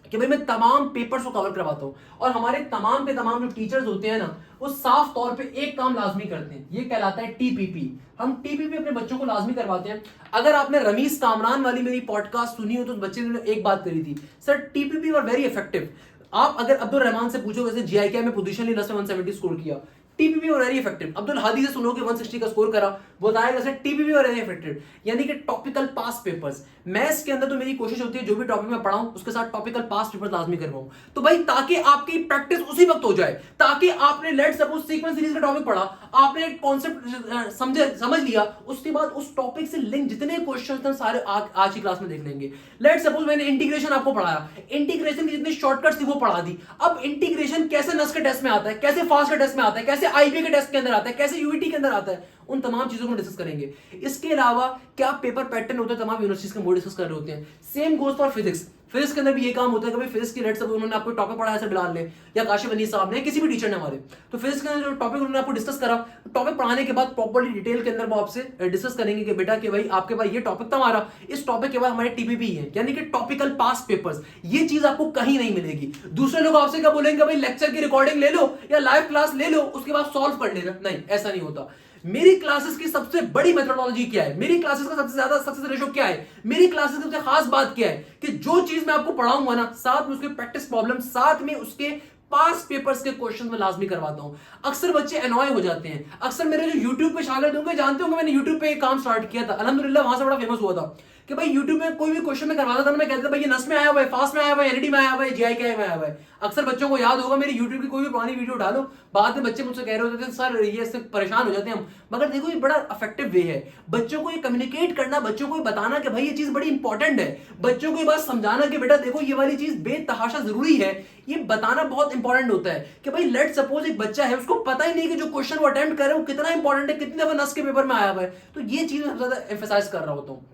कि भाई मैं तमाम पेपर्स को कवर करवाता हूं, और हमारे तमाम के तमाम जो टीचर्स होते हैं ना, वो साफ तौर पे एक काम लाजमी करते हैं, ये कहलाता है टीपीपी। हम टीपीपी अपने बच्चों को लाजमी करवाते हैं। अगर आपने रमीज कामरान वाली मेरी पॉडकास्ट सुनी हो, तो बच्चे ने एक बात करी थी, sir TPP were very effective. आप अगर अब्दुल रहमान से पूछो, वैसे जीआईके में पोजीशन ली, 170 स्कोर किया, टीपीपी और वेरी इफेक्टिव। अब्दुल हादी से सुनो कि 160 का स्कोर करा, बताएगा सर टीपीपी और वेरी इफेक्टिव, यानी कि टॉपिकल पास पेपर्स। मैथ्स के अंदर तो मेरी कोशिश होती है जो भी टॉपिक मैं पढ़ाऊं उसके साथ टॉपिकल पास पेपर्स लाजमी करवाऊं, तो भाई ताकि आपकी प्रैक्टिस उसी वक्त हो जाए, ताकि आपने लेट सपोज सीक्वेंस सीरीज का टॉपिक पढ़ा, आपने एक कॉन्सेप्ट समझ लिया, उसके बाद उस टॉपिक से लिंक जितने क्वेश्चन थे सारे आज की क्लास में देख लेंगे। लेट सपोज मैंने इंटीग्रेशन आपको पढ़ाया, इंटीग्रेशन की जितनी शॉर्टकट्स थी वो पढ़ा दी। अब इंटीग्रेशन कैसे नस के टेस्ट में आता है, कैसे फास्ट के टेस्ट में आता है, कैसे आईबी के टेस्ट के अंदर आता है, कैसे यूईटी के अंदर आता है, उन तमाम चीजों को डिस्कस करेंगे। इसके अलावा क्या पेपर पैटर्न होता है, तमाम यूनिवर्सिटीज के वो डिस्कस कर रहे होते हैं। Same goes for physics. Physics के अंदर भी ये काम होता है कि भाई फिजिक्स की लेट सब उन्होंने आपको टॉपिक पढ़ाया, सर बिलाल ने या काशिफ अली साहब ने, किसी भी टीचर ने हमारे, तो फिजिक्स के अंदर जो टॉपिक उन्होंने आपको डिस्कस करा, टॉपिक पढ़ाने के बाद प्रॉपर्ली डिटेल के अंदर वो आपसे डिस्कस करेंगे कि बेटा कि भाई आपके पास ये टॉपिक था हमारा, इस टॉपिक के बाद हमारे टीपीपी है, यानी कि टॉपिकल पास पेपर्स। ये चीज आपको कहीं नहीं मिलेगी। दूसरे लोग आपसे क्या बोलेंगे, भाई लेक्चर की रिकॉर्डिंग ले लो या लाइव क्लास ले लो, उसके बाद सॉल्व कर लेना। नहीं, ऐसा नहीं होता। मेरी क्लासेस की सबसे बड़ी मेथोडोलॉजी क्या है, मेरी क्लासेस का सबसे ज्यादा सक्सेस रेशो क्या है, मेरी क्लासेस की सबसे खास बात क्या है कि जो चीज मैं आपको पढ़ाऊंगा ना, साथ में उसके प्रैक्टिस प्रॉब्लम, साथ में उसके पास पेपर्स के क्वेश्चन में लाजमी करवाता हूं। अक्सर बच्चे एनॉय हो जाते हैं। अक्सर मेरे जो यूट्यूब पे शागिर्द होंगे जानते होंगे, मैंने यूट्यूब पे एक काम स्टार्ट किया था, अल्हम्दुलिल्लाह वहां से बड़ा फेमस हुआ था कि भाई यूट्यूब में कोई भी क्वेश्चन में करवाता था ना, मैं कहता था भाई ये नस में आया हुआ है, फास्ट में आया हुआ है, एनईडी में आया हुआ है, जीआईके में आया हुआ है। अक्सर बच्चों को याद होगा, मेरी यूट्यूब की कोई भी पुरानी वीडियो डालो, बाद में बच्चे मुझसे कह रहे होते थे सर ये इससे परेशान हो जाते हैं हम। मगर देखो ये बड़ा इफेक्टिव वे है बच्चों को ये कम्युनिकेट करना, बच्चों को ये बताना कि भाई ये चीज बड़ी इंपॉर्टेंट है, बच्चों को ये बात समझाना कि बेटा देखो ये वाली चीज बेतहाशा जरूरी है। ये बताना बहुत इंपॉर्टेंट होता है कि भाई लेट सपोज एक बच्चा है, उसको पता ही नहीं कि जो क्वेश्चन वो अटेम्प्ट कर रहे हैं वो कितना इंपॉर्टेंट है, कितने दफा नस के पेपर में आया हुआ है। तो ये चीज मैं सबसे ज्यादा एम्फेसाइज कर रहा होता हूँ।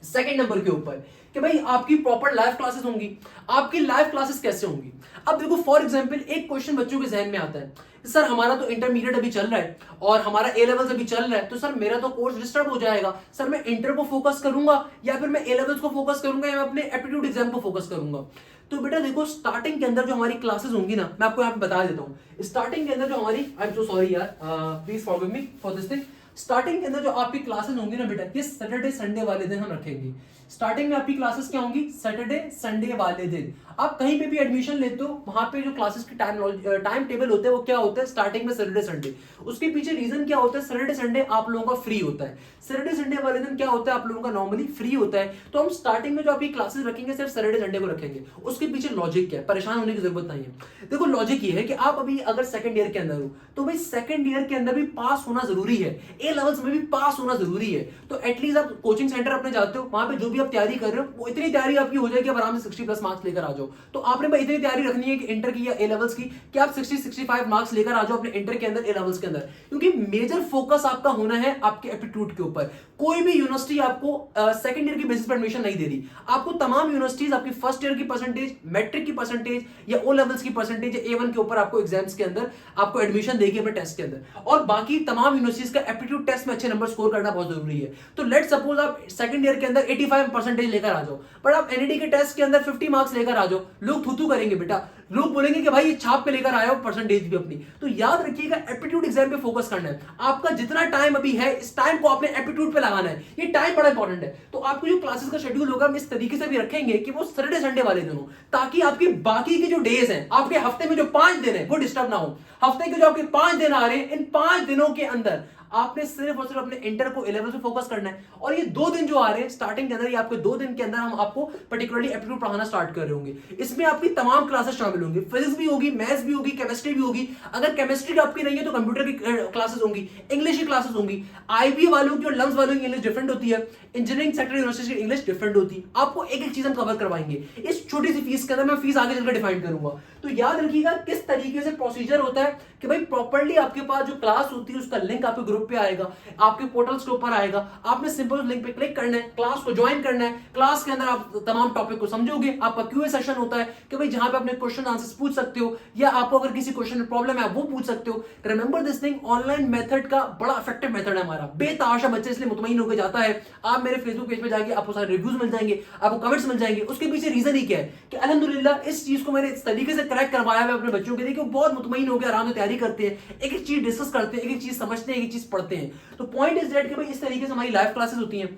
सेकंड नंबर के ऊपर कि भाई आपकी प्रॉपर लाइव क्लासेस होंगी। आपकी लाइव क्लासेस कैसे होंगी? अब देखो फॉर एग्जांपल एक क्वेश्चन बच्चों के जहन में आता है, सर हमारा तो इंटरमीडिएट अभी चल रहा है और हमारा ए लेवल्स अभी चल रहा है, तो सर मेरा तो कोर्स डिस्टर्ब हो जाएगा, सर मैं इंटर को फोकस करूंगा या फिर मैं ए लेवल्स को फोकस करूंगा या मैं अपने एप्टीट्यूड एग्जाम को फोकस करूंगा? तो बेटा देखो स्टार्टिंग के अंदर जो हमारी क्लासेस होंगी ना, मैं आपको यहाँ पे बता देता हूँ। स्टार्टिंग के अंदर जो हमारी, आई एम सो सॉरी यार, please forgive me for this thing. Starting के अंदर जो आपकी क्लासेस होंगी ना बेटा, ये सैटरडे संडे वाले दिन हम रखेंगे। स्टार्टिंग में आपकी क्लासेस क्या होंगी? सैटरडे संडे वाले दिन। आप कहीं पे भी एडमिशन लेते हो, वहां पे जो क्लासेस की टाइम टेबल होते हैं वो क्या होता है? स्टार्टिंग में सैटरडे संडे। उसके पीछे रीजन क्या होता है? सैटरडे संडे आप लोगों का फ्री होता है। सैटरडे संडे वाले दिन क्या होता है? आप लोगों का नॉर्मली फ्री होता है। तो हम स्टार्टिंग में जो आपकी क्लासेस रखेंगे सिर्फ सैटरडे संडे को रखेंगे। उसके पीछे लॉजिक क्या है? परेशान होने की जरूरत नहीं है। देखो लॉजिक ये है कि आप अभी अगर सेकंड ईयर के अंदर हो तो भाई सेकंड ईयर के अंदर भी पास होना जरूरी है, ए लेवल्स में भी पास होना जरूरी है। तो एटलीस्ट आप कोचिंग सेंटर अपने जाते हो, वहां पे जो भी आप तैयारी कर रहे हो वो इतनी तैयारी आपकी हो जाए कि आप आराम से 60+ मार्क्स लेकर आ जाओ। तो आपने भाई इतनी तैयारी रखनी है कि इंटर की या ए लेवल्स की कि आप 60-65 मार्क्स लेकर आ जाओ अपने इंटर के अंदर, ए लेवल्स के अंदर। क्योंकि मेजर फोकस आपका होना है आपके एप्टीट्यूड के ऊपर। कोई भी यूनिवर्सिटी आपको सेकंड ईयर की बेसिस पर एडमिशन नहीं दे रही। आपको तमाम यूनिवर्सिटीज आपकी फर्स्ट ईयर की परसेंटेज, मैट्रिक की परसेंटेज या ओ लेवल्स की परसेंटेज या A1 के ऊपर आपको एग्जाम्स के अंदर आपको एडमिशन देगी अपने टेस्ट के अंदर। और बाकी तमाम यूनिवर्सिटीज का एप्टीट्यूड टेस्ट में अच्छे नंबर स्कोर करना बहुत जरूरी है। तो लेट सपोज आप सेकंड ईयर के अंदर 85 परसेंटेज लेकर आ जाओ, बट आप एनईडी के टेस्ट के अंदर 50 मार्क्स लेकर आ जाओ, लोग थू करेंगे बेटा। लोग बोलेंगे कि भाई ये छाप पे लेकर आया हो परसेंटेज भी अपनी। तो याद रखिएगा एप्टीट्यूड एग्जाम पे फोकस करना है। आपका जितना टाइम अभी है इस टाइम को आपने एप्टीट्यूड पे लगाना है। ये टाइम बड़ा इंपॉर्टेंट है। तो आपको जो क्लासेस का शेड्यूल होगा हम इस तरीके से भी रखेंगे कि वो सैटरडे संडे वाले दिन हो, ताकि आपकी बाकी के जो डेज हैं, आपके हफ्ते में जो 5 दिन है वो डिस्टर्ब ना हो। हफ्ते के जो आपके 5 दिन आ रहे हैं, इन 5 दिनों के अंदर आपने सिर्फ और सिर्फ अपने इंटर को ए लेवल पे फोकस करना है। और ये 2 दिन जो आ रहे हैं स्टार्टिंग के अंदर, ये आपके 2 दिन के अंदर हम आपको पर्टिकुलरली एप्टीट्यूड पढ़ाना स्टार्ट कर रहे होंगे। इसमें आपकी तमाम क्लासेस शामिल होंगी, फिजिक्स भी होगी, मैथ्स भी होगी, केमिस्ट्री भी होगी। अगर केमिस्ट्री आपकी नहीं है तो कंप्यूटर की क्लासेस होंगी, इंग्लिश की क्लासेस होंगी। आईबी वालों की और लम्स वालों की इंग्लिश डिफरेंट होती है, इंजीनियरिंग सेक्टर यूनिवर्सिटी की इंग्लिश डिफरेंट होती है। आपको एक एक चीज हम कवर करवाएंगे। इस छोटी सी फीस के अंदर मैं फीस आगे चलकर डिफाइन करूंगा। तो याद रखिएगा किस तरीके से प्रोसीजर होता है कि भाई प्रॉपर्ली आपके पास जो क्लास होती है उसका लिंक आपके ग्रुप पे आएगा, आपके पोर्टल्स के ऊपर आएगा। आपने सिंपल लिंक पे क्लिक करना है, क्लास को ज्वाइन करना है। क्लास के अंदर आप तमाम टॉपिक को समझोगे। आपका क्यूए सेशन होता है कि भाई जहां पे अपने क्वेश्चन आंसर्स पूछ सकते हो, या आपको अगर किसी क्वेश्चन में प्रॉब्लम है आप वो पूछ सकते हो। Remember this thing, online method का बड़ा इफेक्टिव मेथड है हमारा। बेतहाशा बच्चे इसलिए मुतमईन होकर जाता है। आप मेरे फेसबुक पेज पे जाके आपको सारे रिव्यूज मिल जाएंगे, आपको कमेंट्स मिल जाएंगे। उसके पीछे रीजन ही क्या है कि अल्हम्दुलिल्लाह इस चीज को मैंने इस तरीके से क्रैक करवाया है अपने बच्चों के लिए कि वो बहुत मुतमईन होकर आराम से तैयारी करते हैं, एक एक चीज डिस्कस करते हैं, एक एक चीज समझते हैं, एक एक चीज पढ़ते हैं। तो पॉइंट इज दैट कि भाई इस तरीके से हमारी लाइव क्लासेस होती हैं।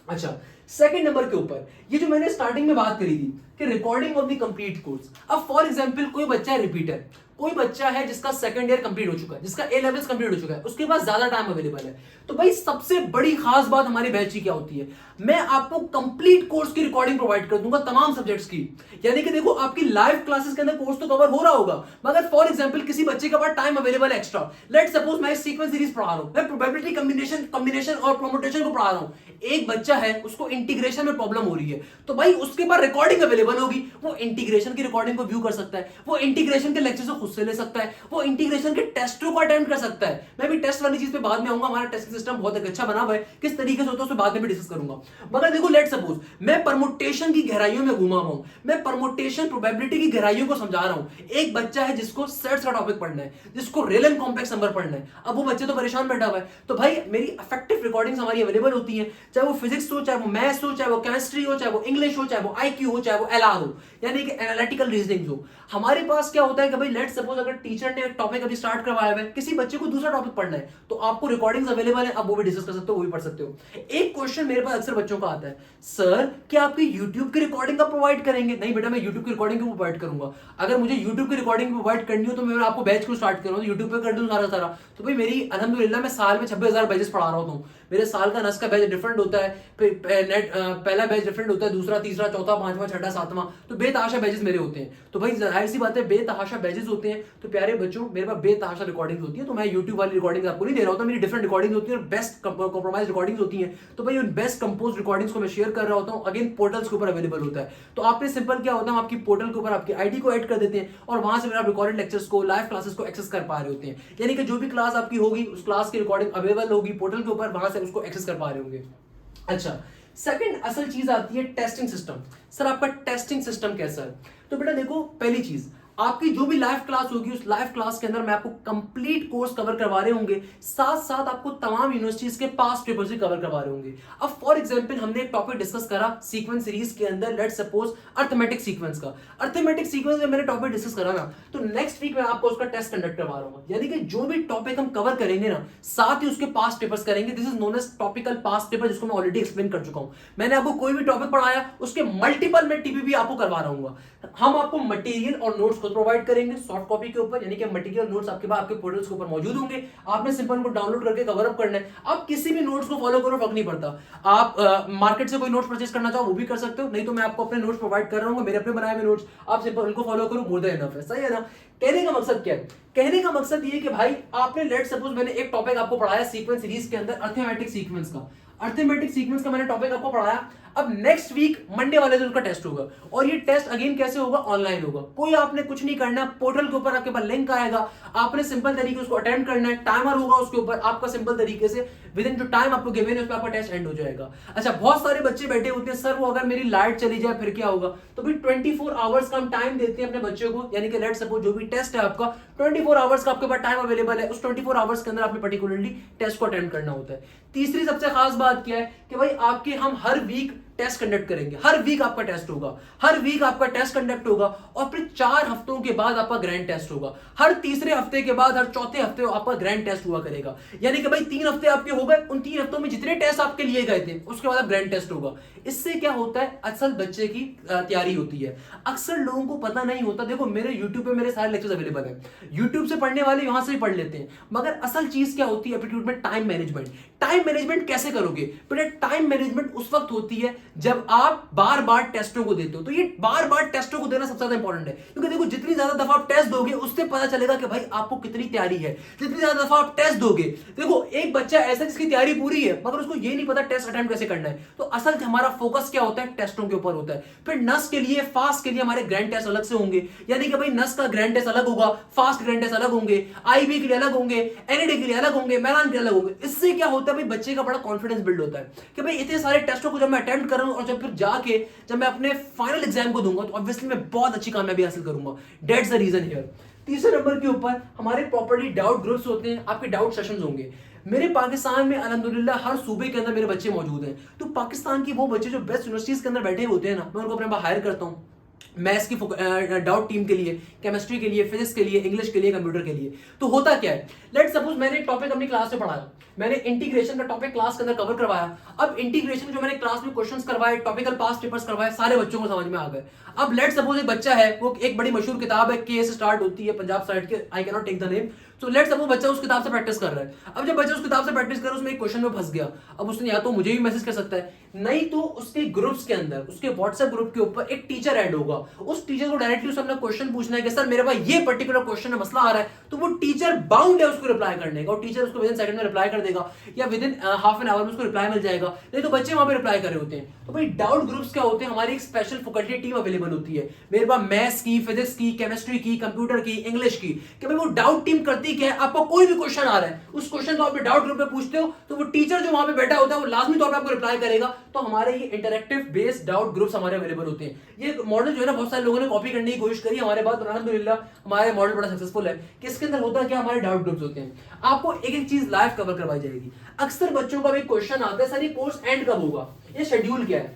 अच्छा, सेकंड नंबर के ऊपर ये जो मैंने स्टार्टिंग में बात करी थी कि recording of the complete course. अब फॉर एग्जांपल कोई बच्चा है रिपीटर, कोई बच्चा है जिसका सेकंड ईयर कंप्लीट हो चुका है, जिसका ए लेवल्स कंप्लीट हो चुका है, उसके पास ज्यादा टाइम अवेलेबल है। तो भाई सबसे बड़ी खास बात हमारी बैच की क्या होती है, मैं आपको कंप्लीट कोर्स की रिकॉर्डिंग प्रोवाइड कर दूंगा तमाम सब्जेक्ट्स की। यानी कि देखो आपकी लाइव क्लासेस के अंदर कोर्स तो कवर हो रहा होगा, मगर फॉर एग्जांपल किसी बच्चे के पास टाइम अवेलेबल है एक्स्ट्रा। लेट्स सपोज मैं सीक्वेंस सीरीज पढ़ा रहा हूं, मैं प्रोबेबिलिटी कॉम्बिनेशन और परमुटेशन को पढ़ा रहा हूं। एक बच्चा है उसको इंटीग्रेशन में प्रॉब्लम हो रही है, तो भाई उसके पास रिकॉर्डिंग अवेलेबल होगी, वो इंटीग्रेशन की रिकॉर्डिंग को व्यू कर सकता है, वो इंटीग्रेशन के लेक्चर को खुद से ले सकता है, वो इंटीग्रेशन के टेस्टों को अटेम्प्ट कर सकता है। मैं भी टेस्ट वाली चीज पे बाद में आऊंगा, हमारा टेस्टिंग सिस्टम बहुत अच्छा बना हुआ है, किस तरीके से होता है उसे बाद में भी डिस्कस करूंगा। मगर देखो लेट सपोज मैं परमुटेशन की गहराइयों में घुमा हुआ हूं, मैं परमुटेशन प्रोबेबिलिटी की गहराइयों को समझा रहा हूं। एक बच्चा है जिसको सेट्स का टॉपिक पढ़ना है, जिसको रियल एंड कॉम्प्लेक्स नंबर पढ़ना है, अब वो बच्चे तो परेशान बैठा हुआ है। तो भाई मेरी इफेक्टिव रिकॉर्डिंग्स हमारी अवेलेबल होती हैं, चाहे वो फिजिक्स हो, चाहे वो मैथ्स हो, चाहे वो केमिस्ट्री हो, चाहे वो इंग्लिश हो, चाहे वो आईक्यू हो, चाहे वो एलआर हो, यानी कि एनालिटिकल रीजनिंग हो। हमारे पास क्या होता है कि भाई लेट सपोज अगर टीचर ने एक टॉपिक अभी स्टार्ट करवाया है, किसी बच्चे को दूसरा टॉपिक पढ़ना है, तो आपको रिकॉर्डिंग्स अवेलेबल है, आप वो भी डिस्कस कर सकते हो, वो भी पढ़ सकते हो। एक क्वेश्चन मेरे पास अक्सर बच्चों का आता है, सर क्या आपकी यूट्यूब की रिकॉर्डिंग का प्रोवाइड करेंगे? नहीं बेटा, मैं यूट्यूब की रिकॉर्डिंग क्यों प्रोवाइड करूंगा? अगर मुझे यूट्यूब की रिकॉर्डिंग प्रोवाइड करनी हो तो मैं आपको बैच को स्टार्ट करूँ, यूट्यूब पे कर दूं सारा सारा। तो भाई मेरी अल्हम्दुलिल्लाह मैं साल में 26,000 बैचेस पढ़ा रहा हूँ। मेरे साल का नस का बैच डिफरेंट होता है, नेट पहला बैच डिफरेंट होता है, दूसरा, तीसरा, चौथा, पांचवा, छठा, सातवां, तो बेतहाशा बैचेस मेरे होते हैं। तो भाई जाहिर सी बात है बेतहाशा बैचेस होते हैं, तो प्यारे बच्चों मेरे पास बेतहाशा रिकॉर्डिंग्स होती है। तो मैं यूट्यूब वाली रिकॉर्डिंग आपको नहीं दे रहा होता, मेरी डिफरेंट रिकॉर्डिंग्स होती है और बेस्ट कॉम्प्रोमाइज रिकॉर्डिंग्स होती हैं। तो भाई उन बेस्ट कंपोज रिकॉर्डिंग्स को मैं शेयर कर रहा होता हूँ, अगेन पोर्टल्स के ऊपर अवेलेबल होता है। तो आपने सिंपल क्या होता है, आपकी पोर्टल के ऊपर आपकी आईडी को ऐड कर देते हैं और वहां से आप रिकॉर्डेड लेक्चर्स को, लाइव क्लासेस को एक्सेस कर पा रहे होते हैं। यानी कि जो भी क्लास आपकी होगी उस क्लास की रिकॉर्डिंग अवेलेबल होगी पोर्टल के ऊपर, वहां से उसको एक्सेस कर पा रहे होंगे। अच्छा, सेकंड असल चीज आती है टेस्टिंग सिस्टम। सर आपका टेस्टिंग सिस्टम कैसा है? तो बेटा देखो, पहली चीज आपकी जो भी लाइव क्लास होगी उस लाइव क्लास के अंदर मैं आपको कंप्लीट कोर्स कवर करवा रहे होंगे, साथ साथ आपको तमाम यूनिवर्सिटीज के पास्ट पेपर्स भी कवर करवा रहे होंगे। अब फॉर एग्जांपल हमने एक टॉपिक डिस्कस करा सीक्वेंस सीरीज के अंदर, लेट सपोज अर्थमेटिक सीक्वेंस का। अर्थमेटिक सीक्वेंस में मैंने टॉपिक डिस्कस करा ना, तो नेक्स्ट वीक में आपको उसका टेस्ट कंडक्ट करवा रहा हूँ। यानी कि जो भी टॉपिक हम कवर करेंगे ना, साथ ही उसके पास्ट पेपर्स करेंगे। This is known as topical past paper, जिसको मैं ऑलरेडी एक्सप्लेन कर चुका हूं। मैंने आपको कोई भी टॉपिक पढ़ाया उसके मल्टीपल में टीपीपी आपको करवा रहा हूँ। हम आपको मटेरियल और नोट्स खुद प्रोवाइड करेंगे सॉफ्ट कॉपी के ऊपर, यानी कि मटेरियल नोट्स आपके पास आपके पोर्टल्स के ऊपर मौजूद होंगे। आपने सिंपल को डाउनलोड करके कवर अप करना है। आप किसी भी नोट्स को फॉलो करो, फर्क नहीं पड़ता। आप मार्केट से कोई नोट्स परचेज करना चाहो वो भी कर सकते हो, नहीं तो मैं आपको अपने नोट्स प्रोवाइड कर रहा हूँ, मेरे अपने बनाए हुए नोट्स, आप सिंपल उनको फॉलो करो, मोर देन इनफ है। सही है ना? कहने का मकसद क्या है? कहने का मकसद ये कि भाई आपने लेट सपोज मैंने एक टॉपिक आपको पढ़ाया सीक्वेंस सीरीज के अंदर अर्थमेटिक सीक्वेंस का। अर्थमेटिक सीक्वेंस का मैंने टॉपिक आपको पढ़ाया। अब नेक्स्ट वीक मंडे वाले दिन उसका टेस्ट होगा, और ये टेस्ट अगेन कैसे होगा? ऑनलाइन होगा। कोई आपने कुछ नहीं करना, पोर्टल के ऊपर आपके पास लिंक आएगा, आपने सिंपल तरीके उसको अटेम्प्ट करना है, टाइमर होगा उसके ऊपर, आपका सिंपल तरीके से विद इन जो टाइम आपको गिवन है उस पर आपका टेस्ट एंड हो जाएगा। अच्छा, बहुत सारे बच्चे बैठे होते हैं, सर वो अगर मेरी लाइट चली जाए फिर क्या होगा? तो भाई 24 आवर्स का हम टाइम देते हैं अपने बच्चों को, यानी कि लेट सपोज जो भी टेस्ट है आपका 24 आवर्स का आपके पास टाइम अवेलेबल है। उस 24 आवर्स के अंदर आपने पर्टिकुलरली टेस्ट को अटेम्प्ट करना होता है। तीसरी सबसे खास बात क्या है कि भाई आपके हम हर वीक टेस्ट कंडक्ट करेंगे। हर वीक आपका टेस्ट होगा, हर वीक आपका टेस्ट कंडक्ट होगा, और फिर 4 हफ्तों के बाद आपका ग्रैंड टेस्ट होगा। हर तीसरे हफ्ते के बाद, हर चौथे हफ्ते आपका ग्रैंड टेस्ट हुआ करेगा। यानी कि भाई 3 हफ्ते आपके हो गए, उन 3 हफ्तों में जितने टेस्ट आपके लिए गए थे उसके बाद ग्रैंड टेस्ट होगा। इससे क्या होता है? असल बच्चे की तैयारी होती है। अक्सर लोगों को पता नहीं होता। देखो मेरे यूट्यूब पे मेरे सारे लेक्चर्स अवेलेबल हैं, यूट्यूब से पढ़ने वाले यहां से भी पढ़ लेते हैं, मगर असल चीज क्या होती है एप्टीट्यूड में? Time management. टाइम मैनेजमेंट कैसे करोगे बेटा? टाइम मैनेजमेंट उस वक्त होती है जब आप बार बार टेस्टों को देते हो। तो ये बार बार टेस्टों को देना सबसे ज्यादा इंपॉर्टेंट है, क्योंकि देखो जितनी ज्यादा दफा आप टेस्ट दोगे उससे पता चलेगा कि भाई आपको कितनी तैयारी है। जितनी ज्यादा दफा आप टेस्ट दोगे, देखो एक बच्चा ऐसा जिसकी तैयारी पूरी है मगर उसको ये नहीं पता टेस्ट अटेम्प्ट कैसे करना है, तो असल हमारा फोकस क्या होता है? टेस्टों के ऊपर होता है। फिर नस के लिए, फास्ट के लिए हमारे ग्रैंड टेस्ट अलग से होंगे, यानी कि भाई नस का ग्रैंड टेस्ट अलग होगा, फास्ट ग्रैंड टेस्ट अलग होंगे, आईबी के लिए अलग होंगे, एनईडी के लिए अलग होंगे, मैलान के लिए अलग होंगे। इससे क्या होता है? भाई बच्चे का बड़ा कॉन्फिडेंस बिल्ड होता है कि भाई इतने सारे टेस्टों को जब मैं अटेम्प्ट कर रहा हूं और जब फिर जाके जब मैं अपने फाइनल एग्जाम को दूंगा तो ऑब्वियसली मैं बहुत अच्छी कामयाबी हासिल करूंगा। That's the reason here. तीसरे नंबर के ऊपर हमारे प्रॉपर्ली डाउट ग्रुप्स होते हैं, आपके डाउट सेशंस होंगे। मेरे पाकिस्तान में अल्हम्दुलिल्लाह हर सूबे के अंदर मेरे बच्चे मौजूद हैं। तो पाकिस्तान की वो बच्चे जो बेस्ट यूनिवर्सिटीज के अंदर बैठे होते हैं ना, मैं उनको अपने पास हायर करता हूँ मैथ्स की डाउट टीम के लिए, केमिस्ट्री के लिए, फिजिक्स के लिए, इंग्लिश के लिए, कंप्यूटर के लिए। तो होता क्या है? लेट सपोज मैंने एक टॉपिक अपनी क्लास में पढ़ाया, मैंने इंटीग्रेशन का टॉपिक क्लास के अंदर कवर करवाया। अब इंटीग्रेशन जो मैंने क्लास में क्वेश्चंस करवाए, टॉपिकल पास्ट पेपर्स करवाए, सारे बच्चों को समझ में आ गए। अब लेट सपोज एक बच्चा है, वो एक बड़ी मशहूर किताब है, के से स्टार्ट होती है, पंजाब साइड के, I can not take the name. तो लेट सपोज बच्चा उस किताब से प्रैक्टिस कर रहा है। अब जब बच्चा उस किताब से प्रैक्टिस कर रहा है, उसमें एक क्वेश्चन में फंस गया। अब उसने या तो मुझे भी मैसेज कर सकता है, नहीं तो उसके ग्रुप्स के अंदर, उसके व्हाट्सएप ग्रुप के ऊपर एक टीचर ऐड होगा। उस टीचर को डायरेक्टली उससे अपना क्वेश्चन पूछना है कि सर मेरे पास ये पर्टिकुलर क्वेश्चन है, मसला आ रहा है, तो वो टीचर बाउंड है उसको रिप्लाई करने का, और टीचर उसको विद इन सेकंड में रिप्लाई कर देगा, या with in half an hour में उसको रिप्लाई मिल जाएगा। नहीं तो बच्चे वहां पे रिप्लाई कर रहे होते हैं। तो भाई डाउट ग्रुप्स क्या होते हैं? हमारी एक स्पेशल फैकल्टी टीम अवेलेबल होती है। मेरे पास मैथ्स की, फिजिक्स की, केमिस्ट्री की, कंप्यूटर की, इंग्लिश की, कि भाई वो डाउट टीम करती क्या है? आपको कोई भी क्वेश्चन आ रहा है, उस क्वेश्चन को आप डाउट ग्रुप में पूछते हो, तो वो टीचर जो वहां पे बैठा होता है वो लाजमी तौर पे आपको रिप्लाई करेगा। तो हमारे ये इंटरैक्टिव बेस्ड डाउट ग्रुप्स हमारे अवेलेबल होते हैं। ये मॉडल जो है ना, बहुत सारे लोगों ने कॉपी करने की कोशिश करी, हमारे पास अल्हम्दुलिल्लाह हमारे मॉडल बड़ा सक्सेसफुल है। कि इसके अंदर होता क्या? हमारे डाउट ग्रुप्स होते हैं, आपको एक एक चीज लाइव कवर करवाई जाएगी। अक्सर बच्चों का भी क्वेश्चन आता है, सर ये कोर्स एंड कब होगा, ये शेड्यूल क्या है?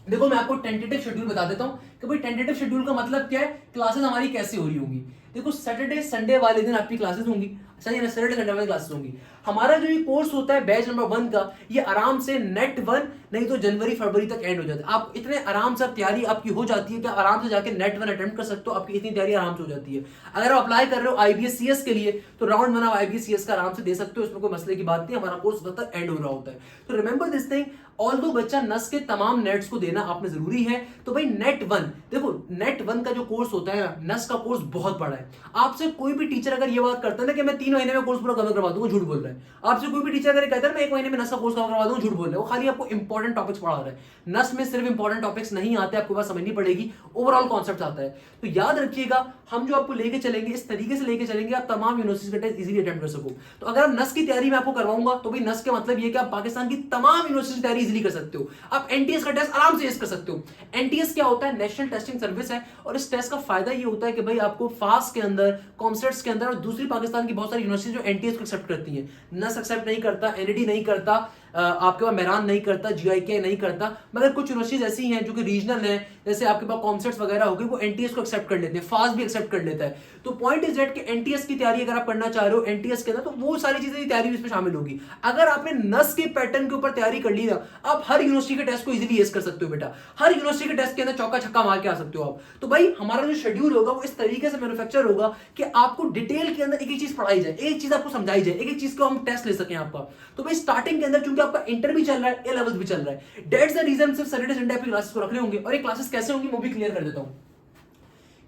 देखो मैं आपको टेंटेटिव शेड्यूल बता देता हूं कि भाई टेंटेटिव शेड्यूल का मतलब क्या है, क्लासेस हमारी कैसे हो रही होंगी। देखो सैटरडे संडे वाले दिन आपकी क्लासेस होंगी, सही है, सैटरडे संडे वाली क्लासेस होंगी। हमारा जो ये कोर्स होता है बैच नंबर 1 का, ये आराम से नेट 1 नहीं तो जनवरी फरवरी तक एंड हो जाता है। आप इतने आराम से तैयारी आपकी हो जाती है कि आराम से जाके नेट 1 अटेम्प्ट कर सकते हो, आपकी इतनी तैयारी आराम से हो जाती है। अगर आप अप्लाई कर रहे हो IBSCS के लिए तो राउंड 1 आप IBSCS का आराम से दे सकते हो, इसमें कोई मसले की बात नहीं, हमारा कोर्स वक्त तक एंड हो रहा होता है। तो रिमेंबर दिस थिंग, ऑल्दो बच्चा नस के तमाम नेट्स को देना आपने जरूरी है। तो भाई नेट 1, देखो नेट 1 का जो कोर्स होता है ना, नस का कोर्स बहुत बड़ा है। आपसे कोई भी टीचर अगर ये बात करता है ना कि मैं 3 महीने में कोर्स पूरा कवर करवा दूंगा, झूठ बोल रहा है। आपसे कोई भी टीचर अगर कहता है मैं 1 महीने में नस का कोर्स कवर करवा दूंगा, झूठ बोल रहा है। वो खाली आपको इंपॉर्टेंट टॉपिक्स पढ़ा रहा है। नस में सिर्फ इंपॉर्टेंट टॉपिक्स नहीं आते, आपको बात समझनी पड़ेगी, ओवरऑल कॉन्सेप्ट आता है। तो याद रखिएगा, हम जो आपको लेके चलेंगे इस तरीके से लेके चलेंगे आप तमाम यूनिवर्सिटी का टेस्ट इजीली अटेम्प्ट कर सको। तो अगर आप नस की तैयारी में आपको करवाऊंगा तो भाई नस के मतलब ये कि आप पाकिस्तान की तमाम यूनिवर्सिटी की तैयारी इजीली कर सकते हो। आप एनटीएस का टेस्ट आराम से एस कर सकते हो। एनटीएस क्या होता है? नेशनल टेस्टिंग सर्विस है, और इस टेस्ट का फायदा ये होता है कि भाई आपको फास्ट के अंदर, कॉमसेट्स के अंदर, और दूसरी पाकिस्तान की बहुत सारी यूनिवर्सिटी जो एनटीएस को एक्सेप्ट करती हैं, नस एक्सेप्ट नहीं करता, एनईडी नहीं करता, आपके पास मेहरान नहीं करता, जीआईके नहीं करता, मगर कुछ यूनिवर्सिटीज ऐसी हैं जो कि रीजनल हैं, जैसे आपके पास कॉमसेट्स वगैरह हो गए, वो एनटीएस को एक्सेप्ट कर लेते हैं, फास्ट भी एक्सेप्ट कर लेता है। तो पॉइंट इज दैट कि एनटीएस की तैयारी अगर आप करना चाह रहे हो एनटीएस के अंदर, तो वो सारी चीजें तैयारी इसमें शामिल होगी। अगर आपने नस के पैटर्न के ऊपर तैयारी कर ली ना, आप हर यूनिवर्सिटी के टेस्ट को इजीली एस कर सकते हो बेटा। हर यूनिवर्सिटी के टेस्ट के अंदर चौका छक्का मार के आ सकते हो आप। तो भाई हमारा जो शेड्यूल होगा वो इस तरीके से मैन्युफैक्चर होगा कि आपको डिटेल के अंदर एक एक चीज पढ़ाई जाए, एक चीज आपको समझाई जाए, एक एक चीज को हम टेस्ट ले सकें आपका। तो भाई स्टार्टिंग के अंदर चूंकि आपका इंटर भी चल रहा है, ए लेवल्स भी चल रहा है, दैट्स द रीजन सिर्फ सैटरडे संडे आपकी क्लासेस को रखने होंगे। और ये क्लासेस कैसे होंगी वो भी क्लियर कर देता हूं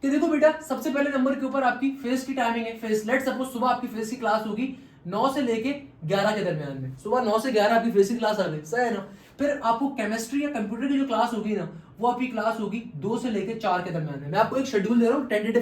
कि देखो बेटा, सबसे पहले नंबर के ऊपर आपकी फेस की टाइमिंग है। फेस, लेट सपोज सुबह आपकी फेस की क्लास होगी 9 से लेके 11 के दरमियान में। सुबह 9 से 11 आपकी फेस की क्लास आ गई, सही है ना। फिर आपको केमिस्ट्री या कंप्यूटर की जो क्लास होगी ना, वो आपकी क्लास होगी 2 से लेके 4 के दरमियान में। मैं आपको एक शेड्यूल दे रहा हूँ, टेंटेटिव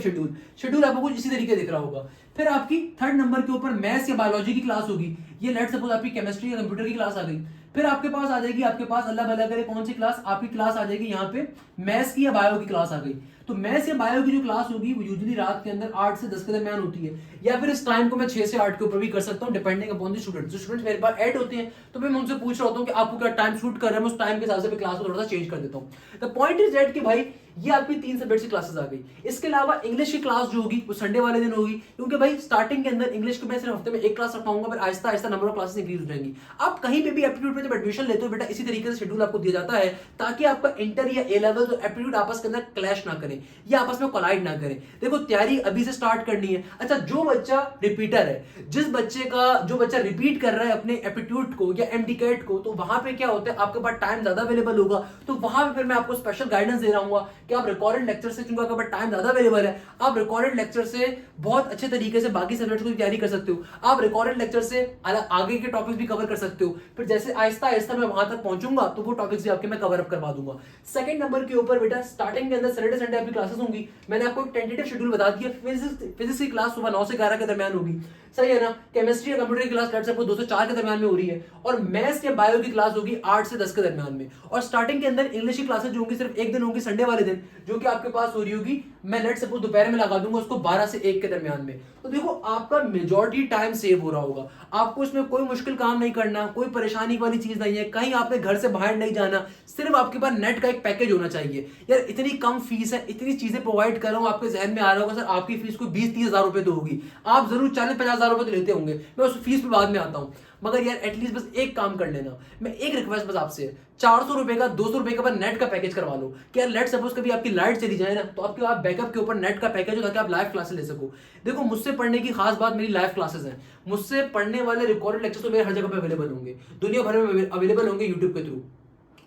शेड्यूल आपको कुछ इसी तरीके दिख रहा होगा। फिर आपकी थर्ड नंबर के ऊपर मैथ्स या बायोलॉजी की क्लास होगी। ये लेट सपोज आपकी केमिस्ट्री या कंप्यूटर की क्लास आ गई। फिर आपके पास आ जाएगी, आपके पास अल्लाह भला करे कौन सी क्लास, आपकी क्लास आ जाएगी यहाँ पे मैथ्स की या बायो की क्लास आ गई। तो मैथ्स या बायो की जो क्लास होगी वो यूजुअली रात के अंदर 8 से 10 के दरमियान होती है, या फिर इस टाइम को मैं 6 से 8 के ऊपर भी कर सकता हूँ, डिपेंडिंग अपॉन द स्टूडेंट। जो स्टूडेंट्स मेरे पास ऐड होते हैं तो मैं उनसे पूछ रहा होता हूँ कि आपको क्या टाइम शूट कर रहे हैं, मैं उस टाइम के हिसाब से क्लास को थोड़ा सा चेंज कर देता हूँ। द पॉइंट इज दैट कि भाई ये आपकी 3 सब्जेक्ट की क्लासेस आ गई। इसके अलावा इंग्लिश की क्लास जो होगी वो संडे वाले दिन होगी, क्योंकि भाई स्टार्टिंग के अंदर इंग्लिश को मैं सिर्फ हफ्ते में एक क्लास रखवाऊंगा, फिर Aahista Aahista number of classes increase हो जाएंगी। आप कहीं पे भी एप्टीट्यूड में जब एडमिशन लेते हो बेटा, इसी तरीके से शेड्यूल आपको दिया जाता है ताकि आपका इंटर या ए लेवल जो एप्टीट्यूड आपस के अंदर क्लैश ना करें या आपस में कोलाइड ना करें। देखो तैयारी अभी से स्टार्ट करनी है। अच्छा, जो बच्चा रिपीटर है, जो बच्चा रिपीट कर रहा है अपने एप्टीट्यूड को या एमडीकेट को, तो वहां पे क्या होता है, आपके पास टाइम ज्यादा अवेलेबल होगा। तो वहां पे फिर मैं आपको स्पेशल गाइडेंस दे रहा हूँ कि आप रिकॉर्डेड लेक्चर से, चूंकि आपके पास टाइम ज्यादा अवेलेबल है, आप रिकॉर्डेड लेक्चर से बहुत अच्छे तरीके से बाकी सब्जेक्ट को तैयारी कर सकते हो। आप रिकॉर्डेड लेक्चर से आगे के टॉपिक्स भी कवर कर सकते हो। फिर जैसे आहिस्ता आहिस्ता मैं वहां तक पहुंचूंगा तो वो टॉपिक्स भी आपके मैं कवर अप करवा दूंगा। सेकंड नंबर के ऊपर बेटा, स्टार्टिंग के अंदर सैटरडे संडे आपकी क्लासेस होंगी। मैंने आपको एक टेंटेटिव शेड्यूल बता दिया। फिजिक्स की क्लास सुबह 9 से 11 के दरमियान होगी, सही है ना। केमिस्ट्री या कंप्यूटर की क्लास आपको 2 से 4 के दरमियान में हो रही है, और मैथ्स या बायो की क्लास होगी 8 से 10 के दरमियान में। और स्टार्टिंग के अंदर इंग्लिश की क्लासेस जो होंगी सिर्फ एक दिन होंगी, संडे वाले दिन, जो कि आपके पास हो रही होगी, मैं लेट सपोज दोपहर में लगा दूंगा उसको 12 से 1 के दरमियान में। तो देखो आपका मेजॉरिटी टाइम सेव हो रहा होगा, आपको इसमें कोई मुश्किल काम नहीं करना, कोई परेशानी वाली चीज नहीं है, कहीं आपने घर से बाहर नहीं जाना, सिर्फ आपके पास नेट का एक पैकेज होना चाहिए। यार इतनी कम फीस है, इतनी चीजें प्रोवाइड कर रहा हूं, आपके जहन में आ रहा होगा सर आपकी फीस कोई 20-30 हजार रुपए तो होगी, आप जरूर 40-50 हजार रुपए तो लेते होंगे, मैं उस फीस पे बाद में आता हूं। मगर यार एटलीस्ट बस एक काम कर लेना, मैं एक रिक्वेस्ट बस आपसे, 400 रुपए का 200 रुपए का नेट का पैकेज करवा लो। कि यार लेट सपोज कभी आपकी लाइट चली जाए ना, तो आपके आप बैकअप के ऊपर नेट का पैकेज हो ताकि आप लाइव क्लासेस ले सको। देखो मुझसे पढ़ने की खास बात मेरी लाइव क्लासेस हैं, मुझसे पढ़ने वाले रिकॉर्डेड लेक्चर्स तो मेरे हर जगह पे अवेलेबल होंगे, दुनिया भर में अवेलेबल होंगे यूट्यूब के थ्रू।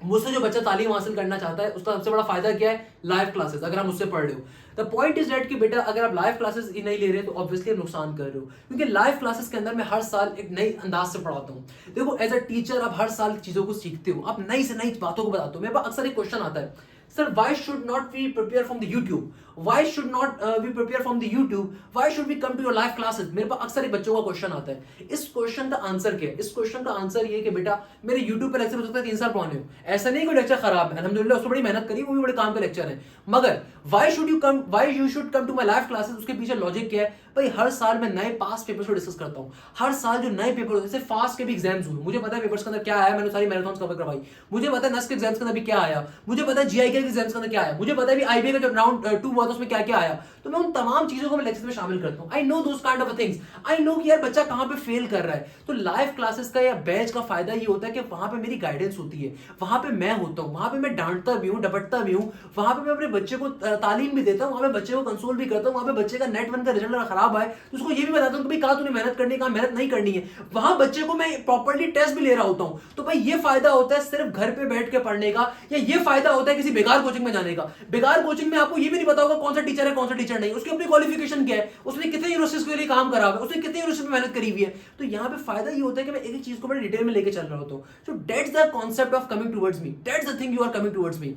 मुझसे जो बच्चा तालीम हासिल करना चाहता है उसका सबसे बड़ा फायदा क्या है, लाइव क्लासेस। अगर आप मुझसे पढ़ रहे हो, द पॉइंट इज दैट कि बेटा अगर आप लाइव क्लासेस ही नहीं ले रहे तो ऑब्वियसली नुकसान कर रहे हो, क्योंकि लाइव क्लासेस के अंदर मैं हर साल एक नई अंदाज से पढ़ाता हूँ। देखो एज अ टीचर आप हर साल चीजों को सीखते हो, आप नई से नई बातों को बताते हो। मेरे पास अक्सर एक क्वेश्चन आता है, sir why should not we prepare from the YouTube, why should not we prepare from the YouTube, why should we come to your live classes. मेरे पास अक्सर एक बच्चों का क्वेश्चन आता है। इस क्वेश्चन का आंसर क्या है? इस क्वेश्चन का आंसर ये कि बेटा मेरे यूट्यूब पे लेक्चर हो सकता है 3 साल पुराने हो, ऐसा नहीं कोई लेक्चर खराब है, अल्हम्दुलिल्लाह उसमें बड़ी मेहनत करी, वो भी बड़े काम के लेक्चर है। मगर why you should come to my live classes, उसके पीछे लॉजिक क्या है? भाई हर साल मैं नए पास्ट पेपर्स को डिस्कस करता हूँ, हर साल जो नए पेपर होते हैं, फास्ट के भी एग्जाम्स हुए, मुझे पता है पेपर्स के अंदर क्या आया, मैंने सारी मैराथन कवर करवाई, मुझे पता है नस के एग्जाम्स के अंदर भी क्या आया, मुझे पता है जीआईके के एग्जाम्स के अंदर क्या आया, मुझे पता है भी आईबीए का जो राउंड 2 हुआ था उसमें क्या क्या आया। तो मैं उन तमाम चीजों को मैं लेक्चर में शामिल करता हूँ। I know those kind of things, I know कि यार बच्चा कहाँ पे फेल कर रहा है। तो लाइव क्लासेस का या बैच का फायदा ये होता है कि वहां पे मेरी गाइडेंस होती है, वहां पे मैं होता हूँ, वहां पे मैं डांटता भी हूँ, डपटता भी हूँ, वहां पे मैं अपने बच्चे को तालीम भी देता हूँ, वहां पे बच्चे को कंसोल भी करता हूँ, वहां पे बच्चे का नेट 1 का रिजल्ट अगर खराब आए तो उसको ये भी बताता हूँ कि भाई कहाँ तूने मेहनत करनी है, कहाँ मेहनत नहीं करनी है। वहां बच्चे को मैं प्रॉपर्ली टेस्ट भी ले रहा होता हूँ। तो भाई ये फायदा होता है सिर्फ घर पे बैठ के पढ़ने का, या ये फायदा होता है किसी बेकार बेकार कोचिंग में जाने का। बेकार कोचिंग में आपको ये भी नहीं पता होगा कौन सा टीचर है कौन सा टीचर नहीं, उसकी अपनी क्वालिफिकेशन क्या है, उसने कितने यूनिवर्सिटीज के लिए काम करा हुआ है, उसने कितनी यूनिवर्सिटी में मेहनत करी हुई है। तो यहाँ पे फायदा ये होता है कि मैं एक एक चीज को बड़े डिटेल में लेके चल रहा होता हूँ। So that's the concept of coming towards me, that's the thing you are coming towards me.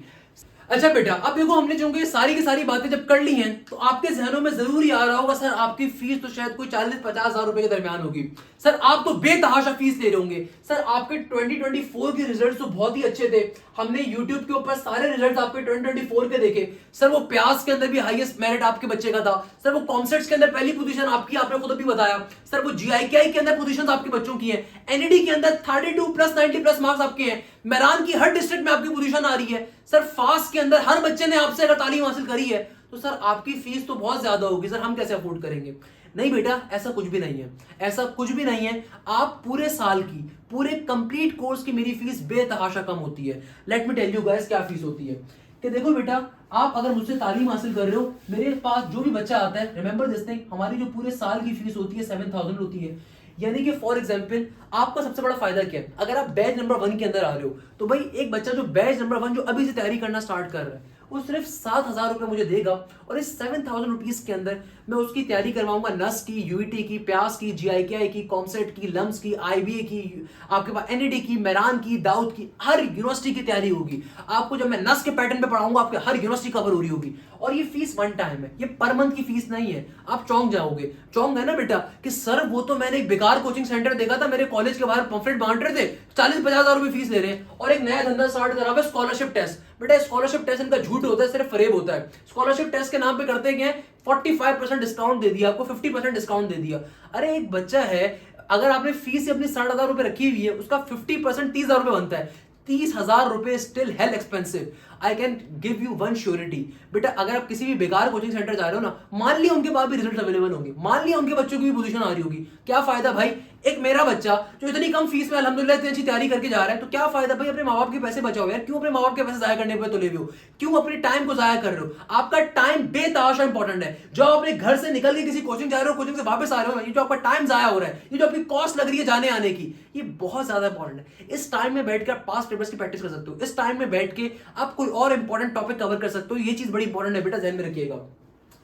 अच्छा बेटा, अब देखो हमने जो ये सारी की सारी बातें जब कर ली हैं तो आपके जहनों में जरूर ही आ रहा होगा सर आपकी फीस तो शायद कोई 40-50 हजार रुपए के दरमियान होगी। सर आप तो बेतहाशा फीस ले रहे होंगे। सर आपके 2024 के रिजल्ट्स तो बहुत ही अच्छे थे, हमने YouTube के ऊपर सारे रिजल्ट्स आपके 2024 के देखे। सर वो प्यास के अंदर भी हाईएस्ट मेरिट आपके बच्चे का था। सर वो कॉमसेट्स के अंदर पहली पोजीशन आपकी, आपने खुद भी बताया। सर वो GIKI के अंदर पोजीशंस आपके बच्चों की हैं। NED के अंदर 32+90+ मार्क्स आपके हैं। मेरान की हर डिस्ट्रिक्ट में आपकी पोजीशन आ रही है। सर फास्ट के अंदर हर बच्चे ने आपसे अगर तालीम हासिल करी है तो सर आपकी फीस तो बहुत ज्यादा होगी। सर हम कैसे अफोर्ड करेंगे? नहीं बेटा, ऐसा कुछ भी नहीं है, ऐसा कुछ भी नहीं है। आप पूरे साल की, पूरे कंप्लीट कोर्स की मेरी फीस बेतहाशा कम होती है। Let me tell you guys क्या फीस होती है। कि देखो बेटा, आप अगर मुझसे तालीम हासिल कर रहे हो, मेरे पास जो भी बच्चा आता है, रिमेंबर दिस थिंग, हमारी जो पूरे साल की फीस होती है 7000 होती है। यानी कि फॉर एग्जाम्पल आपका सबसे बड़ा फायदा क्या है, अगर आप बैच नंबर 1 के अंदर आ रहे हो तो भाई एक बच्चा जो बैच नंबर 1 जो अभी से तैयारी करना स्टार्ट कर रहा है वो सिर्फ 7000 रुपए मुझे देगा और इस 7000 रुपीज के अंदर मैं उसकी तैयारी करवाऊंगा नस की, यूईटी की, प्यास की, GIKI की, कॉमसेट की, लम्स की, IBA की, आपके पास NED की, मेरान की, दाऊद की, हर यूनिवर्सिटी की तैयारी होगी। आपको जब मैं नस के पैटर्न पे पढ़ाऊंगा आपके हर यूनिवर्सिटी कवर हो रही होगी। और ये फीस 1 टाइम है, ये पर मंथ की फीस नहीं है। आप चौंक जाओगे, चौंक गए ना बेटा कि सर वो तो मैंने एक बेकार कोचिंग सेंटर देखा था, मेरे कॉलेज के बाहर पंफलेट बांट रहे थे, 40-50 हजार रुपए फीस ले रहे हैं और एक नया धंधा स्टार्ट करा हुआ है स्कॉलरशिप टेस्ट। बेटा स्कॉलरशिप टेस्ट इनका झूठ होता है, सिर्फ फरेब होता है। स्कॉलरशिप टेस्ट के नाम पे करते क्या है, 45% डिस्काउंट दे दिया आपको, 50% डिस्काउंट दे दिया। अरे एक बच्चा है, अगर आपने फीस अपनी 60,000 रुपए रखी हुई है, उसका 50% 30,000 रुपए बनता है। 30,000 रुपए still hello expensive. I can give you one surety बेटा, अगर आप किसी भी बेकार कोचिंग सेंटर जा रहे हो ना, मान लिया उनके पास भी रिजल्ट अवेलेबल होंगे, मान लिया उनके बच्चों की भी पोजीशन आ रही होगी, क्या फायदा भाई? एक मेरा बच्चा जो इतनी कम फीस में अल्हम्दुलिल्लाह इतनी अच्छी तैयारी करके जा रहा है, तो क्या फायदा भाई? अपने माँ बाप के पैसे बचाओ यार, क्यों अपने माँ बाप के पैसे जाया करने पे तुले हुए हो? क्यों अपने टाइम को जाया कर रहे हो? आपका टाइम बेतहाशा इंपॉर्टेंट है। जो आप अपने घर से निकल के किसी कोचिंग जा रहे हो, कोचिंग से वापस आ रहे हो ना, ये जो आपका टाइम जाया हो रहा है, ये जो आपकी कॉस्ट लग रही है जाने आने की, ये बहुत ज्यादा इंपॉर्टेंट है। इस टाइम में बैठ के आप पास्ट पेपर्स की प्रैक्टिस कर सकते हो, इस टाइम में बैठ के आप कोई और इंपॉर्टेंट टॉपिक कवर कर सकते हो। ये चीज बड़ी इंपॉर्टेंट है बेटा, ध्यान में रखिएगा।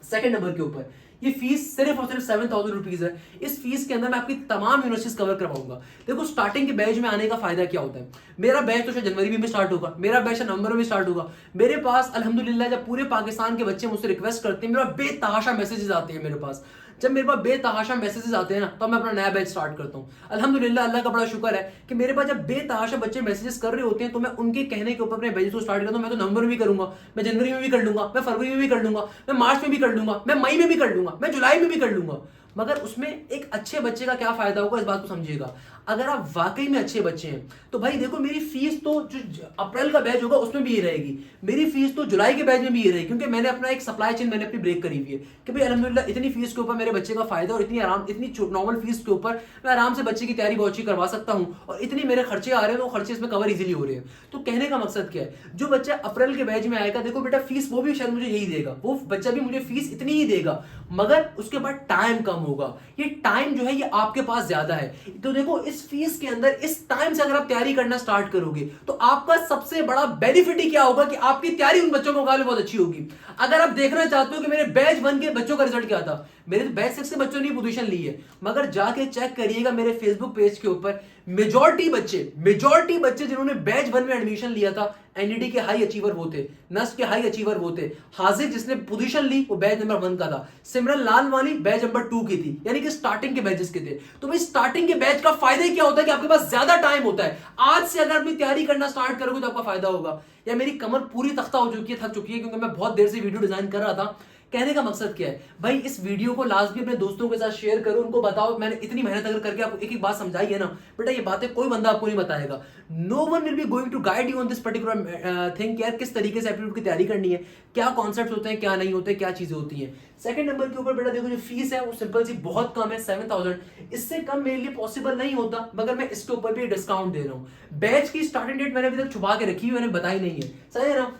सेकंड नंबर के ऊपर ये फीस सिर्फ और सिर्फ 7000 रुपीज है। इस फीस के अंदर मैं आपकी तमाम यूनिवर्सिटीज कवर करवाऊंगा। देखो स्टार्टिंग के बैच में आने का फायदा क्या होता है, मेरा बैच तो शायद जनवरी में स्टार्ट होगा, मेरा बैच नवंबर में स्टार्ट होगा। मेरे पास अल्हम्दुलिल्लाह जब पूरे पाकिस्तान के बच्चे मुझसे रिक्वेस्ट करते हैं, मेरा बेतहाशा मैसेजेस आते हैं मेरे पास, जब मेरे पास बेतहाशा मैसेजेस आते हैं ना, तो मैं अपना नया बैच स्टार्ट करता हूँ। अल्हम्दुलिल्लाह, अल्लाह का बड़ा शुक्र है कि मेरे पास जब बेतहाशा बच्चे मैसेजेस कर रहे होते हैं तो मैं उनके कहने के ऊपर अपने बैच को स्टार्ट करता हूँ। मैं तो नवंबर में भी करूंगा, मैं जनवरी में भी कर लूंगा, मैं फरवरी में भी कर लूंगा, मैं मार्च में भी कर लूंगा, मैं मई में भी कर लूंगा, मैं जुलाई में भी कर लूंगा। मगर उसमें एक अच्छे बच्चे का क्या फायदा होगा, इस बात को समझिएगा। अगर आप वाकई में अच्छे बच्चे हैं तो भाई देखो, मेरी फीस तो जो अप्रैल का बैच होगा उसमें भी ये रहेगी, मेरी फीस तो जुलाई के बैच में भी ये रहेगी, क्योंकि मैंने अपना एक सप्लाई चेन मैंने अपनी ब्रेक करी हुई है कि भाई अल्हम्दुलिल्लाह इतनी फीस के ऊपर मेरे बच्चे का फायदा और इतनी नॉर्मल फीस के ऊपर मैं आराम से बच्चे की तैयारी बहुत अच्छी करवा सकता हूँ और इतनी मेरे खर्चे आ रहे हैं तो खर्चे इसमें कवर इजीली हो रहे हैं। तो कहने का मकसद क्या है, जो बच्चा अप्रैल के बैच में आएगा, देखो बेटा फीस वो भी शायद मुझे यही देगा, वो बच्चा भी मुझे फीस इतनी ही देगा, मगर उसके बाद टाइम कम होगा। ये टाइम जो है ये आपके पास ज्यादा है। तो देखो इस फीस के अंदर इस टाइम से अगर आप तैयारी करना स्टार्ट करोगे तो आपका सबसे बड़ा बेनिफिट ही क्या होगा कि आपकी तैयारी उन बच्चों के मुकाबले बहुत अच्छी होगी। अगर आप देखना चाहते हो कि मेरे बैच 1 के बच्चों का रिजल्ट क्या था, मेरे तो बैच 6 के बच्चों ने पोजीशन ली है, मगर जाके चेक करिएगा मेरे फेसबुक पेज के ऊपर, मेजॉरिटी बच्चे जिन्होंने बैच 1 में एडमिशन लिया था, एनईडी के हाई अचीवर वो थे, नस्ट के हाई अचीवर वो थे, हाजिर जिसने पोजीशन ली वो बैच नंबर 1 का था, सिमरन लाल वाली बैच नंबर 2 की थी, यानी कि स्टार्टिंग के बैचेस के थे। तो भाई स्टार्टिंग के बैच का फायदा क्या होता है कि आपके पास ज्यादा टाइम होता है। आज से अगर अपनी तैयारी करना स्टार्ट करोगे तो आपका फायदा होगा। या मेरी कमर पूरी तख्ता हो चुकी है, थक चुकी है, क्योंकि मैं बहुत देर से वीडियो डिजाइन कर रहा था। कहने का मकसद क्या है भाई, इस वीडियो को लास्ट भी अपने दोस्तों के साथ शेयर करो, उनको बताओ मैंने इतनी मेहनत अगर करके आपको एक एक बात समझाई है ना बेटा, ये बातें कोई बंदा आपको नहीं बताएगा। No one will be going to guide you on this particular thing, यार किस तरीके से एप्टीट्यूड की तैयारी करनी है, क्या कॉन्सेप्ट्स होते हैं, क्या नहीं होते, क्या चीजें होती हैं। सेकंड नंबर के ऊपर बेटा देखो जो फीस है वो सिंपल सी बहुत कम है, 7000, इससे कम मेरे लिए पॉसिबल नहीं होता, मगर मैं इसके ऊपर भी डिस्काउंट दे रहा हूँ। बैच की स्टार्टिंग डेट मैंने अभी तक छुपा के रखी हुई, मैंने बताई नहीं है, सही है ना।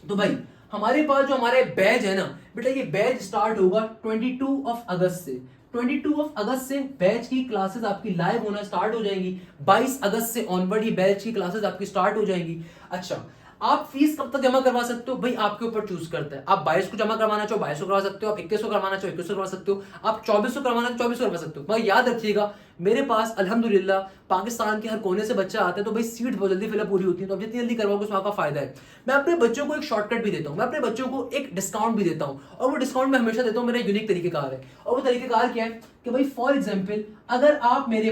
तो भाई हमारे पास जो हमारे बैच है ना बेटा, ये बैच स्टार्ट होगा 22 अगस्त से। 22 अगस्त से बैच की क्लासेस आपकी लाइव होना स्टार्ट हो जाएंगी। 22 अगस्त से ऑनवर्ड ये बैच की क्लासेस आपकी स्टार्ट हो जाएंगी। अच्छा, आप फीस कब तक जमा करवा सकते हो भाई, आपके ऊपर चूज करता है। आप 22 को जमा करवाना चाहो 22 करवा सकते हो, आप 21 को करवाना चाहो 21 करवा सकते हो, आप 24 करवाना चाहो 24 करवा सकते हो। मगर याद रखिएगा, मेरे पास अल्हम्दुलिल्लाह पाकिस्तान के हर कोने से बच्चा आता है, तो भाई सीट बहुत जल्दी फिलअप पूरी होती है, तो आप जितनी जल्दी करवाओगे उसमें आपका फायदा है। मैं अपने बच्चों को एक शॉर्टकट भी देता हूँ, मैं अपने बच्चों को एक डिस्काउंट भी देता हूँ, और वो डिस्काउंट मैं हमेशा देता हूँ, मेरा यूनिक तरीकेकार है। और वो तरीकेकार क्या है कि भाई फॉर एग्जाम्पल, अगर आप मेरे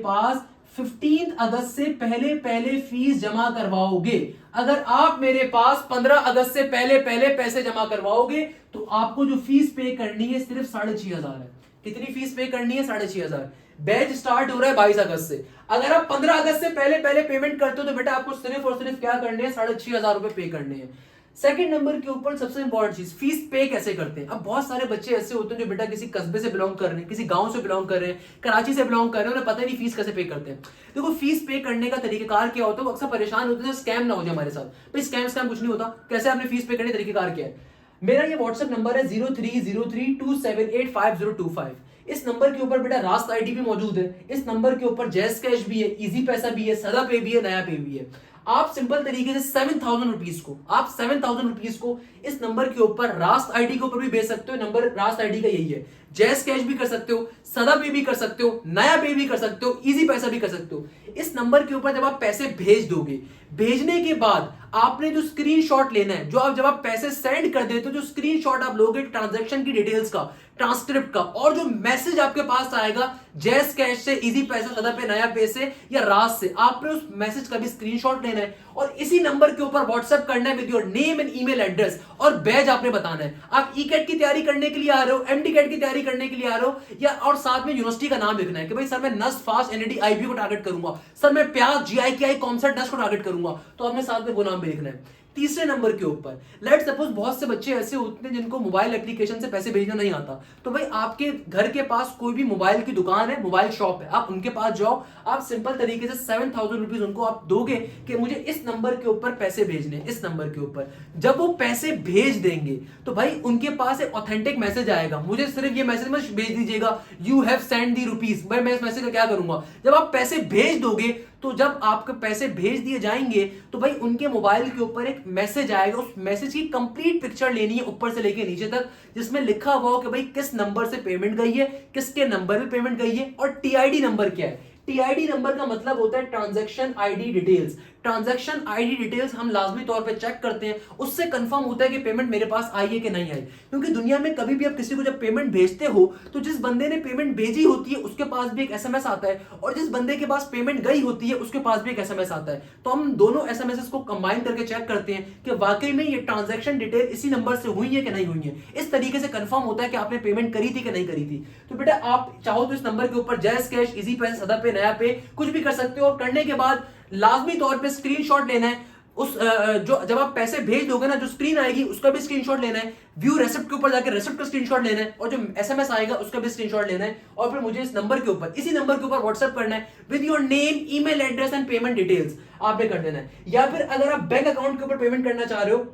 पास 15 अगस्त से पहले पहले फीस जमा करवाओगे, अगर आप मेरे पास 15 अगस्त से पहले पहले पैसे जमा करवाओगे, तो आपको जो फीस पे करनी है सिर्फ 6,500 है। कितनी फीस पे करनी है? 6,500। बैच स्टार्ट हो रहा है 22 अगस्त से। अगर आप 15 अगस्त से पहले पहले पेमेंट करते हो तो बेटा आपको सिर्फ और सिर्फ क्या करने हैं? 6,500 रुपए पे करने हैं। सेकंड नंबर के ऊपर सबसे इंपॉर्टेंट चीज, फीस पे कैसे करते हैं। अब बहुत सारे बच्चे ऐसे होते हैं जो बेटा किसी कस्बे से बिलोंग कर रहे हैं, किसी गांव से बिलोंग कर रहे हैं, कराची से बिलोंग कर रहे हैं, उन्हें पता नहीं फीस कैसे पे करते हैं। देखो फीस पे करने का तरीकेकार क्या होता है, वो अक्सर परेशान होते हैं स्कैम ना हो जाए हमारे साथ। भाई स्कैम कुछ नहीं होता। कैसे आपने फीस पे करने तरीकेकार क्या है? मेरा ये व्हाट्सएप नंबर है 0303278525। इस नंबर के ऊपर बेटा रास्त आईडी भी मौजूद है, इस नंबर के ऊपर जैस कैश भी है, इजी पैसा भी है, सदा पे भी है, नया पे भी है। आप सिंपल तरीके से 7,000 रुपीज को, आप 7,000 रुपीज को इस नंबर के ऊपर रास्त आईडी के ऊपर भी भेज सकते हो। नंबर रास्त आईडी का यही है। जैस कैश भी कर सकते हो, सदा पे भी कर सकते हो, नया पे भी कर सकते हो, इजी पैसा भी कर सकते हो। इस नंबर के ऊपर जब आप पैसे भेज दोगे, भेजने के बाद आपने जो स्क्रीनशॉट लेना है, जो आप जब आप पैसे सेंड कर देते हो, जो स्क्रीनशॉट आप लोगे ट्रांजैक्शन की डिटेल्स का, ट्रांसक्रिप्ट का, और जो मैसेज आपके पास आएगा जैस कैश से, इजी पैसा, सदा पे, नया पे से या राज से, आपने उस मैसेज का भी स्क्रीनशॉट लेना है और इसी नंबर के ऊपर व्हाट्सएप करना है with your name and email address, और बैच आपने बताना है। आप ई कैट की तैयारी करने के लिए आ रहे हो, एमडी कैट की तैयारी करने के लिए आ रहे हो, या और साथ में यूनिवर्सिटी का नाम लिखना है कि भाई सर मैं नस्ट फास्ट एनईडी आईबी को टारगेट करूंगा, सर मैं प्याज जीआईकेआई कॉमसेट डस्ट को टारगेट करूंगा, तो आपने साथ में वो नाम भी लिखना है। तीसरे नंबर के ऊपर लेट्स सपोज बहुत से बच्चे ऐसे होते हैं जिनको मोबाइल एप्लीकेशन से पैसे भेजना नहीं आता, तो भाई आपके घर के पास कोई भी मोबाइल की दुकान है, मोबाइल शॉप है, आप उनके पास जाओ, आप सिंपल तरीके से 7,000 रुपीज उनको आप दोगे कि मुझे इस नंबर के ऊपर पैसे भेजने, इस नंबर के ऊपर। जब वो पैसे भेज देंगे तो भाई उनके पास एक ऑथेंटिक मैसेज आएगा, मुझे सिर्फ ये मैसेज मत भेज दीजिएगा you have send the rupees. भाई मैं इस मैसेज का क्या करूंगा? जब आप पैसे भेज दोगे, तो जब आपके पैसे भेज दिए जाएंगे तो भाई उनके मोबाइल के ऊपर एक मैसेज आएगा, उस मैसेज की कंप्लीट पिक्चर लेनी है ऊपर से लेके नीचे तक, जिसमें लिखा हुआ हो कि भाई किस नंबर से पेमेंट गई है, किसके नंबर पे पेमेंट गई है, और टीआईडी नंबर क्या है। टीआईडी नंबर का मतलब होता है transaction ID details. Transaction ID details हम लाजमी तौर पे चेक करते हैं, उससे कंफर्म होता है कि पेमेंट मेरे पास आई है कि नहीं आई। क्योंकि दुनिया में कभी भी आप किसी को जब पेमेंट भेजते हो तो जिस बंदे ने पेमेंट भेजी होती है उसके पास भी एक एसएमएस आता है, और जिस बंदे के पास पेमेंट गई होती है उसके पास भी एक एसएमएस आता है। तो हम दोनों एसएमएस को कंबाइन करके चेक करते हैं कि वाकई में ये ट्रांजैक्शन डिटेल इसी नंबर से हुई है कि नहीं हुई है। इस तरीके से कंफर्म होता है कि आपने पेमेंट करी थी कि नहीं करी थी। तो बेटा आप चाहो तो इस नंबर के ऊपर जैस कैश, इजी पैसा, सदा पे, नया पे कुछ भी कर सकते हो, और करने के बाद लाजमी तौर पे स्क्रीनशॉट लेना है उस जो जब आप पैसे भेज दोगे ना, जो स्क्रीन आएगी उसका भी स्क्रीनशॉट लेना है, व्यू रेसिप्ट के ऊपर जाकर रेसिप्ट का स्क्रीनशॉट लेना है, और जो एसएमएस आएगा उसका भी स्क्रीनशॉट लेना है, और फिर मुझे इस नंबर के ऊपर, इसी नंबर के ऊपर व्हाट्सएप करना है with your name, email address and payment details आपने कर देना है। या फिर अगर आप बैंक अकाउंट के ऊपर पेमेंट करना चाह रहे हो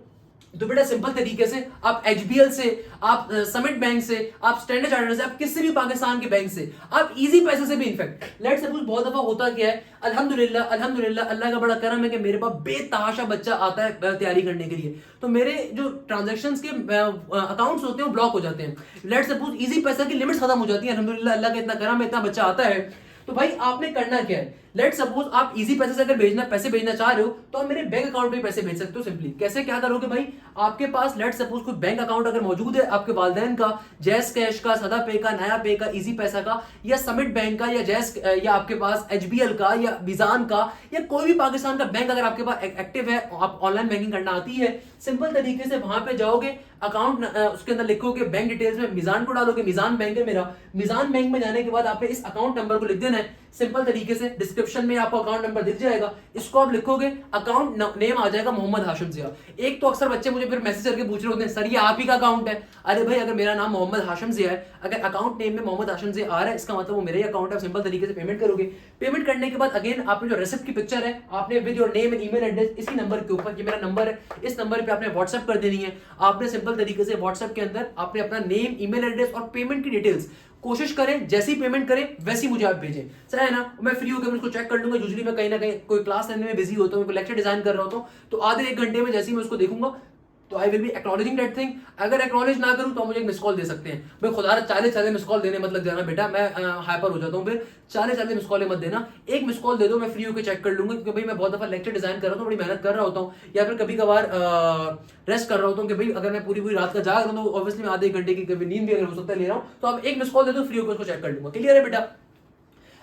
तो बेटा सिंपल तरीके से आप एचबीएल से, आप समिट बैंक से, आप स्टैंडर्ड चार्टर्ड से, आप किसी भी पाकिस्तान के बैंक से, आप इजी पैसे से भी, इनफैक्ट लेट्स सपोज बहुत दफा होता क्या है, अल्हम्दुलिल्लाह अल्हम्दुलिल्लाह अल्लाह का बड़ा करम है कि मेरे पास बेतहाशा बच्चा आता है तैयारी करने के लिए, तो मेरे जो ट्रांजैक्शंस के अकाउंट्स होते हैं वो ब्लॉक हो जाते हैं। लेट्स सपोज इजी पैसा की लिमिट्स खत्म हो जाती है, अल्हम्दुलिल्लाह अल्लाह का इतना करम है, इतना बच्चा आता है, तो भाई आपने करना क्या है, लेट सपोज आप इजी पैसे से अगर पैसे भेजना चाह रहे हो तो आप मेरे बैंक अकाउंट पे पैसे भेज सकते हो। सिंपली कैसे क्या करोगे भाई, आपके पास लेट सपोज कोई बैंक अकाउंट अगर मौजूद है आपके वालिदैन का, जैस कैश का, सदा पे का, नया पे का, इजी पैसा का, या समिट बैंक का, या जैस, या आपके पास एचबीएल का, या मिजान का, या कोई भी पाकिस्तान का बैंक अगर आपके पास एक्टिव है, आप ऑनलाइन बैंकिंग करना आती है, सिंपल तरीके से वहां पे जाओगे, अकाउंट उसके अंदर लिखोगे, बैंक डिटेल्स में मिजान को डालोगे, मिजान बैंक है मेरा, मिजान बैंक में जाने के बाद आपने इस अकाउंट नंबर को लिख देना है। सिंपल तरीके से डिस्क्रिप्शन में आपको अकाउंट नंबर दिख जाएगा, इसको आप लिखोगे, अकाउंट नेम आ जाएगा मोहम्मद हाशिम जिया। एक तो अक्सर बच्चे मुझे फिर मैसेज करके पूछ रहे होते हैं सर ये आप ही का अकाउंट है। अरे भाई अगर मेरा नाम मोहम्मद हाशिम जिया है, अगर अकाउंट नेम में मोहम्मद हाशिम जिया आ रहा है, इसका मतलब वो मेरा ही अकाउंट है। सिंपल तरीके से पेमेंट करोगे, पेमेंट करने के बाद अगेन आपने जो रेसिप्ट की पिक्चर है आपने with your name and email address इसी नंबर के ऊपर, ये मेरा नंबर है, इस नंबर पे आपने व्हाट्सएप कर देनी है। आपने सिंपल तरीके से व्हाट्सएप के अंदर आपने अपना नेम, ईमेल एड्रेस और पेमेंट की डिटेल्स कोशिश करें जैसी पेमेंट करें वैसी मुझे आप भेजें, सही है ना। मैं फ्री होकर उसको चेक कर लूंगा। यूजुअली मैं कहीं ना कहीं कोई क्लास लेने में बिजी होता हूँ, कोई लेक्चर डिजाइन कर रहा होता हूँ, तो आधे एक घंटे में जैसे ही मैं उसको देखूंगा तो I will be acknowledging that thing. अगर एक्नॉलेज ना करूं तो मुझे एक मिस कॉल दे सकते हैं। भाई खुदा 40 मिस कॉल देने मतलब जाना बेटा, मैं हाइपर हो जाता हूं। फिर 40 मिस कॉल मत देना, एक मिस कॉल दे दो, मैं फ्री होकर चेक कर लूंगा। क्योंकि भाई मैं बहुत दफा लेक्चर डिजाइन कर रहा हूँ, बड़ी मेहनत कर रहा होता हूँ, या फिर कभी कभार रेस्ट कर रहा होता हूँ कि भाई अगर मैं पूरी पूरी रात का जाग रहा हूँ तो ऑब्वियसली मैं आधे घंटे की कभी नींद भी अगर हो सकता है ले रहा हूँ, तो आप एक मिस कॉल दे दो, फ्री होकर उसको चेक कर लूंगा। क्लियर है बेटा।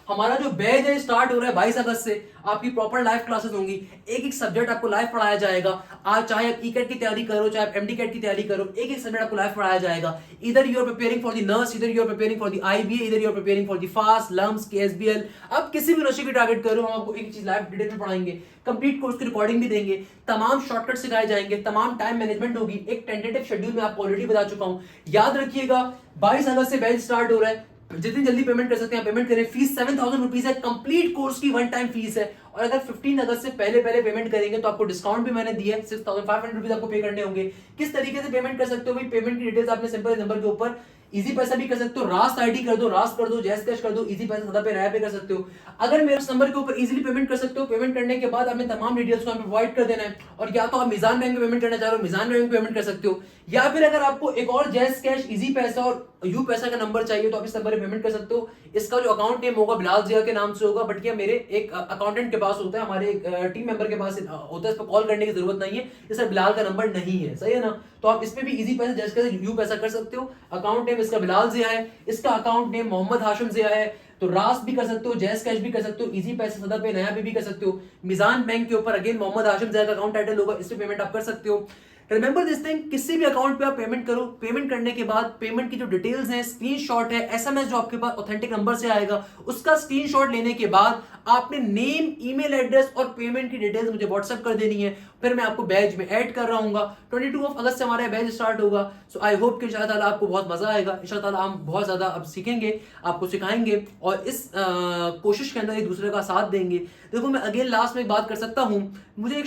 हमारा जो बैच है स्टार्ट हो रहा है 22 अगस्त से। आपकी प्रॉपर लाइव क्लासेस होंगी, एक एक सब्जेक्ट आपको लाइव पढ़ाया जाएगा। आज चाहे आप ईकेट की तैयारी करो, चाहे आप एमडी कैट की तैयारी करो, एक एक सब्जेक्ट आपको लाइव पढ़ाया जाएगा। इधर you are preparing for the नर्स, इधर you are preparing for the IBA, इधर you are preparing for the FAST LUMS KSBL. आप किसी भी नशे की टारगेट करो, हम आपको एक चीज लाइव डिटेल में पढ़ाएंगे, कंप्लीट कोर्स की रिकॉर्डिंग भी देंगे, तमाम शॉर्टकट सिखाए जाएंगे, तमाम टाइम मैनेजमेंट होगी। एक टेंटेटिव शेड्यूल में आपको ऑलरेडी बता चुका हूं, याद रखिएगा। 22 अगस्त से बैच स्टार्ट हो रहा है, जितनी जल्दी पेमेंट कर सकते हैं पेमेंट करें। फीस 7000 रुपीज है, कंप्लीट कोर्स की वन टाइम फीस है। और अगर 15 अगस्त से पहले पहले पेमेंट करेंगे तो आपको डिस्काउंट भी मैंने दिया है, 6500 रुपीज आपको पे करने होंगे। किस तरीके से पेमेंट कर सकते हो भाई, पेमेंट की डिटेल्स आपने सिंपल नंबर के ऊपर इजी पैसा भी कर सकते हो, रास्ट आईडी कर दो, रास्ट कर दो, जैस कैश कर दो, इजी पैसा सदा पे राय पे कर सकते हो। अगर मेरे नंबर के ऊपर इजीली पेमेंट कर सकते हो, पेमेंट करने के बाद आपने तमाम डिटेल्स को हमें प्रोवाइड कर देना है। और या तो आप मिजान बैंक में पेमेंट करना चाह रहे हो, मिजान बैंक में पेमेंट कर सकते हो, या फिर अगर आपको एक और जैस कैश, इजी पैसा और यू पैसा का नंबर चाहिए तो आप इस नंबर पे पेमेंट कर सकते हो। इसका जो अकाउंट नेम होगा बिलाल जिया के नाम से होगा, बट ये मेरे एक अकाउंटेंट के पास होता है, हमारे एक टीम मेंबर के पास होता है, इस पर कॉल करने की जरूरत नहीं है, इसका बिलाल का नंबर नहीं है, सही है ना। तो आप इस पे भी इजी पैसा जैसे यू पैसा कर सकते हो। अकाउंट नेम इसका बिलाल जिया है, इसका अकाउंट नेम मोहम्मद हाशिम जिया है। तो रास्ट भी कर सकते हो, जैस कैश भी कर सकते हो, इजी पैसा सदा पे नया पे भी कर सकते हो। मिजान बैंक के ऊपर अगेन मोहम्मद हाशिम जिया का अकाउंट टाइटल होगा, इस पे पेमेंट आप कर सकते हो। रिमेंबर दिस थिंग, किसी भी अकाउंट पे आप पेमेंट करो, पेमेंट करने के बाद पेमेंट की जो डिटेल्स हैं, स्क्रीनशॉट है, एसएमएस जो आपके पास ऑथेंटिक नंबर से आएगा उसका स्क्रीनशॉट लेने के बाद आपने नेम, ईमेल एड्रेस और पेमेंट की डिटेल्स मुझे व्हाट्सएप कर देनी है। फिर मैं आपको बैच में ऐड कर रहा हूँ। 22 अगस्त से हमारा बैच स्टार्ट होगा। सो आई होप कि इंशाल्लाह ताला आपको बहुत मजा आएगा। इंशाल्लाह ताला हम बहुत ज्यादा अब सीखेंगे, आपको सिखाएंगे और इस कोशिश के अंदर एक दूसरे का साथ देंगे। देखो मैं अगेन लास्ट में एक बात कर सकता हूँ, मुझे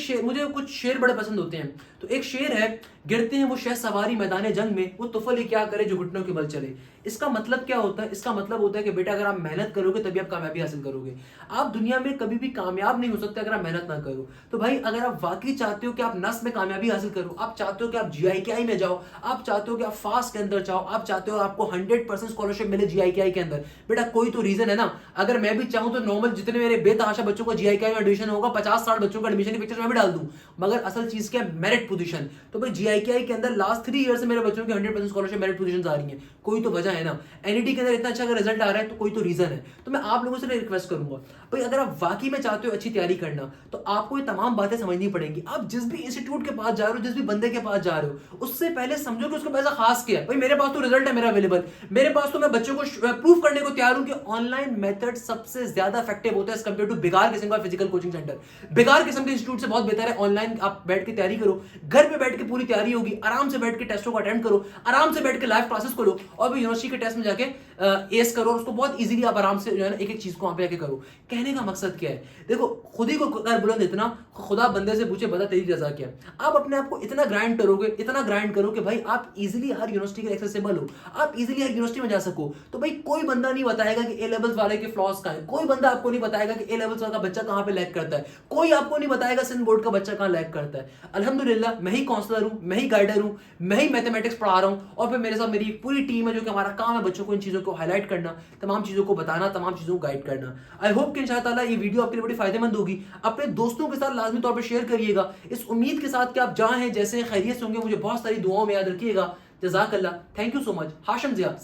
कुछ शेर बड़े पसंद होते हैं। तो एक शेर है, गिरते हैं वो शह सवारी मैदान जंग में, वो तुफल क्या करे जो घुटनों के बल चले। इसका मतलब क्या होता है? इसका मतलब होता है कि बेटा अगर आप मेहनत करोगे तभी आप कामयाबी हासिल करोगे। आप दुनिया में कभी भी कामयाब नहीं हो सकते अगर आप मेहनत ना करो। तो भाई अगर आप वाकई चाहते हो कि आप नस में कामयाबी हासिल करो, आप चाहते हो कि आप जीआईकेआई में जाओ, आप चाहते हो कि आप फास्ट के अंदर जाओ, आप चाहते हो आपको 100% स्कॉलरशिप मिले जीआईकेआई के अंदर, बेटा कोई तो रीजन है ना। अगर मैं भी चाहूं तो नॉर्मल जितने मेरे बेतहाशा बच्चों का जीआईकेआई में एडमिशन होगा, 50-60 बच्चों का एडमिशन की पिक्चर मैं भी डाल दूं, मगर असल चीज क्या है? Merit position. तो भाई जीआईकेआई के अंदर लास्ट 3 ईयर से मेरे बच्चों की 100% स्कॉलरशिप मेरिट पोजीशन आ रही है, कोई तो वजह है ना। एनईटी के अंदर इतना अच्छा अगर रिजल्ट आ रहा है तो कोई तो रीजन है। तो मैं आप लोगों से रिक्वेस्ट करूंगा भाई, अगर आप वाकई में चाहते हो अच्छी तैयारी करना तो आपको ये तमाम बातें समझनी पड़ेंगी। आप जिस भी इंस्टीट्यूट के पास जा रहे हो, जिस भी बंदे के पास जा रहे हो, उससे पहले समझो कि उसको पैसा खास क्या है। भाई मेरे पास तो रिजल्ट है मेरा अवेलेबल, मेरे पास तो मैं बच्चों को प्रूफ करने को तैयार हूं कि ऑनलाइन मेथड सबसे ज्यादा इफेक्टिव होता है एज कंपेयर टू बेकार किस्म का फिजिकल कोचिंग सेंटर। बेकार किस्म के इंस्टीट्यूट से बहुत बेहतर है ऑनलाइन आप बैठ के तैयारी करो। घर पे बैठ के पूरी तैयारी होगी, आराम से बैठ के टेस्टों को अटेंड करो, आराम से बैठ के लाइव क्लासेस को लो और भी यूनिवर्सिटी के टेस्ट में जाके एस करो और उसको बहुत इजीली आप आराम से जो है ना एक एक चीज को वहां पे जाके करो। कहने का मकसद क्या है? देखो खुद ही को कर बुलंद इतना, खुदा बंदे से पूछे बता तेरी रजा क्या है। आप अपने आप को इतना ग्राइंड करोगे, इतना ग्राइंड करो कि भाई आप इजीली हर यूनिवर्सिटी के एक्सेसिबल हो, आप इजीली हर यूनिवर्सिटी में जा सको। तो भाई कोई बंदा नहीं बताएगा कि ए लेवल्स वाले के फ्लॉज कहां है, कोई बंदा आपको नहीं बताएगा कि ए लेवल्स वाला बच्चा कहां पे लैग करता है, कोई आपको नहीं बताएगा सिंध बोर्ड का बच्चा कहां लैग करता है। अल्हम्दुलिल्लाह मैं ही काउंसलर हूं, मैं ही गाइडर हूं, मैं ही मैथमेटिक्स पढ़ा रहा हूं और फिर मेरे साथ मेरी पूरी टीम है जो कि हमारा काम है बच्चों को इन चीजों को हाईलाइट करना, तमाम चीजों को बताना, तमाम चीजों को गाइड करना। आई होप कि इंशाअल्लाह ताला ये वीडियो आपके लिए बड़ी फायदेमंद होगी। अपने दोस्तों के साथ लाजमी तौर पर शेयर करिएगा, इस उम्मीद के साथ कि आप जहां हैं जैसे खैरियत से होंगे। मुझे बहुत सारी दुआओं में याद रखिएगा। जज़ाकल्लाह, thank you so much. Hashim Jiya.